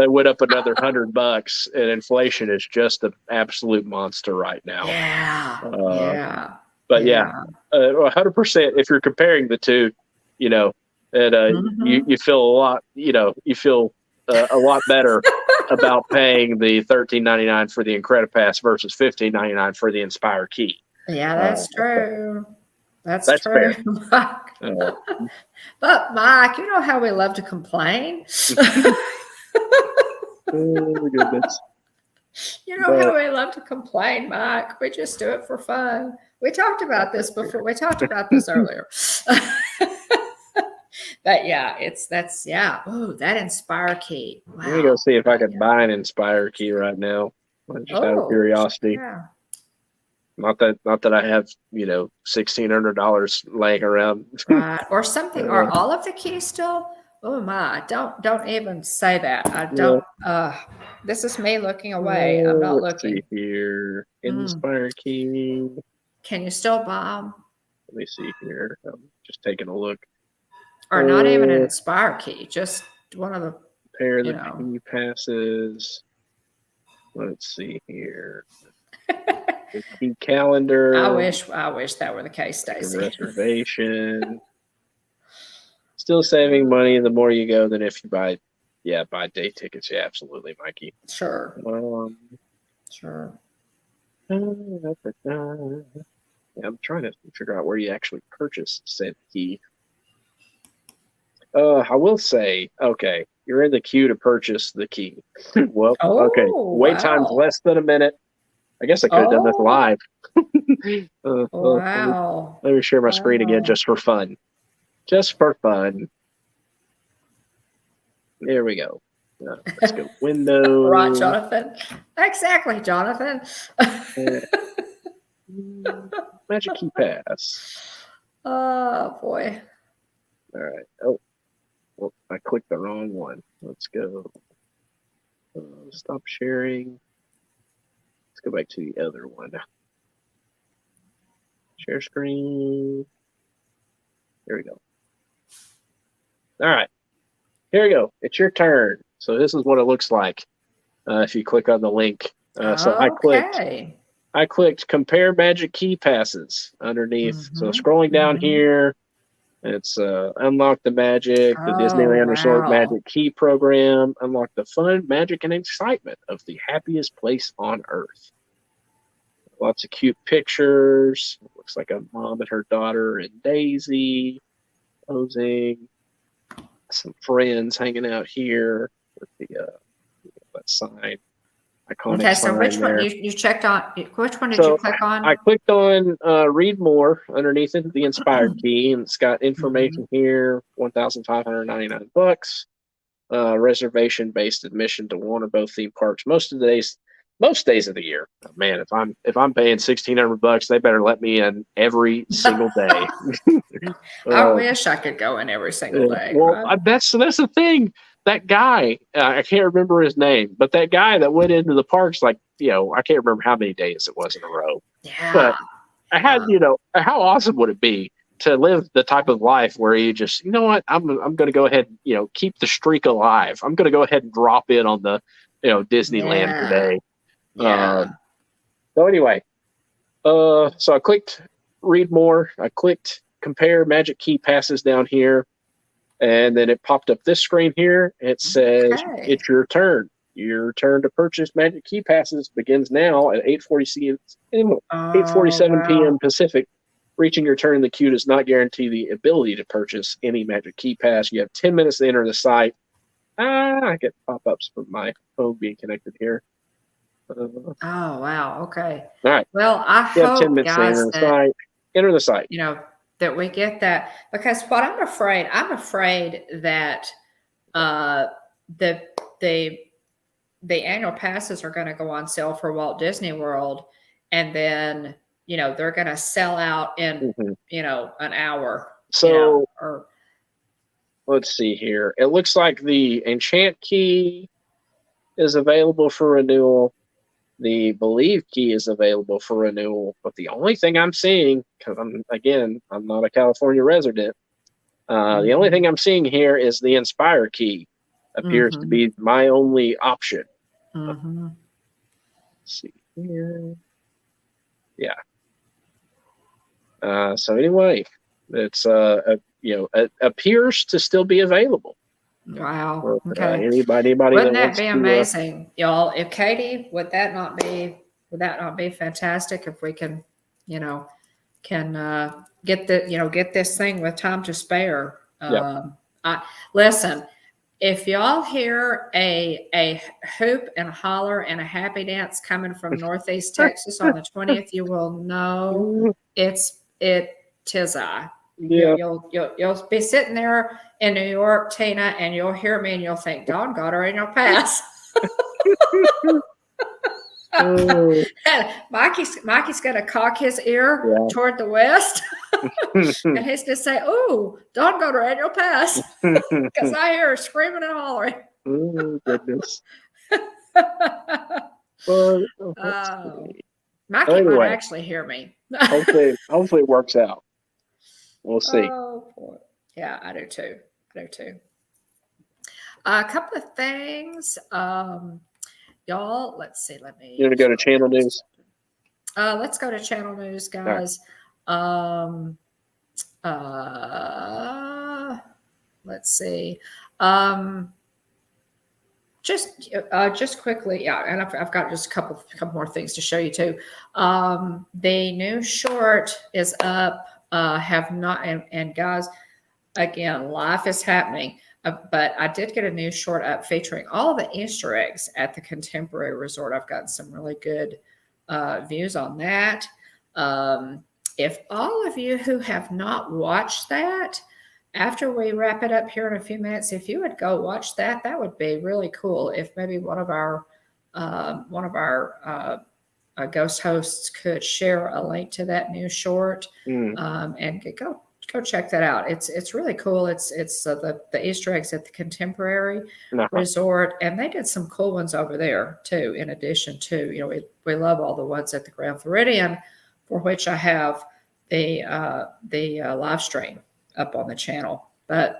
Speaker 2: went up another $100, and inflation is just an absolute monster right now. But 100%. If you're comparing the two, you feel a lot. You feel a lot better about paying the $13.99 for the Incredipass versus $15.99 for the Inspire Key.
Speaker 1: Yeah, that's true. That's
Speaker 2: fair.
Speaker 1: true, Mike. But Mike, you know how we love to complain.
Speaker 2: Oh, goodness.
Speaker 1: How we love to complain, Mike. We just do it for fun. We talked about this before. We talked about this earlier. But Oh, that Inspire Key. Wow.
Speaker 2: Let me go see if I could buy an Inspire Key right now. Just out of curiosity.
Speaker 1: Yeah.
Speaker 2: Not that I have, $1,600 laying around.
Speaker 1: Right. Or something. Are all of the keys still? Oh my! Don't even say that. I don't. This is me looking away. I'm not looking.
Speaker 2: See here. Inspire Key.
Speaker 1: Can you still buy them?
Speaker 2: Let me see here. I'm just taking a look.
Speaker 1: Or not even an Inspire Key, just one of the
Speaker 2: pair of the key passes. Let's see here. The key calendar.
Speaker 1: I wish that were the case, Stacy.
Speaker 2: Reservation. Still saving money the more you go than if you buy day tickets. Yeah, absolutely, Mikey.
Speaker 1: Sure. Sure.
Speaker 2: I'm trying to figure out where you actually purchased said key. I will say, okay, you're in the queue to purchase the key. Well, okay. Wait time's less than a minute. I guess I could have done this live.
Speaker 1: Wow.
Speaker 2: Let me share my screen again just for fun. Just for fun. There we go. Let's go. Window.
Speaker 1: Right, Jonathan. Exactly, Jonathan.
Speaker 2: Magic Key Pass.
Speaker 1: Oh, boy.
Speaker 2: All right. Oh, well, I clicked the wrong one. Let's go. Stop sharing. Let's go back to the other one. Share screen. There we go. All right. Here we go. It's your turn. So this is what it looks like if you click on the link. So I clicked compare Magic Key Passes underneath. So scrolling down here, it's unlock the magic, the Disneyland Resort Magic Key Program, unlock the fun, magic, and excitement of the happiest place on earth. Lots of cute pictures. Looks like a mom and her daughter and Daisy posing. Some friends hanging out here with the that sign.
Speaker 1: Okay, so which one you checked on? Which one did you click on?
Speaker 2: I clicked on read more underneath it, the Inspired Key, and it's got information here. $1,599. Reservation based admission to one or both theme parks. Most of the days most days of the year. Man, if I'm paying $1,600, they better let me in every single day.
Speaker 1: I
Speaker 2: uh,
Speaker 1: wish I could go in every single day,
Speaker 2: well,
Speaker 1: right?
Speaker 2: that's the thing. That guy, I can't remember his name, but that guy that went into the parks, like, I can't remember how many days it was in a row.
Speaker 1: Yeah.
Speaker 2: But I had, how awesome would it be to live the type of life where you just, you know what, I'm going to go ahead and, keep the streak alive. I'm going to go ahead and drop in on the, Disneyland
Speaker 1: Yeah.
Speaker 2: today.
Speaker 1: Yeah.
Speaker 2: So anyway, so I clicked read more. I clicked compare Magic Key passes down here, and then it popped up this screen here. It says
Speaker 1: Okay.
Speaker 2: it's your turn. Your turn to purchase Magic Key passes begins now at 8:47 p.m.
Speaker 1: Oh,
Speaker 2: Pacific. Reaching your turn in the queue does not guarantee the ability to purchase any Magic Key pass. You have 10 minutes to enter the site. I get pop-ups from my phone being connected here.
Speaker 1: wow. Okay.
Speaker 2: All right.
Speaker 1: Well, I
Speaker 2: You have 10
Speaker 1: hope,
Speaker 2: minutes to enter
Speaker 1: guys,
Speaker 2: the
Speaker 1: that,
Speaker 2: site. Enter the site.
Speaker 1: that we get that, because what I'm afraid that uh, the the the annual passes are going to go on sale for Walt Disney World, and then they're going to sell out in
Speaker 2: Mhm.
Speaker 1: an hour,
Speaker 2: So
Speaker 1: or
Speaker 2: let's see here. It looks like the Enchant Key is available for renewal. The Believe Key is available for renewal. But the only thing I'm seeing, because I'm not a California resident, the only thing I'm seeing here is the Inspire Key appears to
Speaker 1: Mhm.
Speaker 2: be my only option.
Speaker 1: Mhm.
Speaker 2: Let's see here. Yeah. So anyway, it's it appears to still be available.
Speaker 1: Wow.
Speaker 2: For
Speaker 1: Okay.
Speaker 2: anybody
Speaker 1: Wouldn't
Speaker 2: that
Speaker 1: that
Speaker 2: wants
Speaker 1: be
Speaker 2: to.
Speaker 1: amazing, y'all? If Katie, would that not be fantastic if we can, can get this thing with time to spare?
Speaker 2: Yeah.
Speaker 1: I listen. If y'all hear a hoop and a holler and a happy dance coming from Northeast Texas on the 20th, you will know it tis I.
Speaker 2: Yeah.
Speaker 1: You'll be sitting there in New York, Tina, and you'll hear me and you'll think, Dawn got her annual pass.
Speaker 2: Oh,
Speaker 1: Mikey's gonna cock his ear
Speaker 2: yeah.
Speaker 1: toward the west, and he's gonna say, "Oh, Dawn got her annual pass," because I hear her screaming and hollering.
Speaker 2: Oh, goodness. Well, let's
Speaker 1: Oh,
Speaker 2: see.
Speaker 1: Mikey might
Speaker 2: Anyway,
Speaker 1: actually hear me.
Speaker 2: hopefully it works out. We'll see.
Speaker 1: Oh boy. Yeah, I do too. I do too. A couple of things. Y'all, let's see. Let
Speaker 2: You
Speaker 1: me
Speaker 2: want to go to channel news?
Speaker 1: let's go to channel news,
Speaker 2: All right.
Speaker 1: guys. Uh let's see. Um just quickly, yeah, and I've got just a couple more things to show you too. The new short is up. Have not, and guys, again, life is happening. But I did get a new short up featuring all the Easter eggs at the Contemporary Resort. I've gotten some really good views on that. If all of you who have not watched that, after we wrap it up here in a few minutes, if you would go watch that, that would be really cool. If maybe one of our ghost hosts could share a link to that new short, and go check that out. It's really cool. It's the Easter eggs at the Contemporary Resort, and they did some cool ones over there too. In addition to, we love all the ones at the Grand Floridian, for which I have the live stream up on the channel. But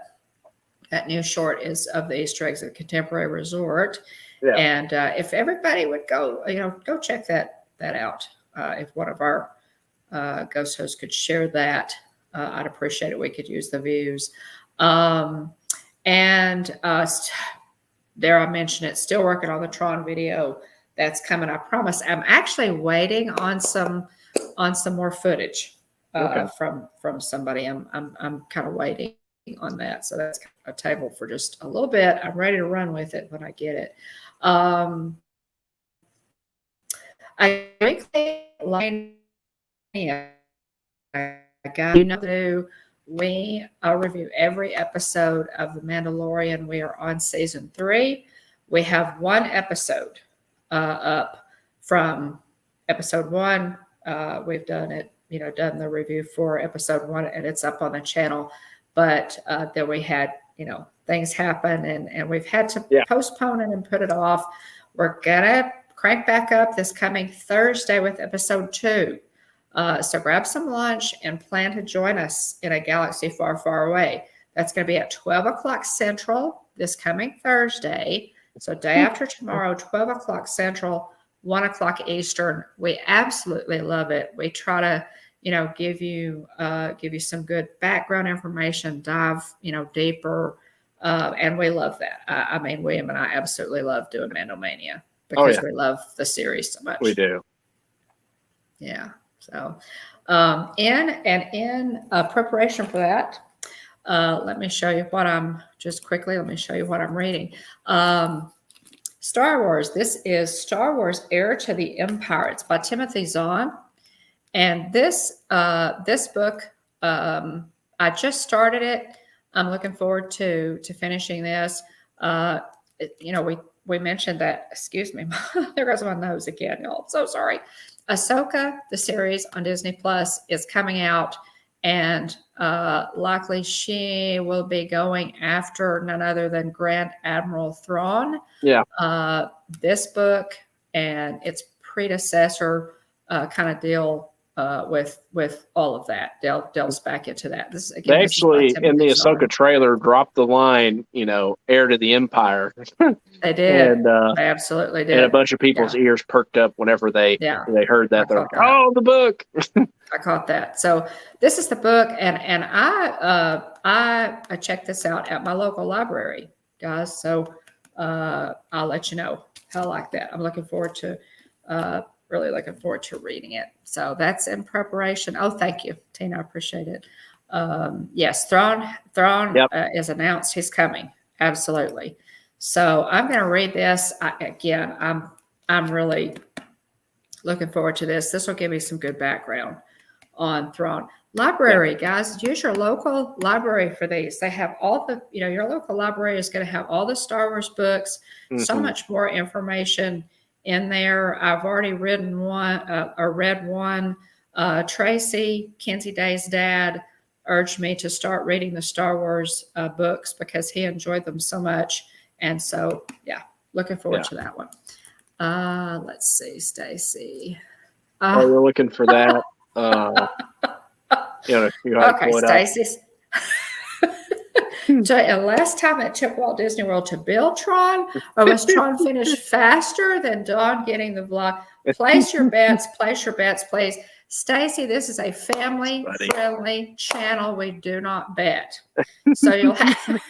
Speaker 1: that new short is of the Easter eggs at the Contemporary Resort,
Speaker 2: Yeah.
Speaker 1: and if everybody would go, go check that out. If one of our ghost hosts could share that, I'd appreciate it. We could use the views. And there, I mentioned it, still working on the Tron video that's coming. I promise. I'm actually waiting on some more footage from somebody. I'm kind of waiting on that. So that's a table for just a little bit. I'm ready to run with it when I get it. I think we review every episode of The Mandalorian. We are on season 3. We have one episode up from episode 1. We've done it, done the review for episode 1, and it's up on the channel. But then we had, things happen, and we've had to postpone it and put it off. We're gonna crank back up this coming Thursday with episode 2. So grab some lunch and plan to join us in a galaxy far, far away. That's going to be at 12 o'clock Central this coming Thursday. So day after tomorrow, 12 o'clock Central, 1 o'clock Eastern. We absolutely love it. We try to, give you some good background information, dive, deeper. And we love that. I mean, William and I absolutely love doing Mandomania because we love the series so much.
Speaker 2: We do.
Speaker 1: Yeah. So, in preparation for that, let me show you what I'm reading. Star Wars. This is Star Wars Heir to the Empire. It's by Timothy Zahn. And this book, I just started it. I'm looking forward to finishing this. We mentioned that, excuse me, there goes my nose again, y'all. I'm so sorry. Ahsoka, the series on Disney Plus, is coming out, and likely she will be going after none other than Grand Admiral Thrawn.
Speaker 2: Yeah.
Speaker 1: This book and its predecessor kind of deal with all of that. Delves back into that. This again.
Speaker 2: They actually in the Ahsoka trailer dropped the line, heir to the Empire.
Speaker 1: They did.
Speaker 2: And,
Speaker 1: they absolutely did.
Speaker 2: And a bunch of people's ears perked up whenever they heard that. They're like, "Oh, the book!"
Speaker 1: I caught that. So this is the book, and I checked this out at my local library, guys. So I'll let you know how I like that. I'm looking forward to really looking forward to reading it. So that's in preparation. Oh, thank you, Tina. I appreciate it. Yes, Thrawn is announced. He's coming. Absolutely. So I'm going to read this. I'm really looking forward to this. This will give me some good background on Thrawn. Library, guys, use your local library for these. They have all the, your local library is going to have all the Star Wars books, so much more information in there. I've already read one. Tracy, Kenzie Day's dad, urged me to start reading the Star Wars books because he enjoyed them so much. And so, looking forward to that one. Let's see, Stacy.
Speaker 2: You're looking for that.
Speaker 1: Okay, Stacy's. So, and last time it took Walt Disney World to build Tron, or was Tron finished faster than Dawn getting the vlog? Place your bets, please. Stacy, this is a family-friendly channel. We do not bet. So you'll have.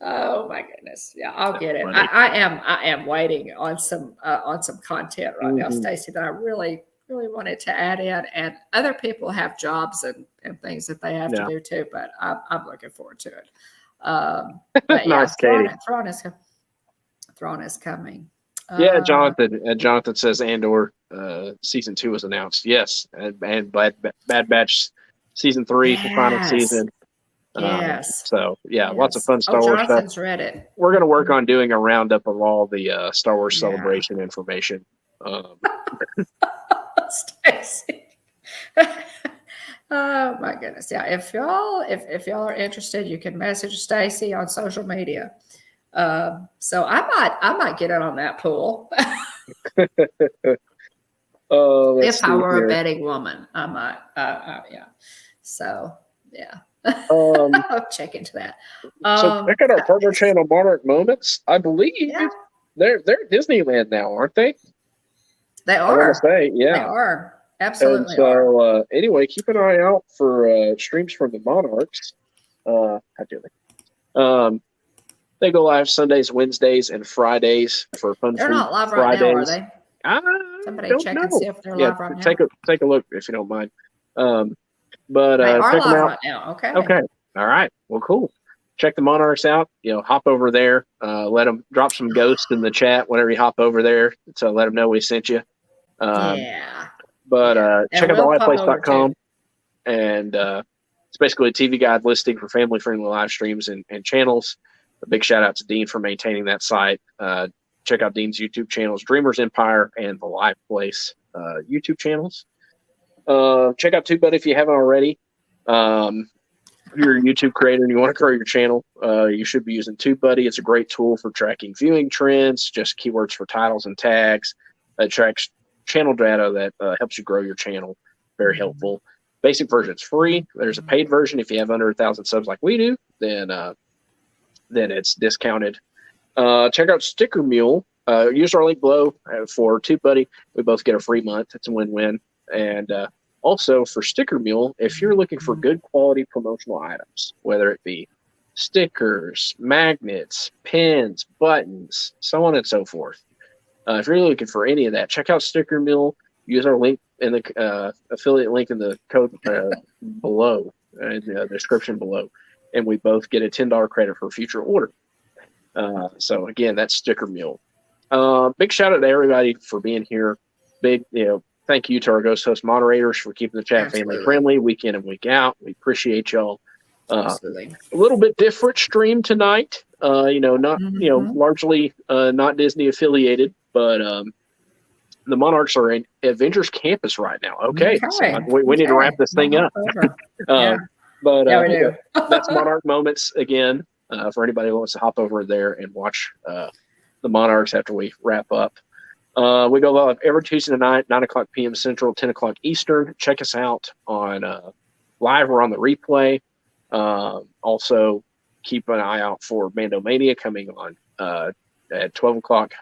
Speaker 1: Oh my goodness! Yeah, I'll get it. I am waiting on some content right now, Stacy, that I really wanted to add in, and other people have jobs and things that they have to do too. But I'm looking forward to it. But
Speaker 2: nice, Katie.
Speaker 1: Thrawn is coming.
Speaker 2: Jonathan says Andor season 2 was announced. Yes, and Bad Batch season 3, the final season.
Speaker 1: Yes.
Speaker 2: Lots of fun Star Wars stuff.
Speaker 1: Jonathan's read it.
Speaker 2: We're going to work on doing a roundup of all the Star Wars celebration information.
Speaker 1: Stacy. Oh my goodness. Yeah. If y'all are interested, you can message Stacy on social media. So I might get in on that pool. If I were a betting woman, I might. So yeah. I'll check into that.
Speaker 2: So check out our partner channel, Monarch Moments. I believe they're at Disneyland now, aren't they?
Speaker 1: They are.
Speaker 2: I want to say,
Speaker 1: they are absolutely.
Speaker 2: And so anyway, keep an eye out for streams from the Monarchs. How do they? They go live Sundays, Wednesdays, and Fridays for fun.
Speaker 1: They're not live right now, are they? Somebody check and see if they're live right now.
Speaker 2: Take a look if you don't mind. But
Speaker 1: they are
Speaker 2: check
Speaker 1: live
Speaker 2: them out
Speaker 1: right now. Okay.
Speaker 2: Okay. All right. Well, cool. Check the Monarchs out. Hop over there. Let them drop some ghosts in the chat whenever you hop over there. So let them know we sent you. But check out thelifeplace.com. And it's basically a TV guide listing for family-friendly live streams and channels. A big shout out to Dean for maintaining that site. Check out Dean's YouTube channels, Dreamers Empire and the Live Place YouTube channels. Check out TubeBuddy if you haven't already. If you're a YouTube creator and you want to grow your channel, you should be using TubeBuddy. It's a great tool for tracking viewing trends, just keywords for titles and tags. It tracks channel data that helps you grow your channel. Very helpful. Basic version is free. There's a paid version. If you have under 1,000 subs like we do, then it's discounted. Check out Stickermule. Use our link below for TubeBuddy. We both get a free month. It's a win-win. And also for Stickermule, if you're looking for good quality promotional items, whether it be stickers, magnets, pins, buttons, so on and so forth. If you're looking for any of that, check out Stickermule. Use our link in the affiliate link in the code below, in the description below, and we both get a $10 credit for a future order. So again, that's Stickermule. Big shout out to everybody for being here. Big, thank you to our Ghost Host moderators for keeping the chat family friendly week in and week out. We appreciate y'all. A little bit different stream tonight. Not largely not Disney affiliated, but the Monarchs are in Avengers Campus right now. Okay. So we need to wrap this thing up. But
Speaker 1: we do.
Speaker 2: That's Monarch Moments again. For anybody who wants to hop over there and watch the Monarchs after we wrap up. We go live every Tuesday night, 9:00 p.m. Central, 10:00 Eastern. Check us out on live or on the replay. Also, keep an eye out for Mando Mania coming on at 12 o'clock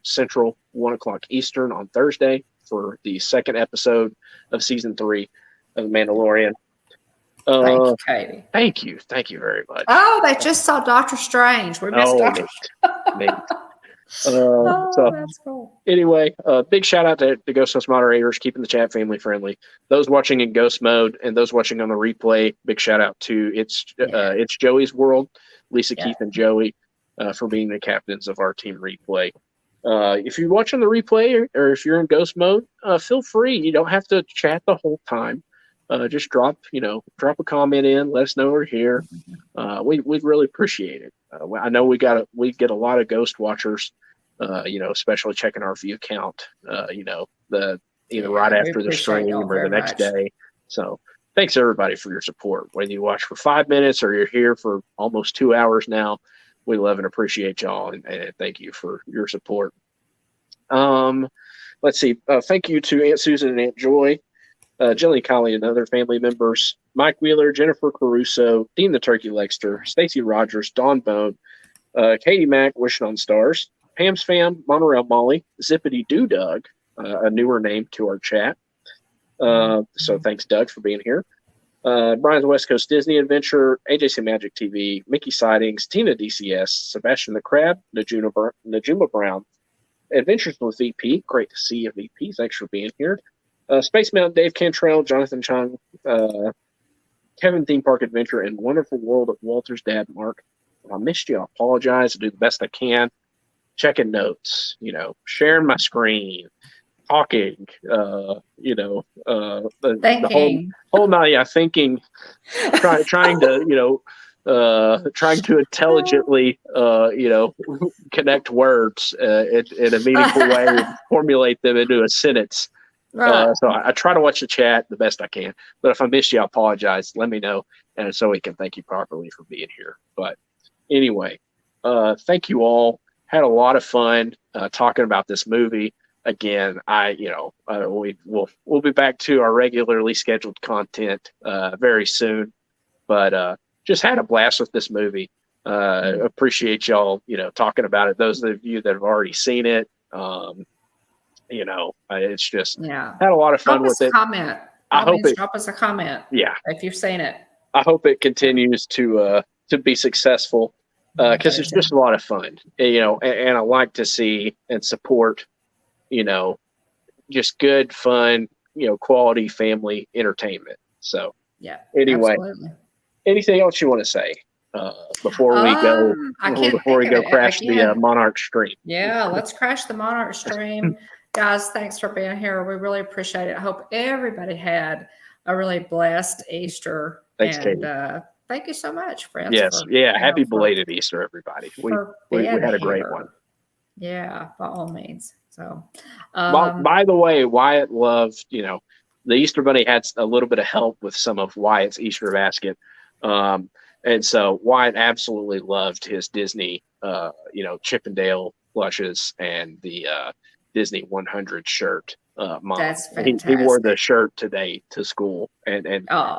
Speaker 2: Central, 1 o'clock Eastern on Thursday for the second episode of season 3 of The Mandalorian.
Speaker 1: Thank you, Katie.
Speaker 2: Thank you very much.
Speaker 1: Oh, they just saw Doctor Strange. We missed Doctor
Speaker 2: Strange.
Speaker 1: That's cool.
Speaker 2: Anyway, big shout out to the Ghost Host moderators, keeping the chat family friendly. Those watching in Ghost mode and those watching on the replay, big shout out to It's Joey's World, Lisa, Keith, and Joey for being the captains of our team replay. If you're watching the replay or if you're in Ghost mode, feel free. You don't have to chat the whole time. Just drop a comment in. Let us know we're here. We'd really appreciate it. I know we get a lot of Ghost watchers. Especially checking our view count. Either right after the stream or the next day. So thanks everybody for your support. Whether you watch for 5 minutes or you're here for almost 2 hours now, we love and appreciate y'all and thank you for your support. Let's see. Thank you to Aunt Susan and Aunt Joy. Jillian Colley and other family members, Mike Wheeler, Jennifer Caruso, Dean the Turkey Legster, Stacy Rogers, Dawn Bone, Katie Mack, Wishing on Stars, Pam's Fam, Monorail Molly, Zippity Doo Doug, a newer name to our chat. So thanks, Doug, for being here. Brian's West Coast Disney Adventure, AJC Magic TV, Mickey Sightings, Tina DCS, Sebastian the Crab, Najuma Brown, Adventures with VP. Great to see you, VP. Thanks for being here. Space Mountain, Dave Cantrell, Jonathan Chung, Kevin Theme Park Adventure, and Wonderful World of Walter's dad, Mark. I missed you. I apologize. I do the best I can. Checking notes, sharing my screen, talking, the whole night, thinking, trying to intelligently, connect words in a meaningful way and formulate them into a sentence.
Speaker 1: Right.
Speaker 2: So I try to watch the chat the best I can. But if I miss you, I apologize. Let me know, and so we can thank you properly for being here. But anyway, thank you all. Had a lot of fun talking about this movie. Again, we'll be back to our regularly scheduled content very soon. But just had a blast with this movie. Appreciate y'all, talking about it. Those of you that have already seen it, it's just had a lot of fun with it.
Speaker 1: Comment. Drop us a comment.
Speaker 2: Yeah,
Speaker 1: if you've seen it.
Speaker 2: I hope it continues to be successful because it's just a lot of fun. And I like to see and support, just good, fun, quality family entertainment. So anyway, absolutely. Anything else you want to say before we go? Before we go crash the Monarch stream.
Speaker 1: Yeah, let's crash the Monarch stream. Guys, thanks for being here. We really appreciate it. I hope everybody had a really blessed Easter.
Speaker 2: Thanks,
Speaker 1: and
Speaker 2: Katie.
Speaker 1: thank you so much, friends.
Speaker 2: Yes.
Speaker 1: For,
Speaker 2: Yeah.
Speaker 1: you know,
Speaker 2: Happy belated Easter, everybody. We
Speaker 1: for
Speaker 2: we
Speaker 1: being
Speaker 2: had a great one.
Speaker 1: here. Yeah, by all means. So,
Speaker 2: By the way, Wyatt loved, the Easter Bunny had a little bit of help with some of Wyatt's Easter basket. And so Wyatt absolutely loved his Disney, Chippendale plushes and the Disney 100 shirt. Mom,
Speaker 1: that's
Speaker 2: he wore the
Speaker 1: fantastic.
Speaker 2: shirt today to school, and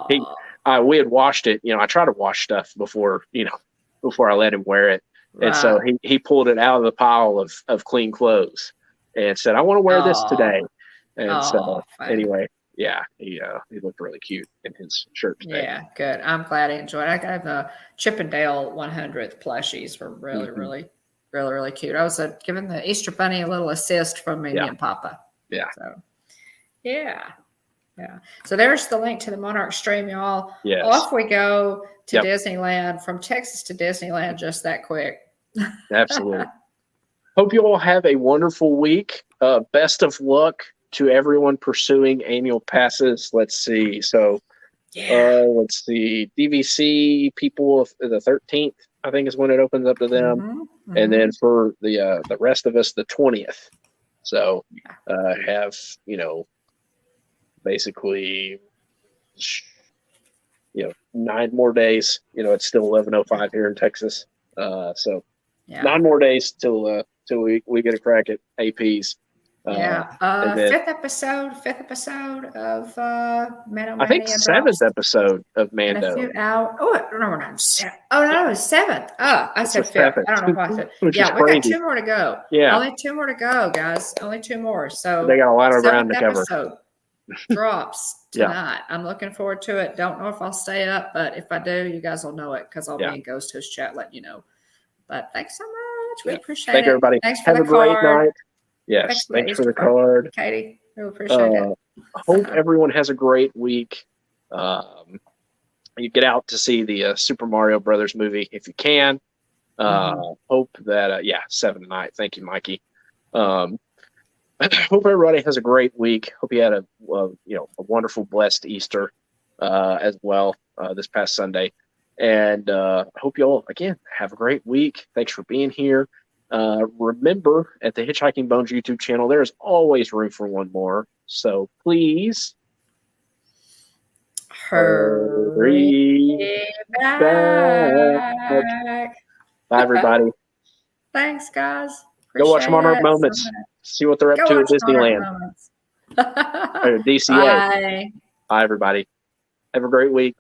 Speaker 2: he,
Speaker 1: Oh,
Speaker 2: we had washed it. I try to wash stuff before I let him wear it. And so
Speaker 1: right.
Speaker 2: he pulled it out of the pile of clean clothes and said, "I want to wear this
Speaker 1: Oh,
Speaker 2: today." And
Speaker 1: oh,
Speaker 2: so
Speaker 1: fun.
Speaker 2: anyway, yeah, he looked really cute in his shirt today.
Speaker 1: Yeah, good. I'm glad he enjoyed it. I got the Chippendale 100th plushies were really,
Speaker 2: Mm-hmm.
Speaker 1: really, really, really cute. I was giving the Easter Bunny a little assist from me
Speaker 2: Yeah.
Speaker 1: and Papa.
Speaker 2: Yeah.
Speaker 1: So, yeah. Yeah. So there's the link to the Monarch stream, y'all.
Speaker 2: Yes.
Speaker 1: Off we go to
Speaker 2: Yep.
Speaker 1: Disneyland, from Texas to Disneyland, just that quick.
Speaker 2: Absolutely. Hope you all have a wonderful week. Best of luck to everyone pursuing annual passes. Let's see. So, let's see. DVC people, the 13th, I think, is when it opens up to them.
Speaker 1: Mm-hmm.
Speaker 2: And then for the rest of us, the 20th. So, have, basically, 9 more days. It's still 11:05 here in Texas. So 9 more days till we get a crack at APs. And then,
Speaker 1: fifth episode of Mano
Speaker 2: I think
Speaker 1: Mania
Speaker 2: 7th
Speaker 1: drops
Speaker 2: episode of
Speaker 1: in a
Speaker 2: Mando.
Speaker 1: few hours. Oh, no, we're not seventh. Oh, no, it's seventh. Oh, I said fifth. I don't know why I said.
Speaker 2: Which
Speaker 1: Yeah,
Speaker 2: is
Speaker 1: we got
Speaker 2: crazy.
Speaker 1: 2 more to go.
Speaker 2: Yeah.
Speaker 1: Only 2 more to go, guys. Only 2 more. So
Speaker 2: They got a lot of ground
Speaker 1: 7th
Speaker 2: to cover.
Speaker 1: episode drops
Speaker 2: Yeah.
Speaker 1: tonight. I'm looking forward to it. Don't know if I'll stay up, but if I do, you guys will know it because I'll be in Ghost Host chat letting you know. But thanks so much. We appreciate
Speaker 2: Thank
Speaker 1: it.
Speaker 2: everybody.
Speaker 1: Thanks for
Speaker 2: Have
Speaker 1: the
Speaker 2: a great
Speaker 1: card.
Speaker 2: night. Yes. Thanks for the
Speaker 1: card,
Speaker 2: card.
Speaker 1: Katie. We appreciate it.
Speaker 2: Hope everyone has a great week. You get out to see the Super Mario Brothers movie if you can. Hope that 7 tonight. Thank you, Mikey. Hope everybody has a great week. Hope you had a wonderful, blessed Easter as well this past Sunday. And hope you all again have a great week. Thanks for being here. Remember, at the Hitchhiking Bones YouTube channel, there is always room for one more. So please hurry back. Bye, everybody.
Speaker 1: Thanks, guys.
Speaker 2: Go watch Monarch Moments. See what they're up to at Disneyland. Or DCA.
Speaker 1: Bye.
Speaker 2: Bye, everybody. Have a great week.